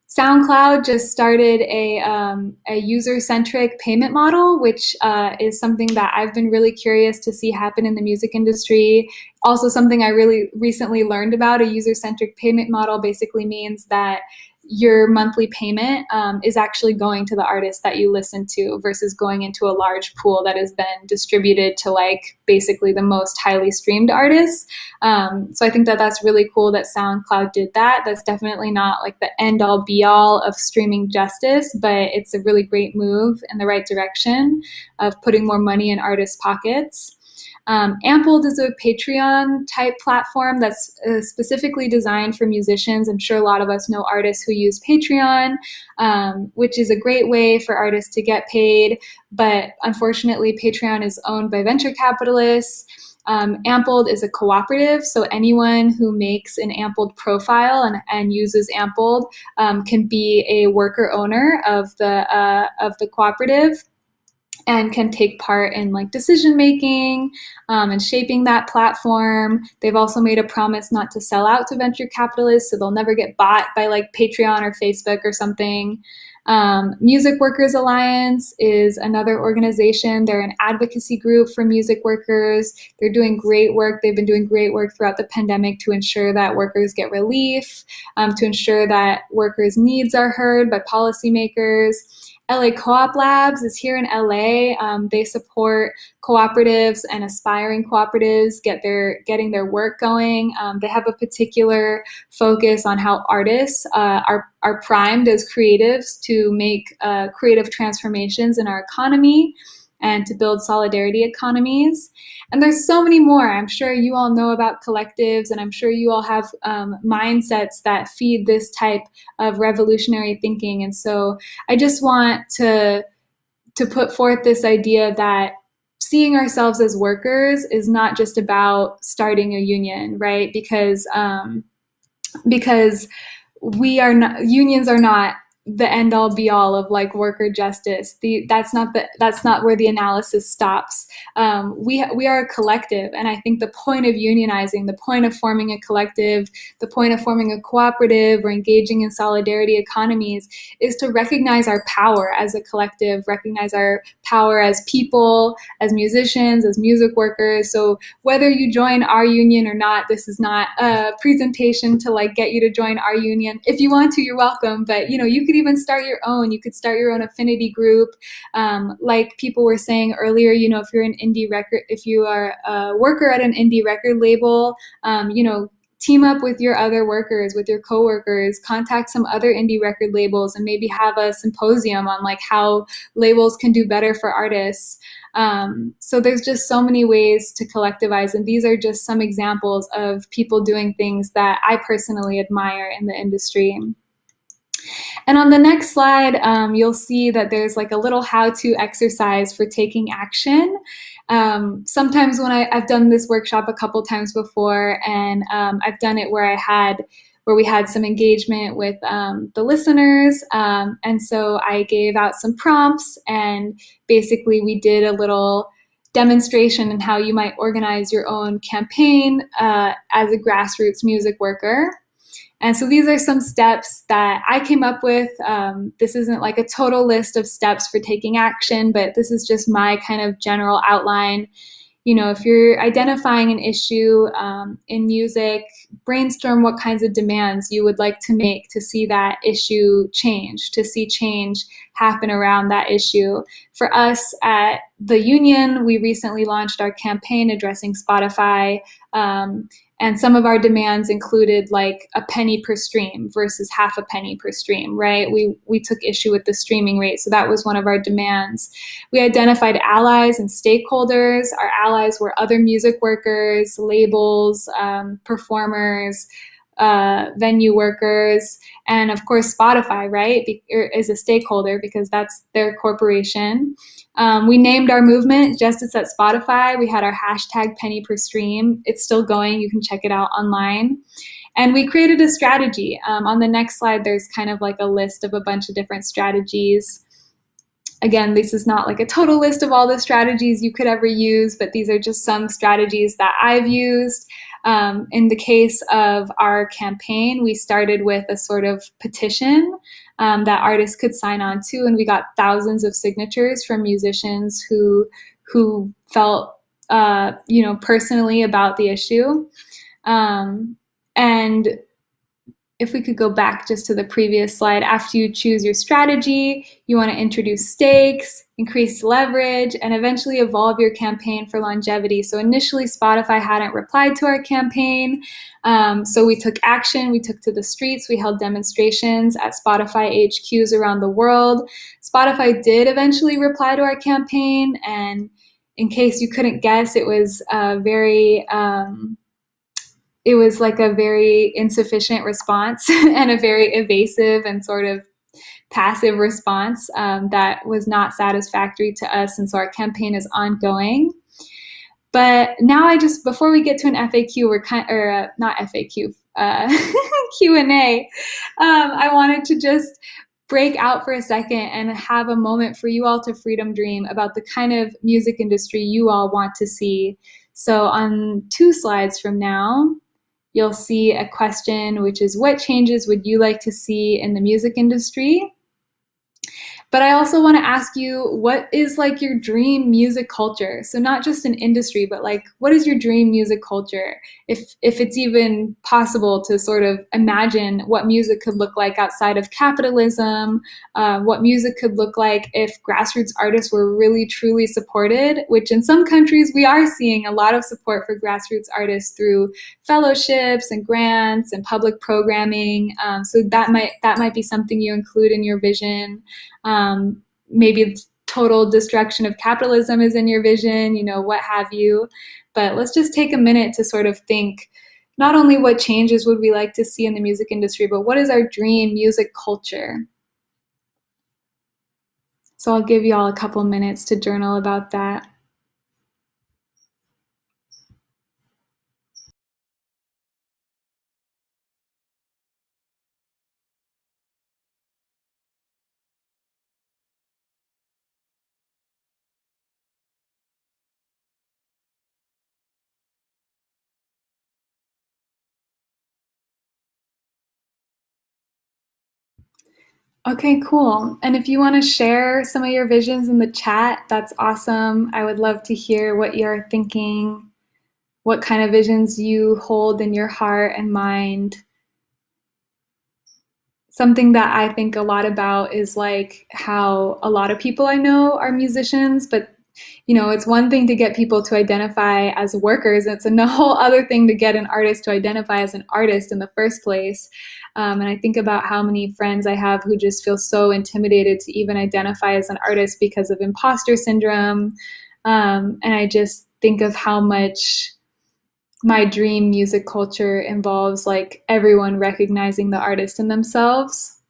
SoundCloud just started a user-centric payment model, which is something that I've been really curious to see happen in the music industry. Also something I really recently learned about. A user-centric payment model basically means that your monthly payment is actually going to the artist that you listen to versus going into a large pool that is then distributed to like basically the most highly streamed artists. So I think that that's really cool that SoundCloud did that. That's definitely not like the end all be all of streaming justice, but it's a really great move in the right direction of putting more money in artists' pockets. Ampled is a Patreon type platform that's specifically designed for musicians. I'm sure a lot of us know artists who use Patreon, which is a great way for artists to get paid. But unfortunately, Patreon is owned by venture capitalists. Ampled is a cooperative, so anyone who makes an Ampled profile and uses Ampled can be a worker owner of the cooperative and can take part in like decision making and shaping that platform. They've also made a promise not to sell out to venture capitalists, so they'll never get bought by like Patreon or Facebook or something. Music Workers Alliance is another organization. They're an advocacy group for music workers. They're doing great work. They've been doing great work throughout the pandemic to ensure that workers get relief, to ensure that workers' needs are heard by policymakers. LA Co-op Labs is here in LA. They support cooperatives and aspiring cooperatives getting their work going. They have a particular focus on how artists are primed as creatives to make creative transformations in our economy. and to build solidarity economies. And there's so many more. I'm sure you all know about collectives, and I'm sure you all have mindsets that feed this type of revolutionary thinking. And so I just want to put forth this idea that seeing ourselves as workers is not just about starting a union, right? Because we are not, unions are not the end all be all of like worker justice. That's not where the analysis stops. We are a collective, and I think the point of unionizing, the point of forming a collective, the point of forming a cooperative or engaging in solidarity economies is to recognize our power as a collective, recognize our power as people, as musicians, as music workers. So whether you join our union or not, this is not a presentation to like get you to join our union. If you want to, you're welcome, but you know, you could even start your own. You could start your own affinity group. Like people were saying earlier, you know, if you're an indie record, if you are a worker at an indie record label, you know, team up with your other workers, with your coworkers, contact some other indie record labels, and maybe have a symposium on like how labels can do better for artists. So there's just so many ways to collectivize, and these are just some examples of people doing things that I personally admire in the industry. And on the next slide, you'll see that there's like a little how-to exercise for taking action. Sometimes when I've done this workshop a couple times before, and I've done it where we had some engagement with the listeners. And so I gave out some prompts, and basically we did a little demonstration in how you might organize your own campaign as a grassroots music worker. And so these are some steps that I came up with. This isn't like a total list of steps for taking action, but this is just my kind of general outline. You know, if you're identifying an issue in music, brainstorm what kinds of demands you would like to make to see that issue change, to see change happen around that issue. For us at the union, we recently launched our campaign addressing Spotify. And some of our demands included like a penny per stream versus half a penny per stream, right? We took issue with the streaming rate, so that was one of our demands. We identified allies and stakeholders. Our allies were other music workers, labels, performers, venue workers, and of course Spotify, right, is a stakeholder because that's their corporation. We named our movement Justice at Spotify. We had our hashtag penny per stream. It's still going. You can check it out online. And we created a strategy. On the next slide, there's kind of like a list of a bunch of different strategies. Again, this is not like a total list of all the strategies you could ever use, but these are just some strategies that I've used. In the case of our campaign, we started with a sort of petition that artists could sign on to, and we got thousands of signatures from musicians who felt, you know, personally about the issue. And if we could go back just to the previous slide, after you choose your strategy, you want to introduce stakes, increase leverage, and eventually evolve your campaign for longevity. So initially, Spotify hadn't replied to our campaign. So we took action, we took to the streets, we held demonstrations at Spotify HQs around the world. Spotify did eventually reply to our campaign, and in case you couldn't guess, it was it was like a very insufficient response and a very evasive and sort of passive response that was not satisfactory to us. And so our campaign is ongoing. But now before we get to an FAQ, not FAQ, Q&A, I wanted to just break out for a second and have a moment for you all to freedom dream about the kind of music industry you all want to see. So on 2 slides from now, you'll see a question, which is, what changes would you like to see in the music industry? But I also want to ask you, what is like your dream music culture? So not just an industry, but like, what is your dream music culture? If it's even possible to sort of imagine what music could look like outside of capitalism, what music could look like if grassroots artists were really, truly supported, which in some countries we are seeing a lot of support for grassroots artists through fellowships and grants and public programming. So that might be something you include in your vision. Maybe total destruction of capitalism is in your vision, you know, what have you. But let's just take a minute to sort of think not only what changes would we like to see in the music industry, but what is our dream music culture? So I'll give you all a couple minutes to journal about that. Okay, cool. And if you want to share some of your visions in the chat, that's awesome. I would love to hear what you're thinking, what kind of visions you hold in your heart and mind. Something that I think a lot about is like how a lot of people I know are musicians, but you know, it's one thing to get people to identify as workers. It's a whole other thing to get an artist to identify as an artist in the first place. And I think about how many friends I have who just feel so intimidated to even identify as an artist because of imposter syndrome. And I just think of how much my dream music culture involves like everyone recognizing the artist in themselves.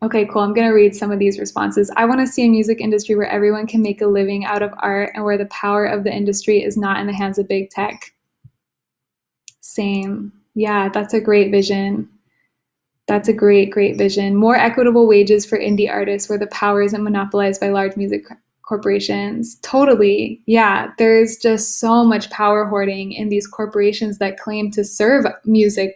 Okay, cool. I'm going to read some of these responses. I want to see a music industry where everyone can make a living out of art and where the power of the industry is not in the hands of big tech. Same. Yeah, that's a great vision. That's a great, great vision. More equitable wages for indie artists where the power isn't monopolized by large music corporations. Totally. Yeah, there's just so much power hoarding in these corporations that claim to serve music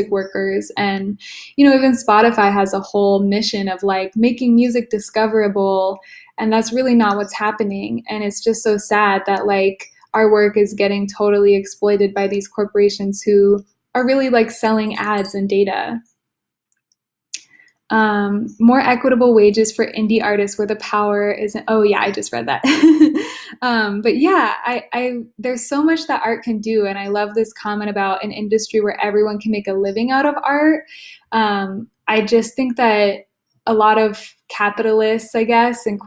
workers. And, you know, even Spotify has a whole mission of like making music discoverable. And that's really not what's happening. And it's just so sad that like our work is getting totally exploited by these corporations who are really like selling ads and data. More equitable wages for indie artists where the power isn't, oh yeah, I just read that. But yeah, there's so much that art can do. And I love this comment about an industry where everyone can make a living out of art. I just think that a lot of capitalists, I guess, and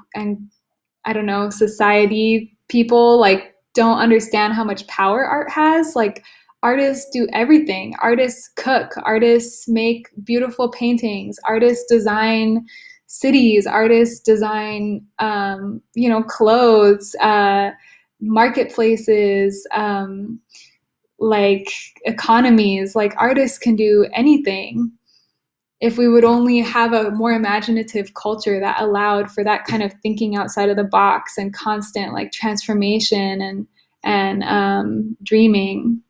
I don't know, society people like don't understand how much power art has. Like artists do everything. Artists cook, artists make beautiful paintings, artists design cities, artists design, you know, clothes, marketplaces, like economies. Like artists can do anything. If we would only have a more imaginative culture that allowed for that kind of thinking outside of the box and constant like transformation and dreaming.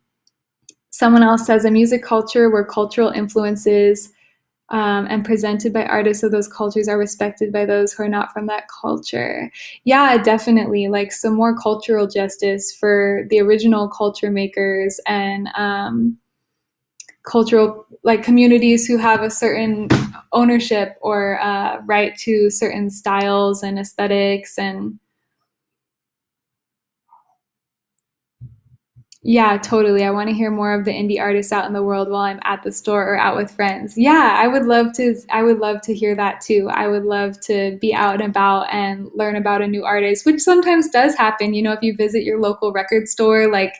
Someone else says a music culture where cultural influences and presented by artists of those cultures are respected by those who are not from that culture. Yeah, definitely. Like some more cultural justice for the original culture makers and cultural like communities who have a certain ownership or right to certain styles and aesthetics. And yeah, totally. I want to hear more of the indie artists out in the world while I'm at the store or out with friends. Yeah, I would love to hear that too. I would love to be out and about and learn about a new artist, which sometimes does happen. You know, if you visit your local record store, like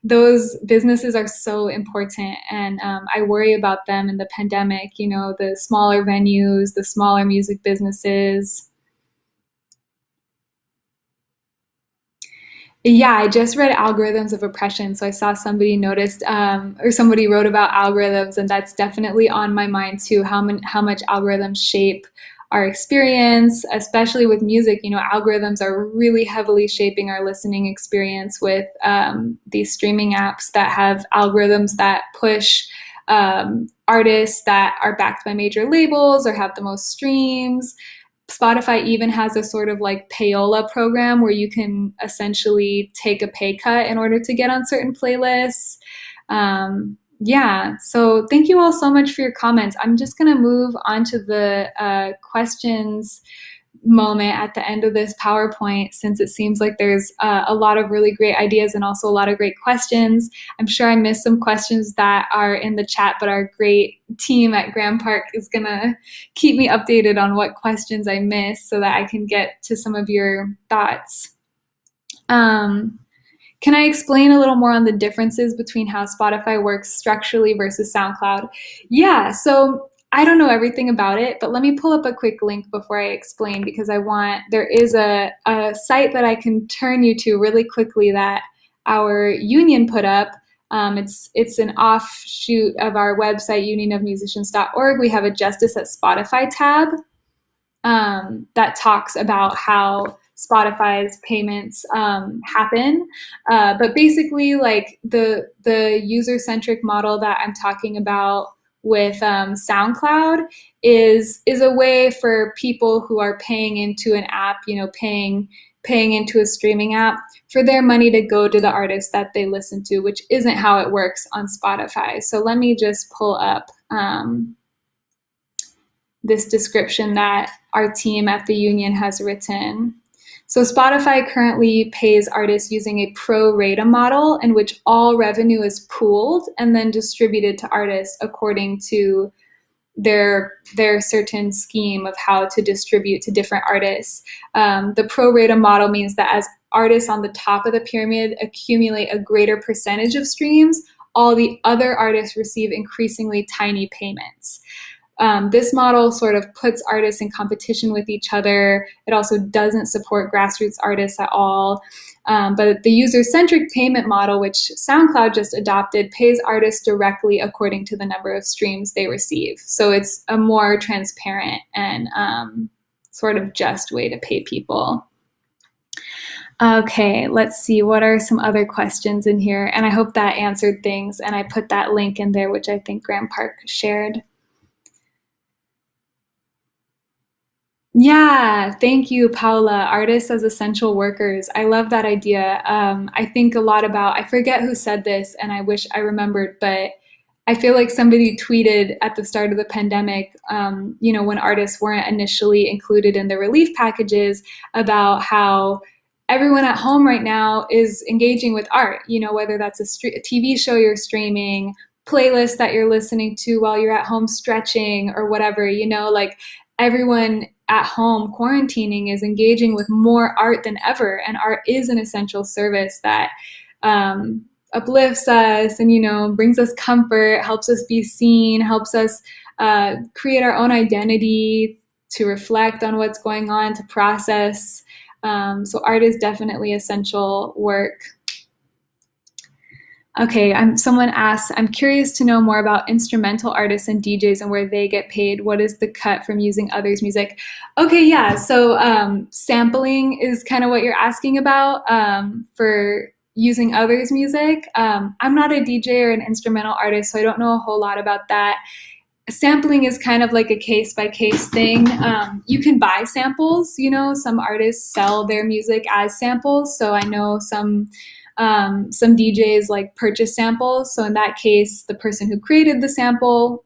those businesses are so important. And I worry about them in the pandemic, you know, the smaller venues, the smaller music businesses. Yeah, I just read Algorithms of Oppression. So I saw somebody noticed, or somebody wrote about algorithms, and that's definitely on my mind too, how much algorithms shape our experience, especially with music. You know, algorithms are really heavily shaping our listening experience with these streaming apps that have algorithms that push artists that are backed by major labels or have the most streams. Spotify even has a sort of like payola program where you can essentially take a pay cut in order to get on certain playlists. Yeah, so thank you all so much for your comments. I'm just going to move on to the questions moment at the end of this PowerPoint, since it seems like there's a lot of really great ideas and also a lot of great questions. I'm sure I missed some questions that are in the chat, but our great team at Grand Park is going to keep me updated on what questions I missed so that I can get to some of your thoughts. Can I explain a little more on the differences between how Spotify works structurally versus SoundCloud? Yeah, so I don't know everything about it, but let me pull up a quick link before I explain, because there is a site that I can turn you to really quickly that our union put up. It's an offshoot of our website, unionofmusicians.org. We have a Justice at Spotify tab that talks about how Spotify's payments happen. But basically, like the user-centric model that I'm talking about with SoundCloud is a way for people who are paying into an app, paying into a streaming app, for their money to go to the artist that they listen to, which isn't how it works on Spotify. So let me just pull up this description that our team at the union has written. So Spotify currently pays artists using a pro rata model in which all revenue is pooled and then distributed to artists according to their certain scheme of how to distribute to different artists. The pro rata model means that as artists on the top of the pyramid accumulate a greater percentage of streams, all the other artists receive increasingly tiny payments. This model sort of puts artists in competition with each other. It also doesn't support grassroots artists at all. But the user-centric payment model, which SoundCloud just adopted, pays artists directly according to the number of streams they receive. So it's a more transparent and sort of just way to pay people. Okay, let's see. What are some other questions in here? And I hope that answered things. And I put that link in there, which I think Grand Park shared. Yeah, thank you, Paula. Artists as essential workers. I love that idea. I think a lot about, I forget who said this, and I wish I remembered, but I feel like somebody tweeted at the start of the pandemic, when artists weren't initially included in the relief packages, about how everyone at home right now is engaging with art, whether that's a TV show you're streaming, playlist that you're listening to while you're at home stretching or whatever, like everyone at home quarantining is engaging with more art than ever. And art is an essential service that uplifts us and, brings us comfort, helps us be seen, helps us create our own identity, to reflect on what's going on, to process. So art is definitely essential work. Okay, someone asks, I'm curious to know more about instrumental artists and DJs and where they get paid. What is the cut from using others' music? Okay, yeah, so sampling is kind of what you're asking about for using others' music. I'm not a DJ or an instrumental artist, so I don't know a whole lot about that. Sampling is kind of like a case-by-case thing. You can buy samples, some artists sell their music as samples, so I know some DJs like purchase samples. So in that case, the person who created the sample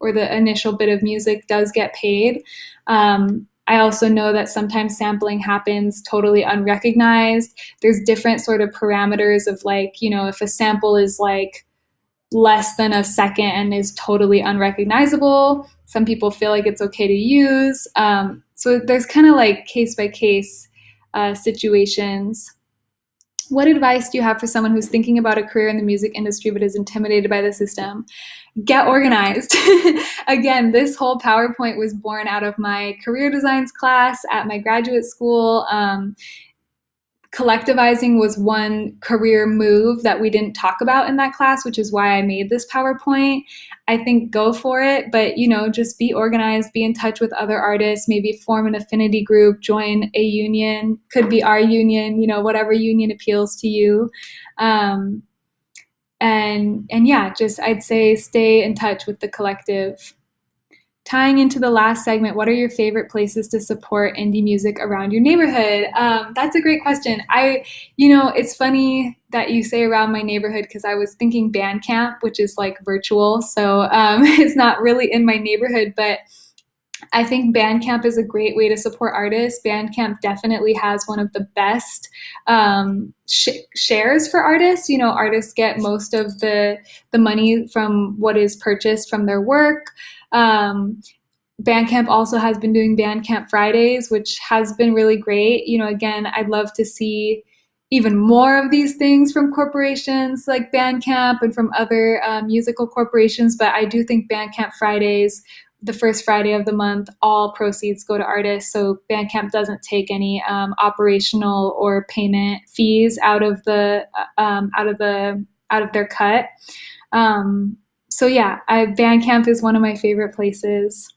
or the initial bit of music does get paid. I also know that sometimes sampling happens totally unrecognized. There's different sort of parameters of if a sample is less than a second and is totally unrecognizable, some people feel like it's okay to use. So there's kind of case-by-case situations. What advice do you have for someone who's thinking about a career in the music industry but is intimidated by the system? Get organized. Again, this whole PowerPoint was born out of my career designs class at my graduate school. Collectivizing was one career move that we didn't talk about in that class, which is why I made this PowerPoint. I think go for it, but just be organized, be in touch with other artists, maybe form an affinity group, join a union, could be our union, whatever union appeals to you. And yeah, I'd say stay in touch with the collective. Tying into the last segment, what are your favorite places to support indie music around your neighborhood? That's a great question. It's funny that you say around my neighborhood, because I was thinking Bandcamp, which is virtual. So it's not really in my neighborhood, but I think Bandcamp is a great way to support artists. Bandcamp definitely has one of the best shares for artists. You know, artists get most of the money from what is purchased from their work. Bandcamp also has been doing Bandcamp Fridays, which has been really great. You know, again, I'd love to see even more of these things from corporations like Bandcamp and from other musical corporations, but I do think Bandcamp Fridays, the first Friday of the month, all proceeds go to artists. So Bandcamp doesn't take any operational or payment fees out of their cut. So yeah, Bandcamp is one of my favorite places.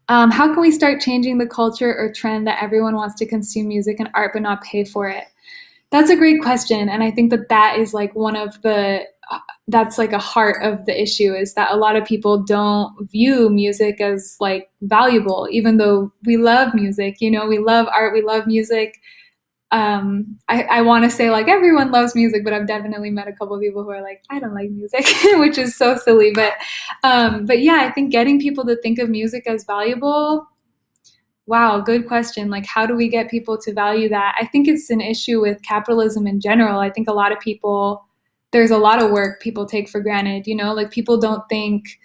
How can we start changing the culture or trend that everyone wants to consume music and art but not pay for it? That's a great question, and I think that is like that's like a heart of the issue, is that a lot of people don't view music as like valuable, even though we love music. You know, we love art, we love music. I want to say like everyone loves music, but I've definitely met a couple of people who are like, I don't like music, which is so silly. But yeah, I think getting people to think of music as valuable. Wow, good question. Like, how do we get people to value that? I think it's an issue with capitalism in general. I think a lot of people, there's a lot of work people take for granted, you know, like people don't think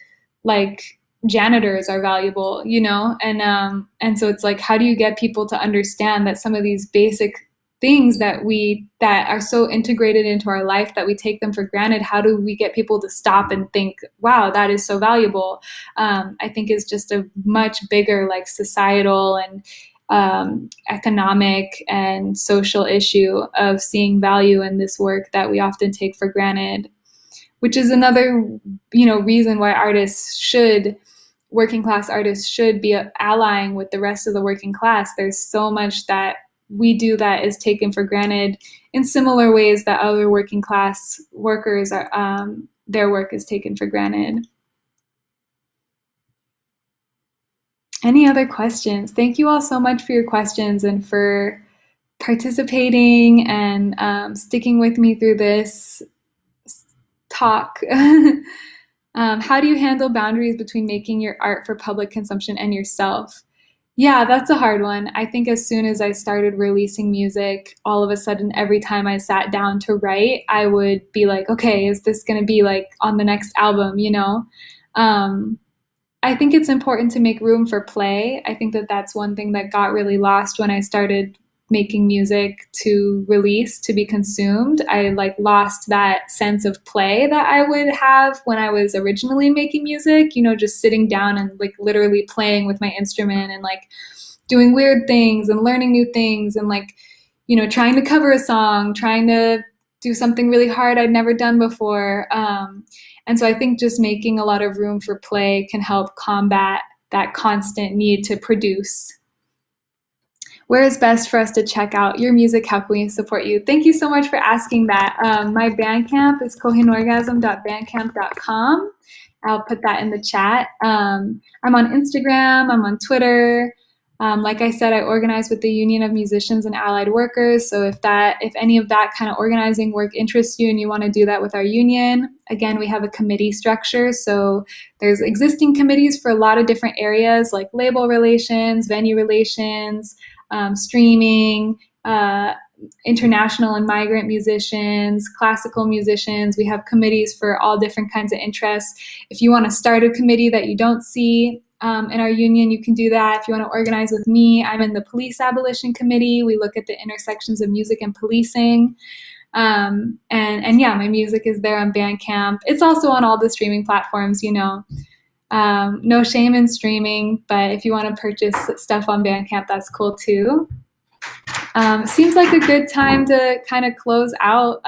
like janitors are valuable, you know, and so it's like, how do you get people to understand that some of these basic things that are so integrated into our life that we take them for granted, how do we get people to stop and think, wow, that is so valuable? I think is just a much bigger like societal and economic and social issue of seeing value in this work that we often take for granted, which is another, you know, reason why working class artists should be allying with the rest of the working class. There's so much that we do that is taken for granted in similar ways that other working class workers are, their work is taken for granted. Any other questions? Thank you all so much for your questions and for participating and sticking with me through this talk. How do you handle boundaries between making your art for public consumption and yourself? Yeah, that's a hard one. I think as soon as I started releasing music, all of a sudden, every time I sat down to write, I would be like, okay, is this going to be like on the next album, you know? I think it's important to make room for play. I think that that's one thing that got really lost when I started making music to release, to be consumed. I like lost that sense of play that I would have when I was originally making music, you know, just sitting down and like literally playing with my instrument and like doing weird things and learning new things and like, you know, trying to cover a song, trying to do something really hard I'd never done before. And so I think just making a lot of room for play can help combat that constant need to produce. Where is best for us to check out your music? How can we support you? Thank you so much for asking that. My Bandcamp is cohenorgasm.bandcamp.com. I'll put that in the chat. I'm on Instagram. I'm on Twitter. Like I said, I organize with the Union of Musicians and Allied Workers. So if any of that kind of organizing work interests you and you want to do that with our union, again, we have a committee structure. So there's existing committees for a lot of different areas like label relations, venue relations, streaming, international and migrant musicians, classical musicians. We have committees for all different kinds of interests. If you want to start a committee that you don't see in our union, you can do that. If you want to organize with me, I'm in the Police Abolition Committee. We look at the intersections of music and policing. And yeah, my music is there on Bandcamp. It's also on all the streaming platforms, you know. No shame in streaming, but if you want to purchase stuff on Bandcamp, that's cool too. Seems like a good time to kind of close out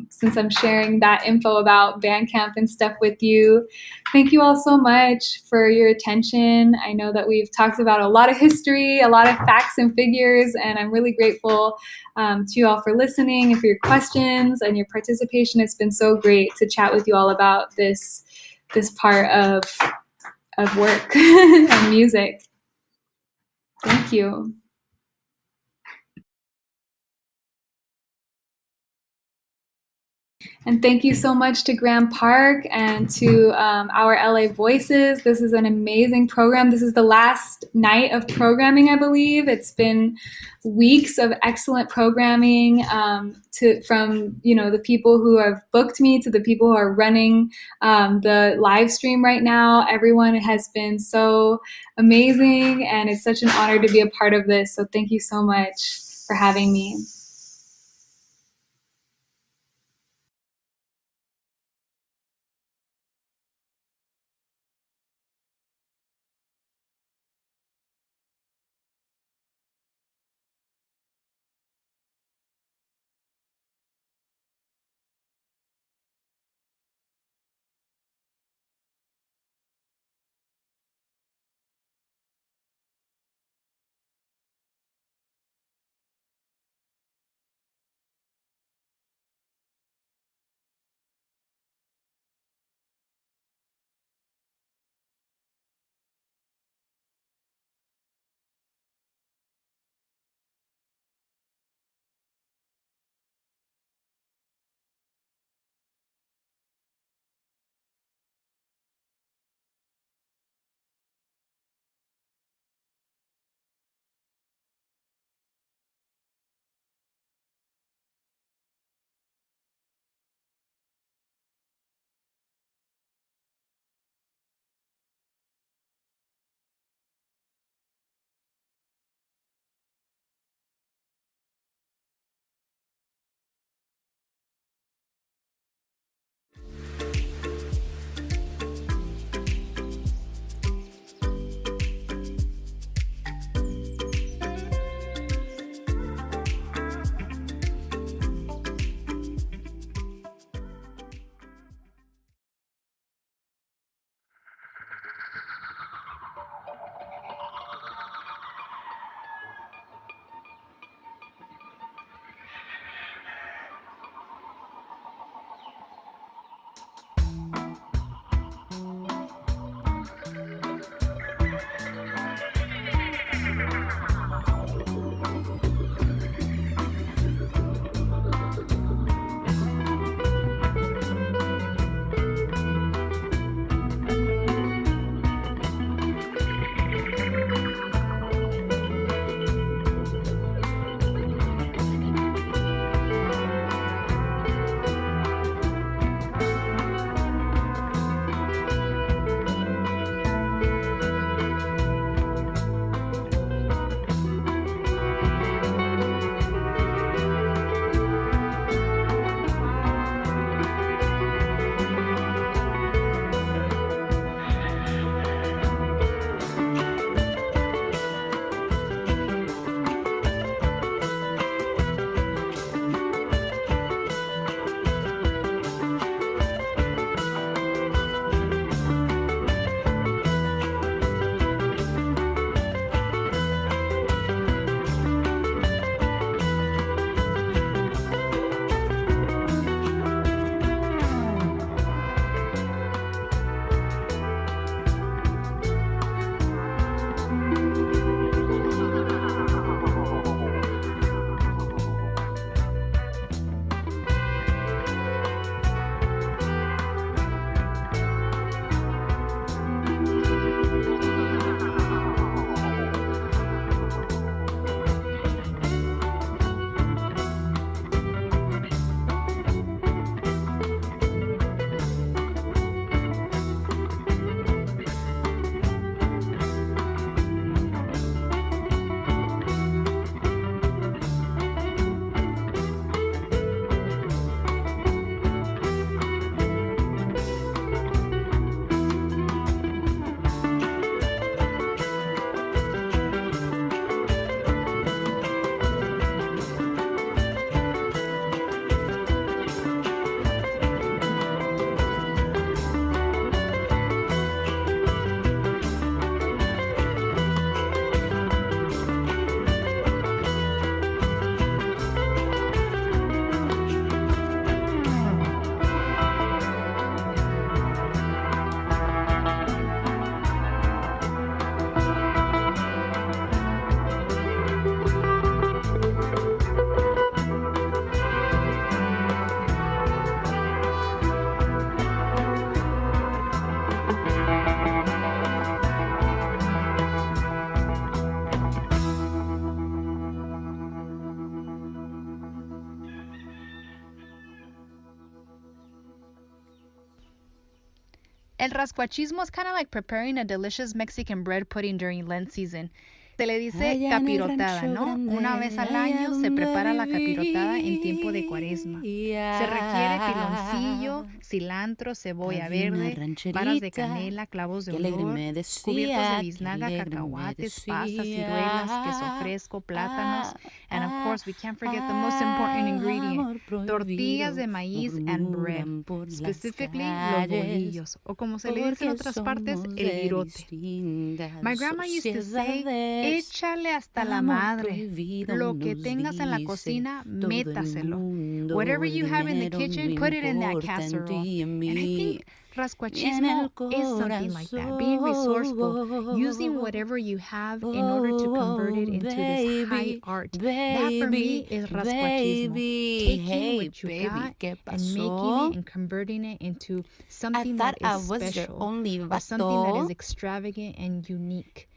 since I'm sharing that info about Bandcamp and stuff with you. Thank you all so much for your attention. I know that we've talked about a lot of history, a lot of facts and figures, and I'm really grateful to you all for listening and for your questions and your participation. It's been so great to chat with you all about this part of work and music. Thank you. And thank you so much to Grand Park and to our LA Voices. This is an amazing program. This is the last night of programming, I believe. It's been weeks of excellent programming from the people who have booked me to the people who are running the live stream right now. Everyone has been so amazing, and it's such an honor to be a part of this. So thank you so much for having me. El rascuachismo is kind of like preparing a delicious Mexican bread pudding during Lent season. Se le dice capirotada, ¿no? Una vez al año se prepara la capirotada en tiempo de cuaresma. Se requiere piloncillo, cilantro, cebolla verde, varas de canela, clavos de olor, cubiertos de biznaga, cacahuates, pasas, ciruelas, queso fresco, plátanos, and of course we can't forget the most important ingredient, tortillas de maíz and bread, specifically los bolillos, o como se le dice en otras partes, el virote. My grandma used to say, échale hasta la madre. Lo que tengas en la cocina, métaselo. Whatever you have in the kitchen, put it in that casserole. And I think rascuachismo is something like that. Being resourceful, using whatever you have in order to convert it into this high art. That for me is rascuachismo. Taking what you got and making it and converting it into something that is special. Or something that is extravagant and unique.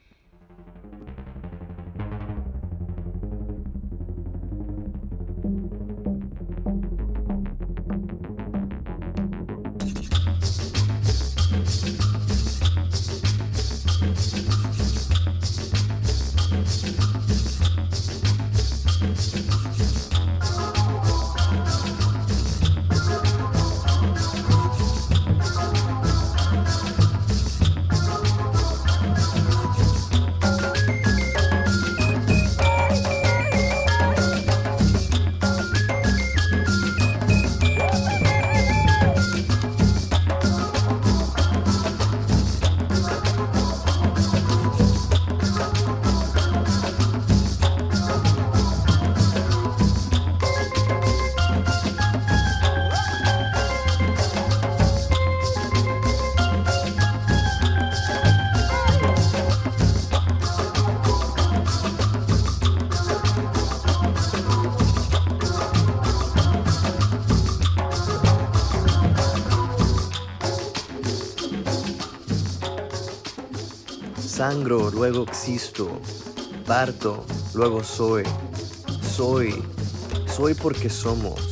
Sangro, luego existo. Parto, luego soy. Soy porque somos.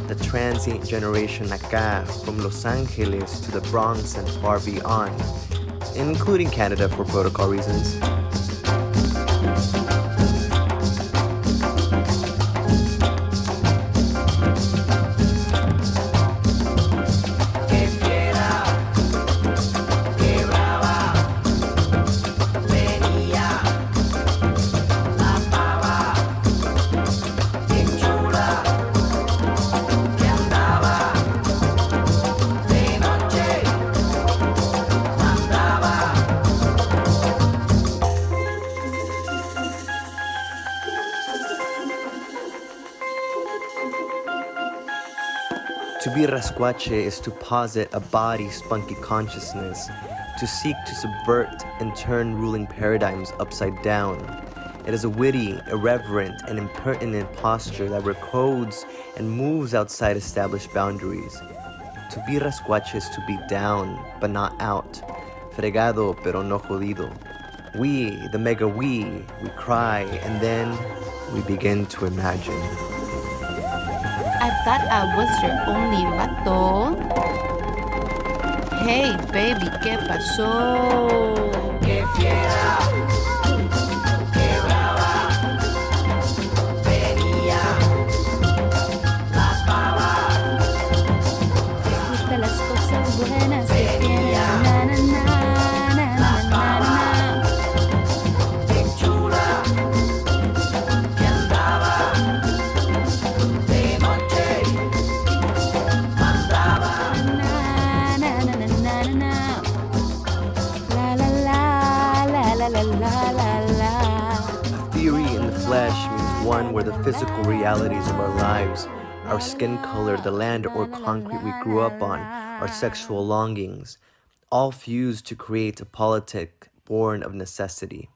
The transient generation acá, from Los Angeles to the Bronx and far beyond, including Canada for protocol reasons. To be rascuache is to posit a body spunky consciousness, to seek to subvert and turn ruling paradigms upside down. It is a witty, irreverent, and impertinent posture that recodes and moves outside established boundaries. To be rascuache is to be down, but not out. Fregado, pero no jodido. We, the mega we cry, and then we begin to imagine. I thought I was your only vato. Hey, baby, ¿qué pasó? ¡Qué fiera! ¡Qué brava! Venía la pava. ¿Te gustan las cosas buenas que tiene? Na, na, na, na, la pava. Bien chula. Que andaba. A theory in the flesh means one where the physical realities of our lives, our skin color, the land or concrete we grew up on, our sexual longings, all fuse to create a politic born of necessity.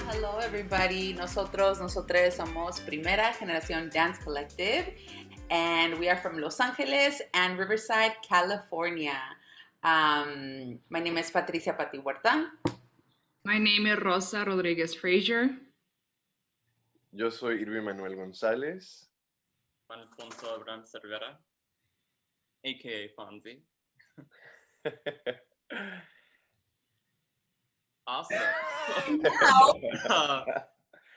Hello everybody, nosotros, nosotres somos Primera Generación Dance Collective and we are from Los Angeles and Riverside, California. My name is Patricia Pati Huerta. My name is Rosa Rodriguez Frazier. Yo soy Irving Manuel González. Alfonso Abraham Cervera, aka Fonzie. Awesome.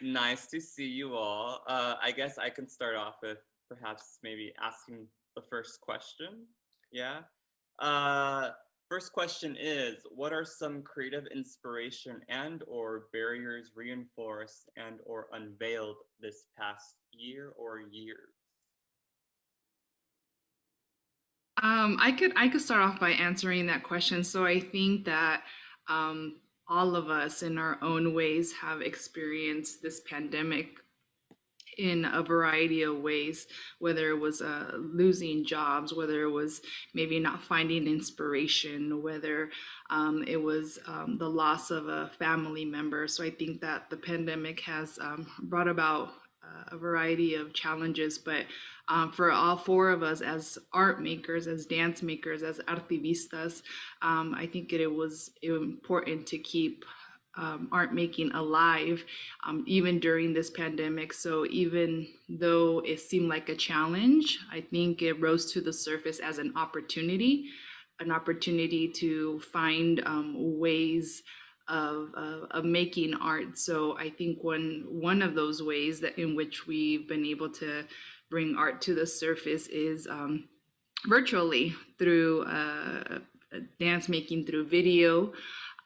Nice to see you all. I guess I can start off with perhaps maybe asking the first question. Yeah. First question is, what are some creative inspiration and or barriers reinforced and or unveiled this past year or years? I could start off by answering that question. So I think that all of us in our own ways have experienced this pandemic in a variety of ways, whether it was losing jobs, whether it was maybe not finding inspiration, whether it was the loss of a family member. So I think that the pandemic has brought about a variety of challenges, but for all four of us as art makers, as dance makers, as artivistas, I think it was important to keep art making alive even during this pandemic. So even though it seemed like a challenge, I think it rose to the surface as an opportunity to find ways of making art. So I think one of those ways that in which we've been able to bring art to the surface is virtually through dance making through video.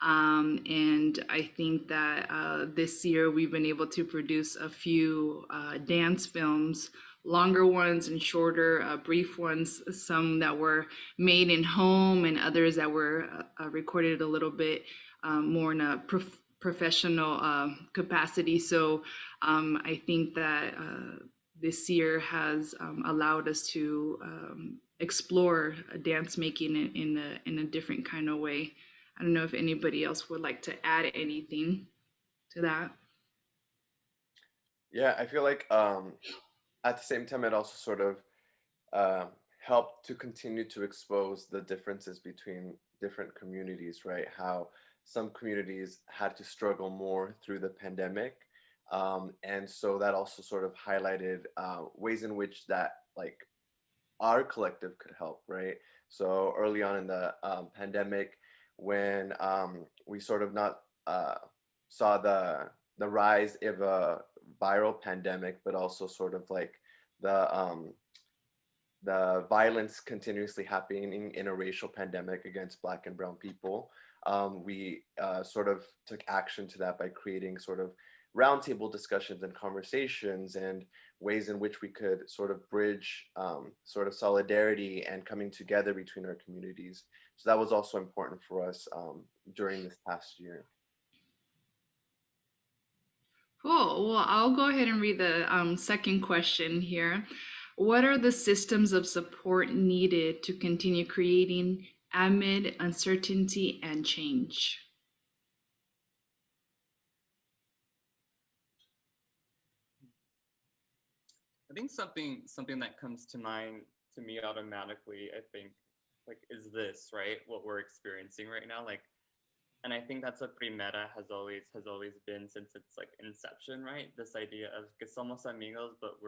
And I think that this year we've been able to produce a few dance films, longer ones and shorter, brief ones, some that were made in home and others that were recorded a little bit more in a professional capacity. So I think that this year has allowed us to explore dance making in a different kind of way. I don't know if anybody else would like to add anything to that. Yeah, I feel like at the same time, it also sort of helped to continue to expose the differences between different communities, right? How some communities had to struggle more through the pandemic. And so that also sort of highlighted ways in which that like our collective could help, right? So early on in the pandemic, when we sort of not saw the rise of a viral pandemic, but also sort of like the violence continuously happening in a racial pandemic against Black and Brown people, we sort of took action to that by creating sort of roundtable discussions and conversations and ways in which we could sort of bridge sort of solidarity and coming together between our communities. So that was also important for us during this past year. Cool. Well, I'll go ahead and read the second question here. What are the systems of support needed to continue creating amid uncertainty and change? I think something that comes to mind to me automatically, I think, like, is this, right? What we're experiencing right now, like, and I think that's what Primera has always been since its like inception, right? This idea of que somos amigos, but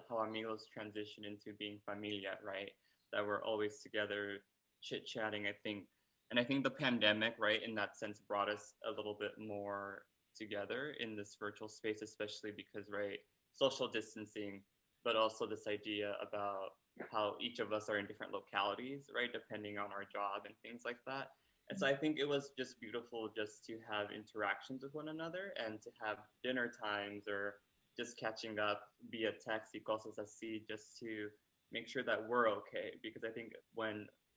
how amigos transition into being familia, right? That we're always together, chit-chatting, I think. And I think the pandemic, right, in that sense, brought us a little bit more together in this virtual space, especially because, right, social distancing, but also this idea about how each of us are in different localities, right, depending on our job and things like that. And so I think it was just beautiful just to have interactions with one another and to have dinner times or just catching up via text y cosas así, just to make sure that we're okay. Because I think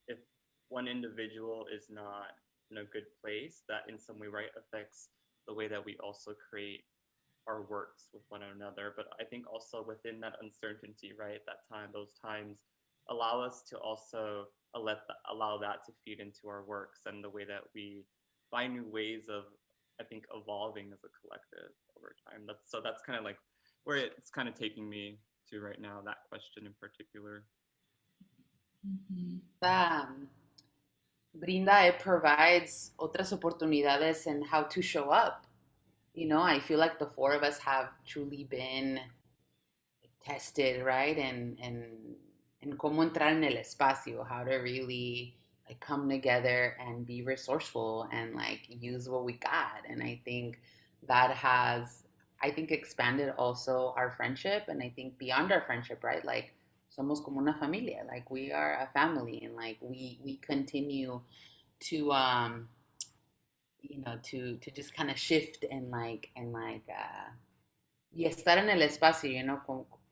if one individual is not in a good place, that in some way, right, affects the way that we also create our works with one another. But I think also within that uncertainty, right, those times allow us to also allow that to feed into our works and the way that we find new ways of, I think, evolving as a collective over time. That's kind of like where it's kind of taking me to right now, that question in particular. brinda, it provides otras oportunidades in how to show up. You know, I feel like the four of us have truly been tested, right? And cómo entrar en el espacio, how to really like come together and be resourceful and like use what we got. And I think that has, I think, expanded also our friendship, and I think beyond our friendship, right? Like somos como una familia, like we are a family, and like we continue to to just kind of shift and y estar en el espacio,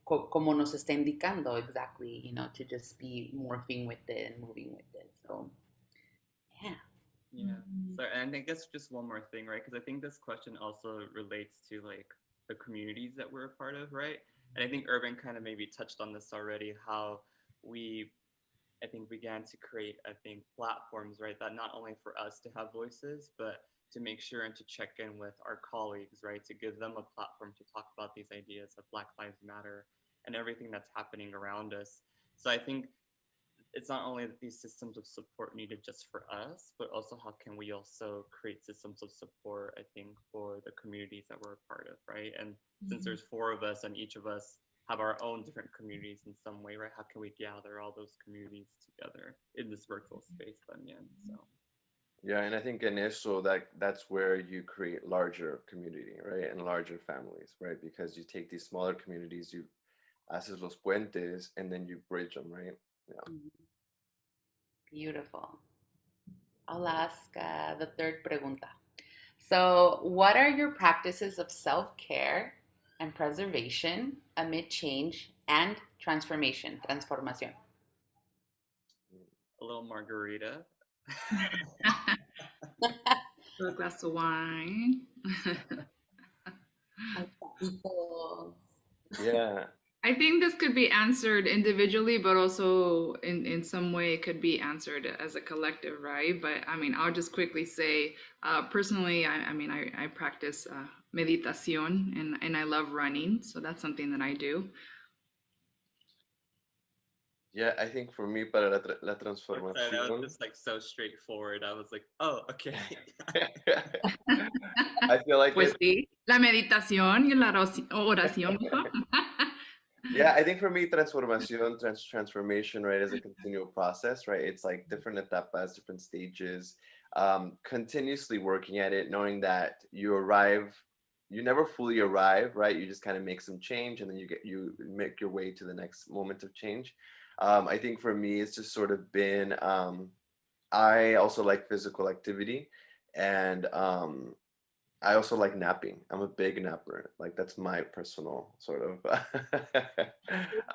como nos está indicando exactly, to just be morphing with it and moving with it. So, yeah. Yeah. So, and I think that's just one more thing, right? Because I think this question also relates to like the communities that we're a part of, right? And I think Urban kind of maybe touched on this already, how we, I think, began to create, I think, platforms, right? That not only for us to have voices, but to make sure and to check in with our colleagues, right? To give them a platform to talk about these ideas of Black Lives Matter and everything that's happening around us. So I think it's not only these systems of support needed just for us, but also how can we also create systems of support, I think, for the communities that we're a part of, right? And since there's four of us and each of us have our own different communities in some way, right? How can we gather all those communities together in this virtual space también? So. Yeah, and I think in eso that's where you create larger community, right? And larger families, right? Because you take these smaller communities, you haces los puentes, and then you bridge them, right? Yeah. Beautiful. I'll ask the third pregunta. So, what are your practices of self-care and preservation amid change and transformation, transformación? A little margarita. A glass of wine. Yeah. I think this could be answered individually, but also in some way it could be answered as a collective, right? But I mean, I'll just quickly say, personally, I practice meditación and I love running. So that's something that I do. Yeah, I think for me, para la transformación. That was just like so straightforward. I was like, oh, okay. I feel like pues sí, la meditación y la oración. Yeah, I think for me, transformation, right, is a continual process, right? It's like different etapas, different stages, continuously working at it, knowing that you never fully arrive, right? You just kind of make some change, and then you make your way to the next moment of change. I think for me, it's just sort of been, I also like physical activity, and I also like napping. I'm a big napper. Like that's my personal sort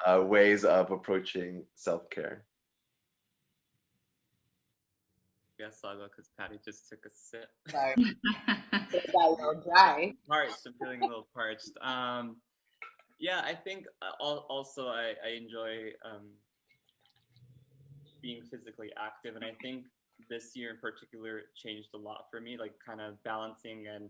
of ways of approaching self-care. Yes, I'll go because Patty just took a sip. Sorry. It got a little dry. Parched. I'm feeling a little parched. Yeah, I think also I enjoy being physically active, and I think this year in particular changed a lot for me, like kind of balancing and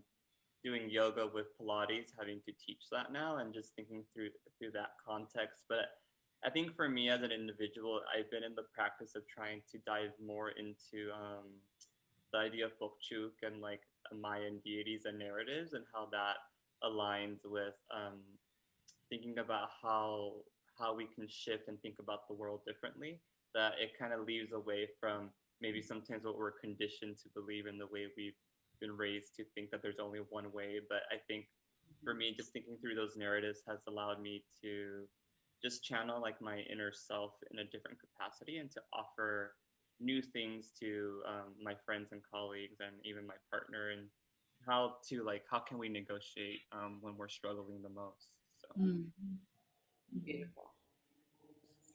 doing yoga with Pilates, having to teach that now, and just thinking through that context. But I think for me as an individual, I've been in the practice of trying to dive more into the idea of Bokchuk and like Mayan deities and narratives, and how that aligns with thinking about how we can shift and think about the world differently. That it kind of leaves away from maybe sometimes what we're conditioned to believe in, the way we've been raised to think that there's only one way. But I think for me, just thinking through those narratives has allowed me to just channel like my inner self in a different capacity, and to offer new things to my friends and colleagues, and even my partner, and how can we negotiate when we're struggling the most. So Beautiful.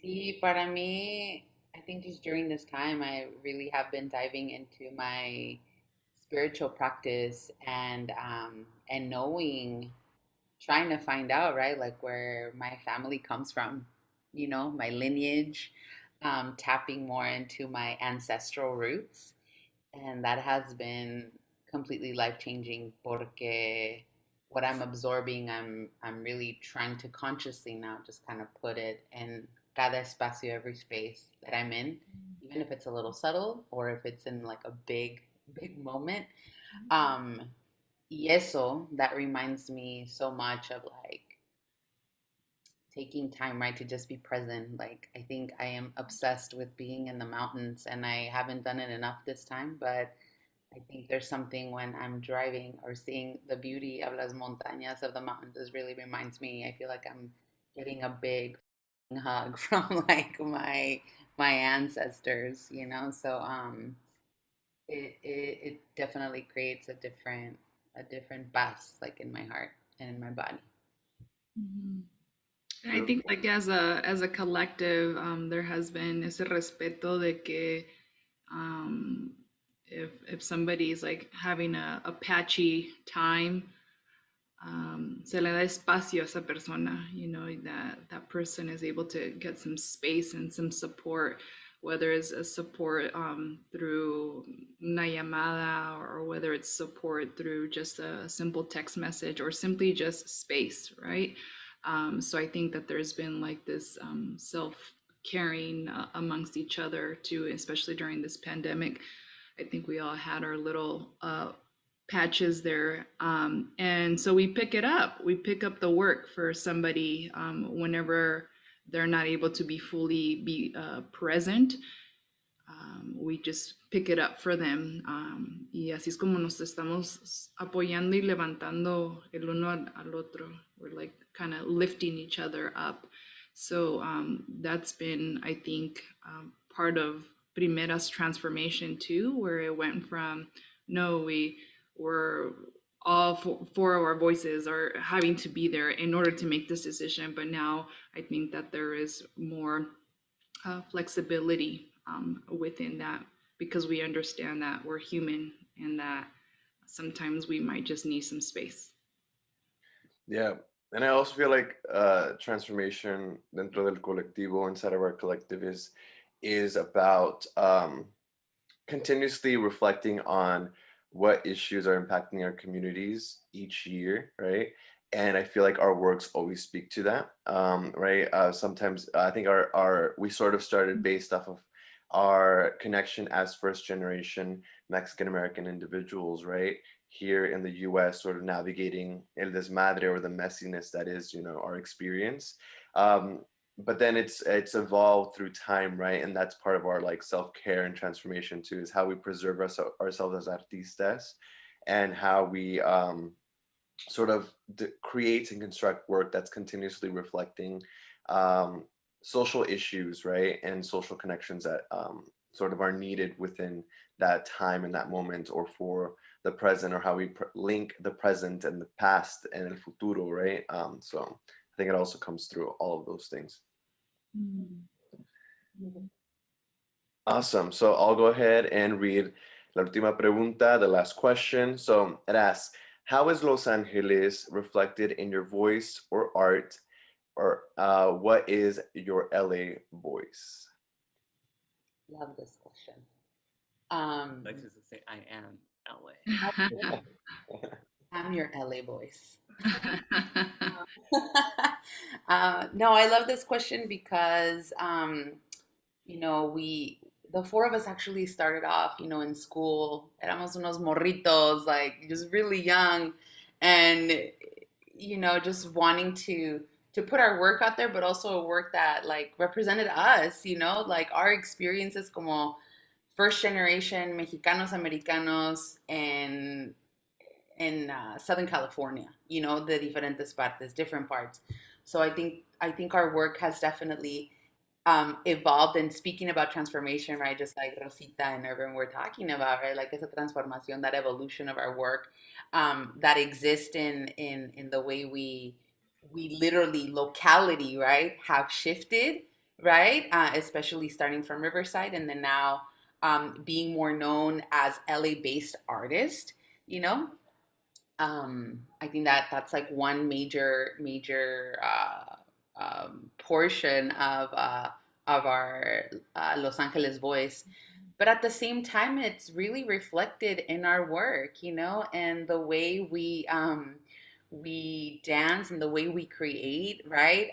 Sí, para mí, I think just during this time, I really have been diving into my spiritual practice, and knowing, trying to find out, right, like where my family comes from, my lineage, tapping more into my ancestral roots. And that has been completely life changing, porque what I'm absorbing, I'm really trying to consciously now just kind of put it in cada espacio, every space that I'm in, even if it's a little subtle or if it's in like a big, big moment. Um, y eso, that reminds me so much of like taking time, right, to just be present. Like, I think I am obsessed with being in the mountains, and I haven't done it enough this time, but I think there's something when I'm driving or seeing the beauty of las montañas, of the mountains. It really reminds me. I feel like I'm getting a big hug from like my ancestors, you know. So it definitely creates a different bass like in my heart and in my body. Mhm. I think like as a collective, there has been ese respeto de que um, if somebody's like having a patchy time, se le da espacio a esa persona, you know, that person is able to get some space and some support, whether it's a support through una llamada or whether it's support through just a simple text message or simply just space, right? So I think that there's been like this self-caring amongst each other too, especially during this pandemic. I think we all had our little patches there. And so we pick it up. We pick up the work for somebody whenever they're not able to be fully present. We just pick it up for them. Y así es como nos estamos apoyando y levantando el uno al otro. We're like kind of lifting each other up. So that's been, I think, part of Primera's transformation too, where it went from, no, we were all four of our voices are having to be there in order to make this decision. But now I think that there is more flexibility within that, because we understand that we're human and that sometimes we might just need some space. Yeah. And I also feel like transformation dentro del colectivo, inside of our collective, is about continuously reflecting on what issues are impacting our communities each year, right? And I feel like our works always speak to that, right? Sometimes I think we sort of started based off of our connection as first generation Mexican American individuals, right? Here in the US, sort of navigating el desmadre, or the messiness that is, you know, our experience. But then it's evolved through time, right? And that's part of our like self-care and transformation too, is how we preserve ourselves as artistas, and how we sort of create and construct work that's continuously reflecting social issues, right? And social connections that sort of are needed within that time and that moment, or for the present, or how we link the present and the past and el futuro, right? So I think it also comes through all of those things. Awesome. So I'll go ahead and read la última pregunta, the last question. So it asks, how is Los Angeles reflected in your voice or art, or what is your LA voice? Love this question. Like to say, I am LA. I'm your LA voice. No, I love this question because, you know, the four of us actually started off, you know, in school. Éramos unos morritos, like just really young, and you know, just wanting to put our work out there, but also a work that like represented us, you know, like our experiences como first generation Mexicanos Americanos in Southern California, you know, the diferentes partes, different parts. So I think our work has definitely evolved. And speaking about transformation, right, just like Rosita and everyone we're talking about, right, like esa transformación, that evolution of our work that exists in the way we literally locality, right, have shifted, right, especially starting from Riverside, and then now being more known as LA based artist, you know. I think that's like one major portion of our Los Angeles voice. But at the same time, it's really reflected in our work, you know, and the way we dance and the way we create, right?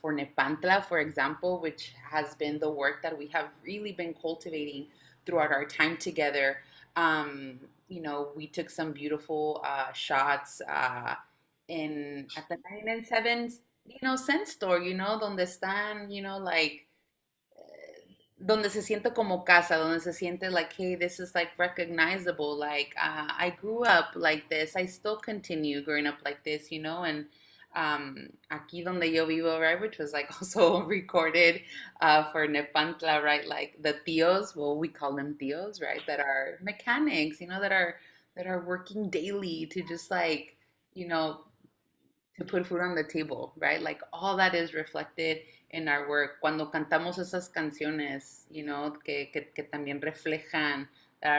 For Nepantla, for example, which has been the work that we have really been cultivating throughout our time together. You know, we took some beautiful shots in at the 997, you know, scent store, you know, donde están, you know, like donde se siente como casa, donde se siente like, hey, this is like recognizable. Like, I grew up like this. I still continue growing up like this, you know. And aquí donde yo vivo, right, which was like also recorded for Nepantla, right? Like the tios, well, we call them tios, right? That are mechanics, you know, that are working daily to just like, you know, to put food on the table, right? Like all that is reflected in our work. Cuando cantamos esas canciones, you know, que también reflejan,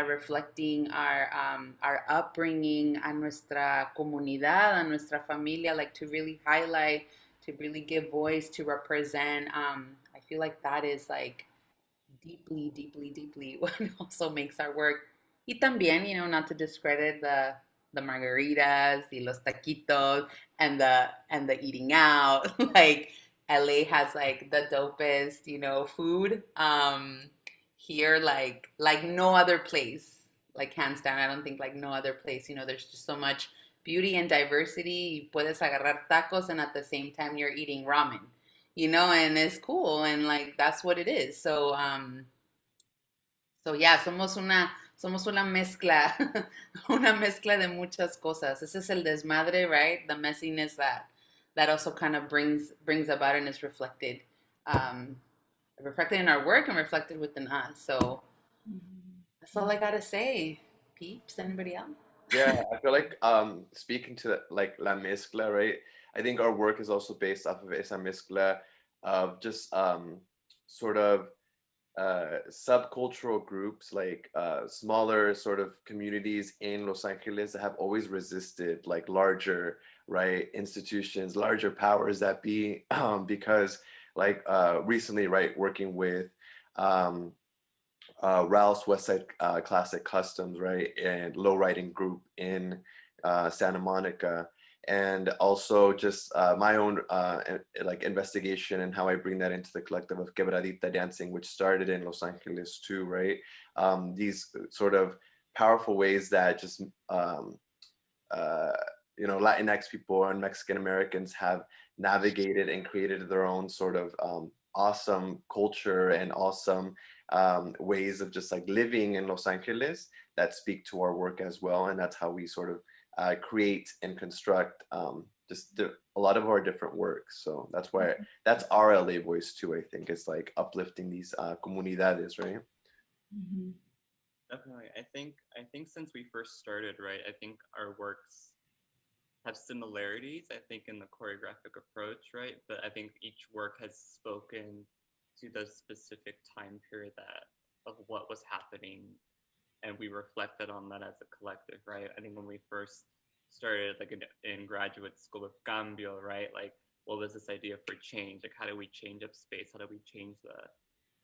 reflecting our upbringing, a nuestra comunidad, a nuestra familia, like to really highlight, to really give voice, to represent. I feel like that is like deeply, deeply, deeply what also makes our work. Y también, you know, not to discredit the margaritas y los taquitos and the eating out. Like LA has like the dopest, you know, food. Here like no other place. Like hands down, I don't think like no other place. You know, there's just so much beauty and diversity. Y puedes agarrar tacos and at the same time you're eating ramen, you know, and it's cool and like that's what it is. So yeah, somos una mezcla, una mezcla de muchas cosas. Ese es el desmadre, right? The messiness that also kind of brings about and is um, reflected in our work and reflected within us. So that's all I gotta say. Peeps, anybody else? Yeah, I feel like speaking to like la mezcla, right? I think our work is also based off of esa mezcla of just sort of subcultural groups, like smaller sort of communities in Los Angeles that have always resisted like larger, right, institutions, larger powers that be, because like recently, right, working with um, Ralph's West Side Classic Customs, right, and lowriding group in Santa Monica, and also just my own like investigation and how I bring that into the collective of Quebradita dancing, which started in Los Angeles too, right? These sort of powerful ways that just uh, you know, Latinx people and Mexican Americans have navigated and created their own sort of awesome culture and awesome ways of just like living in Los Angeles that speak to our work as well. And that's how we sort of create and construct a lot of our different works. So that's why that's our LA voice too, I think. It's like uplifting these comunidades, right? Mm-hmm. Definitely. I think since we first started, right, I think our works have similarities, I think, in the choreographic approach, right? But I think each work has spoken to the specific time period of what was happening, and we reflected on that as a collective, right? I think when we first started, like in graduate school with Cambio, right? Like, what was this idea for change? Like, how do we change up space? How do we change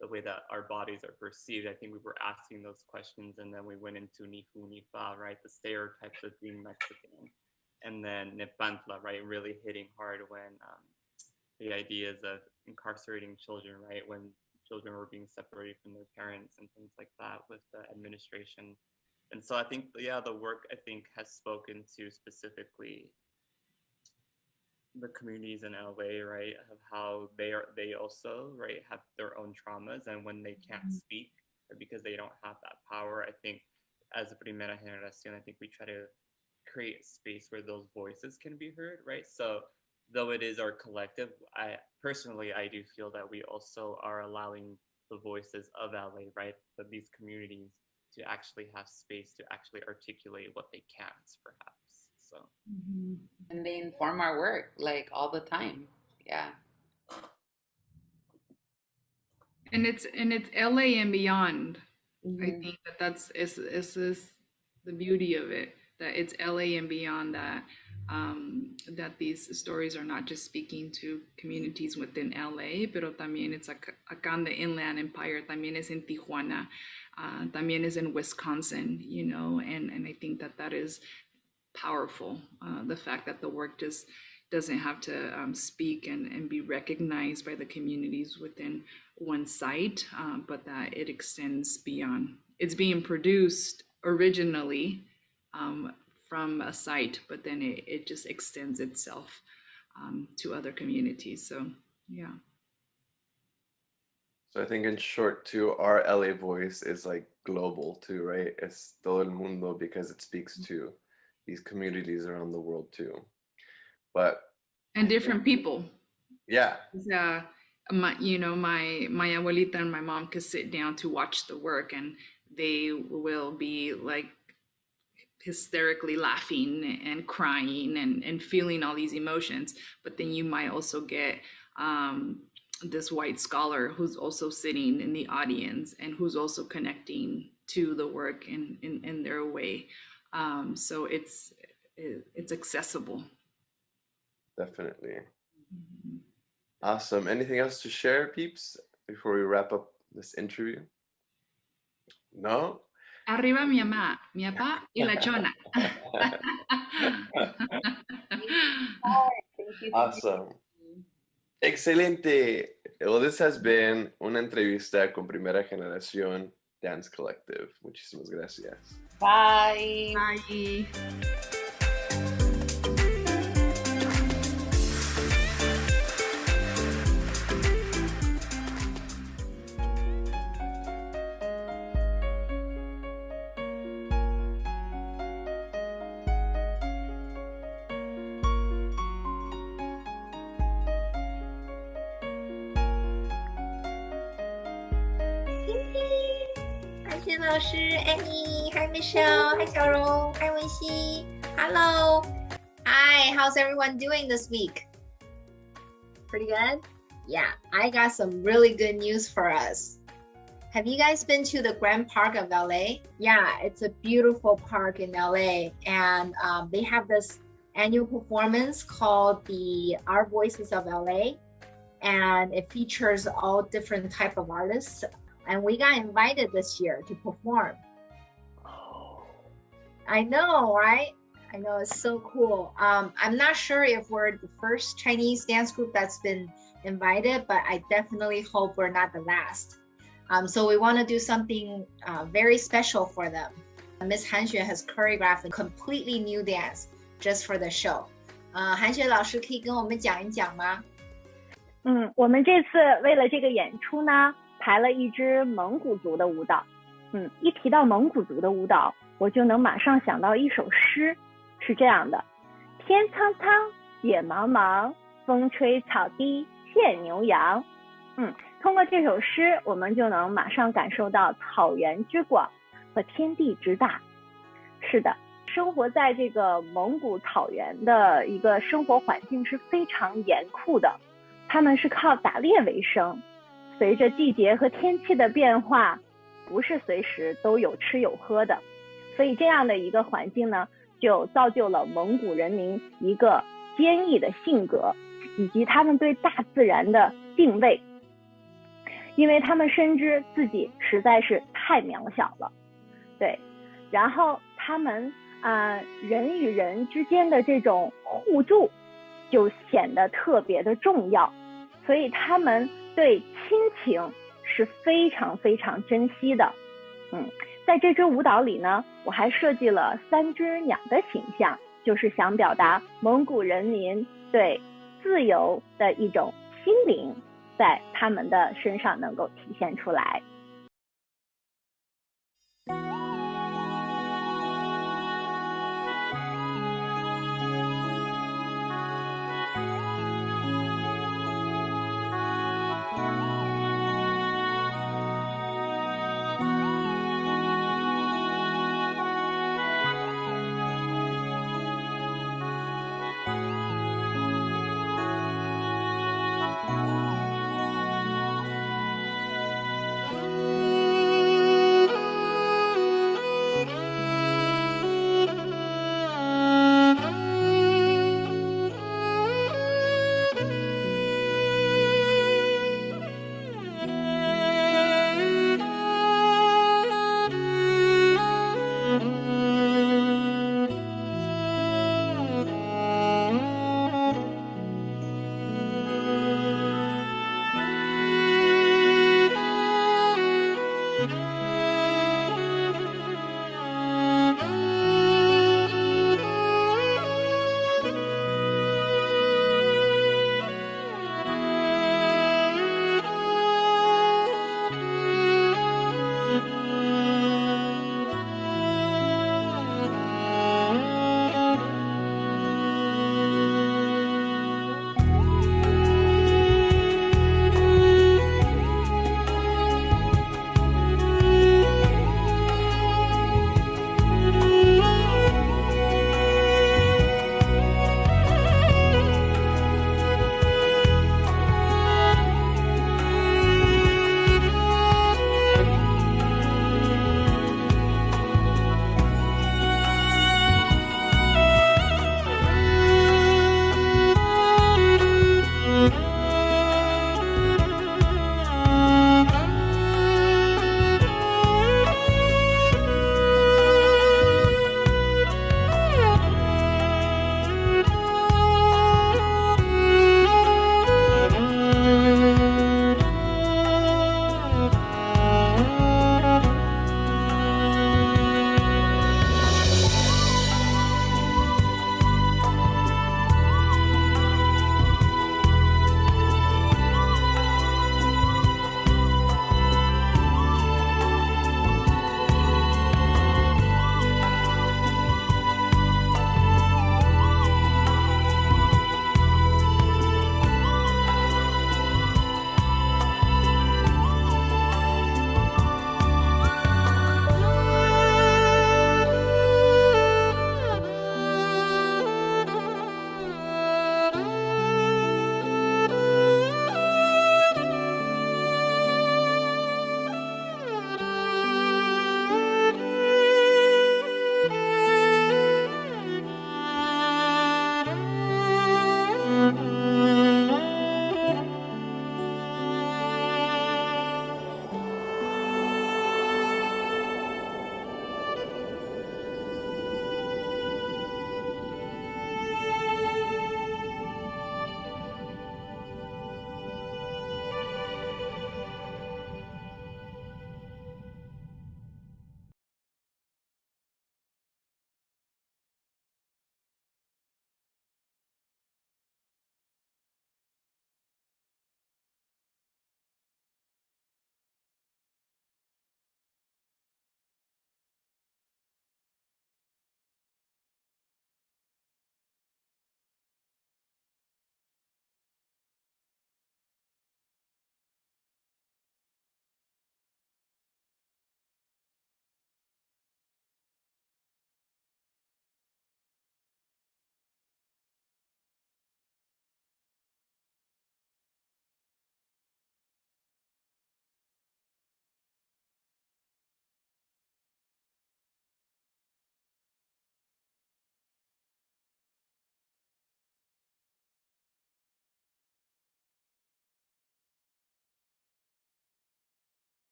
the way that our bodies are perceived? I think we were asking those questions, and then we went into Ni Fu Ni Fa, right? The stereotypes of being Mexican. And then Nepantla, right? Really hitting hard when the ideas of incarcerating children, right? When children were being separated from their parents and things like that with the administration. And so I think, yeah, the work, I think, has spoken to specifically the communities in LA, right, of how they also, right, have their own traumas, and when they can't speak or because they don't have that power, I think as a primera generación, I think we try to create a space where those voices can be heard, right? So though it is our collective, I do feel that we also are allowing the voices of LA, right, of these communities to actually have space to actually articulate what they can't, perhaps. So and they inform our work like all the time. Yeah. And it's LA and beyond. I think that's the beauty of it, that it's LA and beyond, that that these stories are not just speaking to communities within LA, pero también it's acá in the Inland Empire, también es en Tijuana, también is in Wisconsin, you know, and I think that is powerful. The fact that the work just doesn't have to speak and be recognized by the communities within one site, but that it extends beyond. It's being produced originally from a site, but then it just extends itself to other communities. So, yeah. So I think in short too, our LA voice is like global too, right? Es todo el mundo because it speaks to these communities around the world too. But and different people. Yeah. My abuelita and my mom could sit down to watch the work, and they will be like hysterically laughing and crying and feeling all these emotions. But then you might also get this white scholar who's also sitting in the audience and who's also connecting to the work in their way. So it's accessible. Definitely. Awesome. Anything else to share, peeps, before we wrap up this interview? No? Arriba mi mamá, mi papá y la chona. Awesome. Excelente. Well, this has been una entrevista con Primera Generación Dance Collective. Muchísimas gracias. Bye. Bye.老师 Annie, hi Michelle, hi 小荣, hi 文熙, hello. Hi, how's everyone doing this week? Pretty good? Yeah, I got some really good news for us. Have you guys been to the Grand Park of LA? Yeah, it's a beautiful park in LA, and they have this annual performance called the Our Voices of LA, and it features all different type of artists. And we got invited this year to perform. Oh. I know, right? I know, it's so cool. I'm not sure if we're the first Chinese dance group that's been invited, but I definitely hope we're not the last. So we want to do something very special for them. Miss Han Xue has choreographed a completely new dance just for the show. Han Xue 老师可以跟我们讲一讲吗？我们这次为了这个演出呢，排了一支蒙古族的舞蹈。一提到蒙古族的舞蹈，我就能马上想到一首诗，是这样的：天苍苍，野茫茫，风吹草低见牛羊。通过这首诗，我们就能马上感受到草原之广和天地之大。是的，生活在这个蒙古草原的一个生活环境是非常严酷的，他们是靠打猎为生。随着季节和天气的变化，不是随时都有吃有喝的，所以这样的一个环境呢，就造就了蒙古人民一个坚毅的性格，以及他们对大自然的敬畏，因为他们深知自己实在是太渺小了。对，然后他们人与人之间的这种互助就显得特别的重要，所以他们对亲情是非常非常珍惜的。在这支舞蹈里呢，我还设计了3只鸟的形象，就是想表达蒙古人民对自由的一种心灵在他们的身上能够体现出来。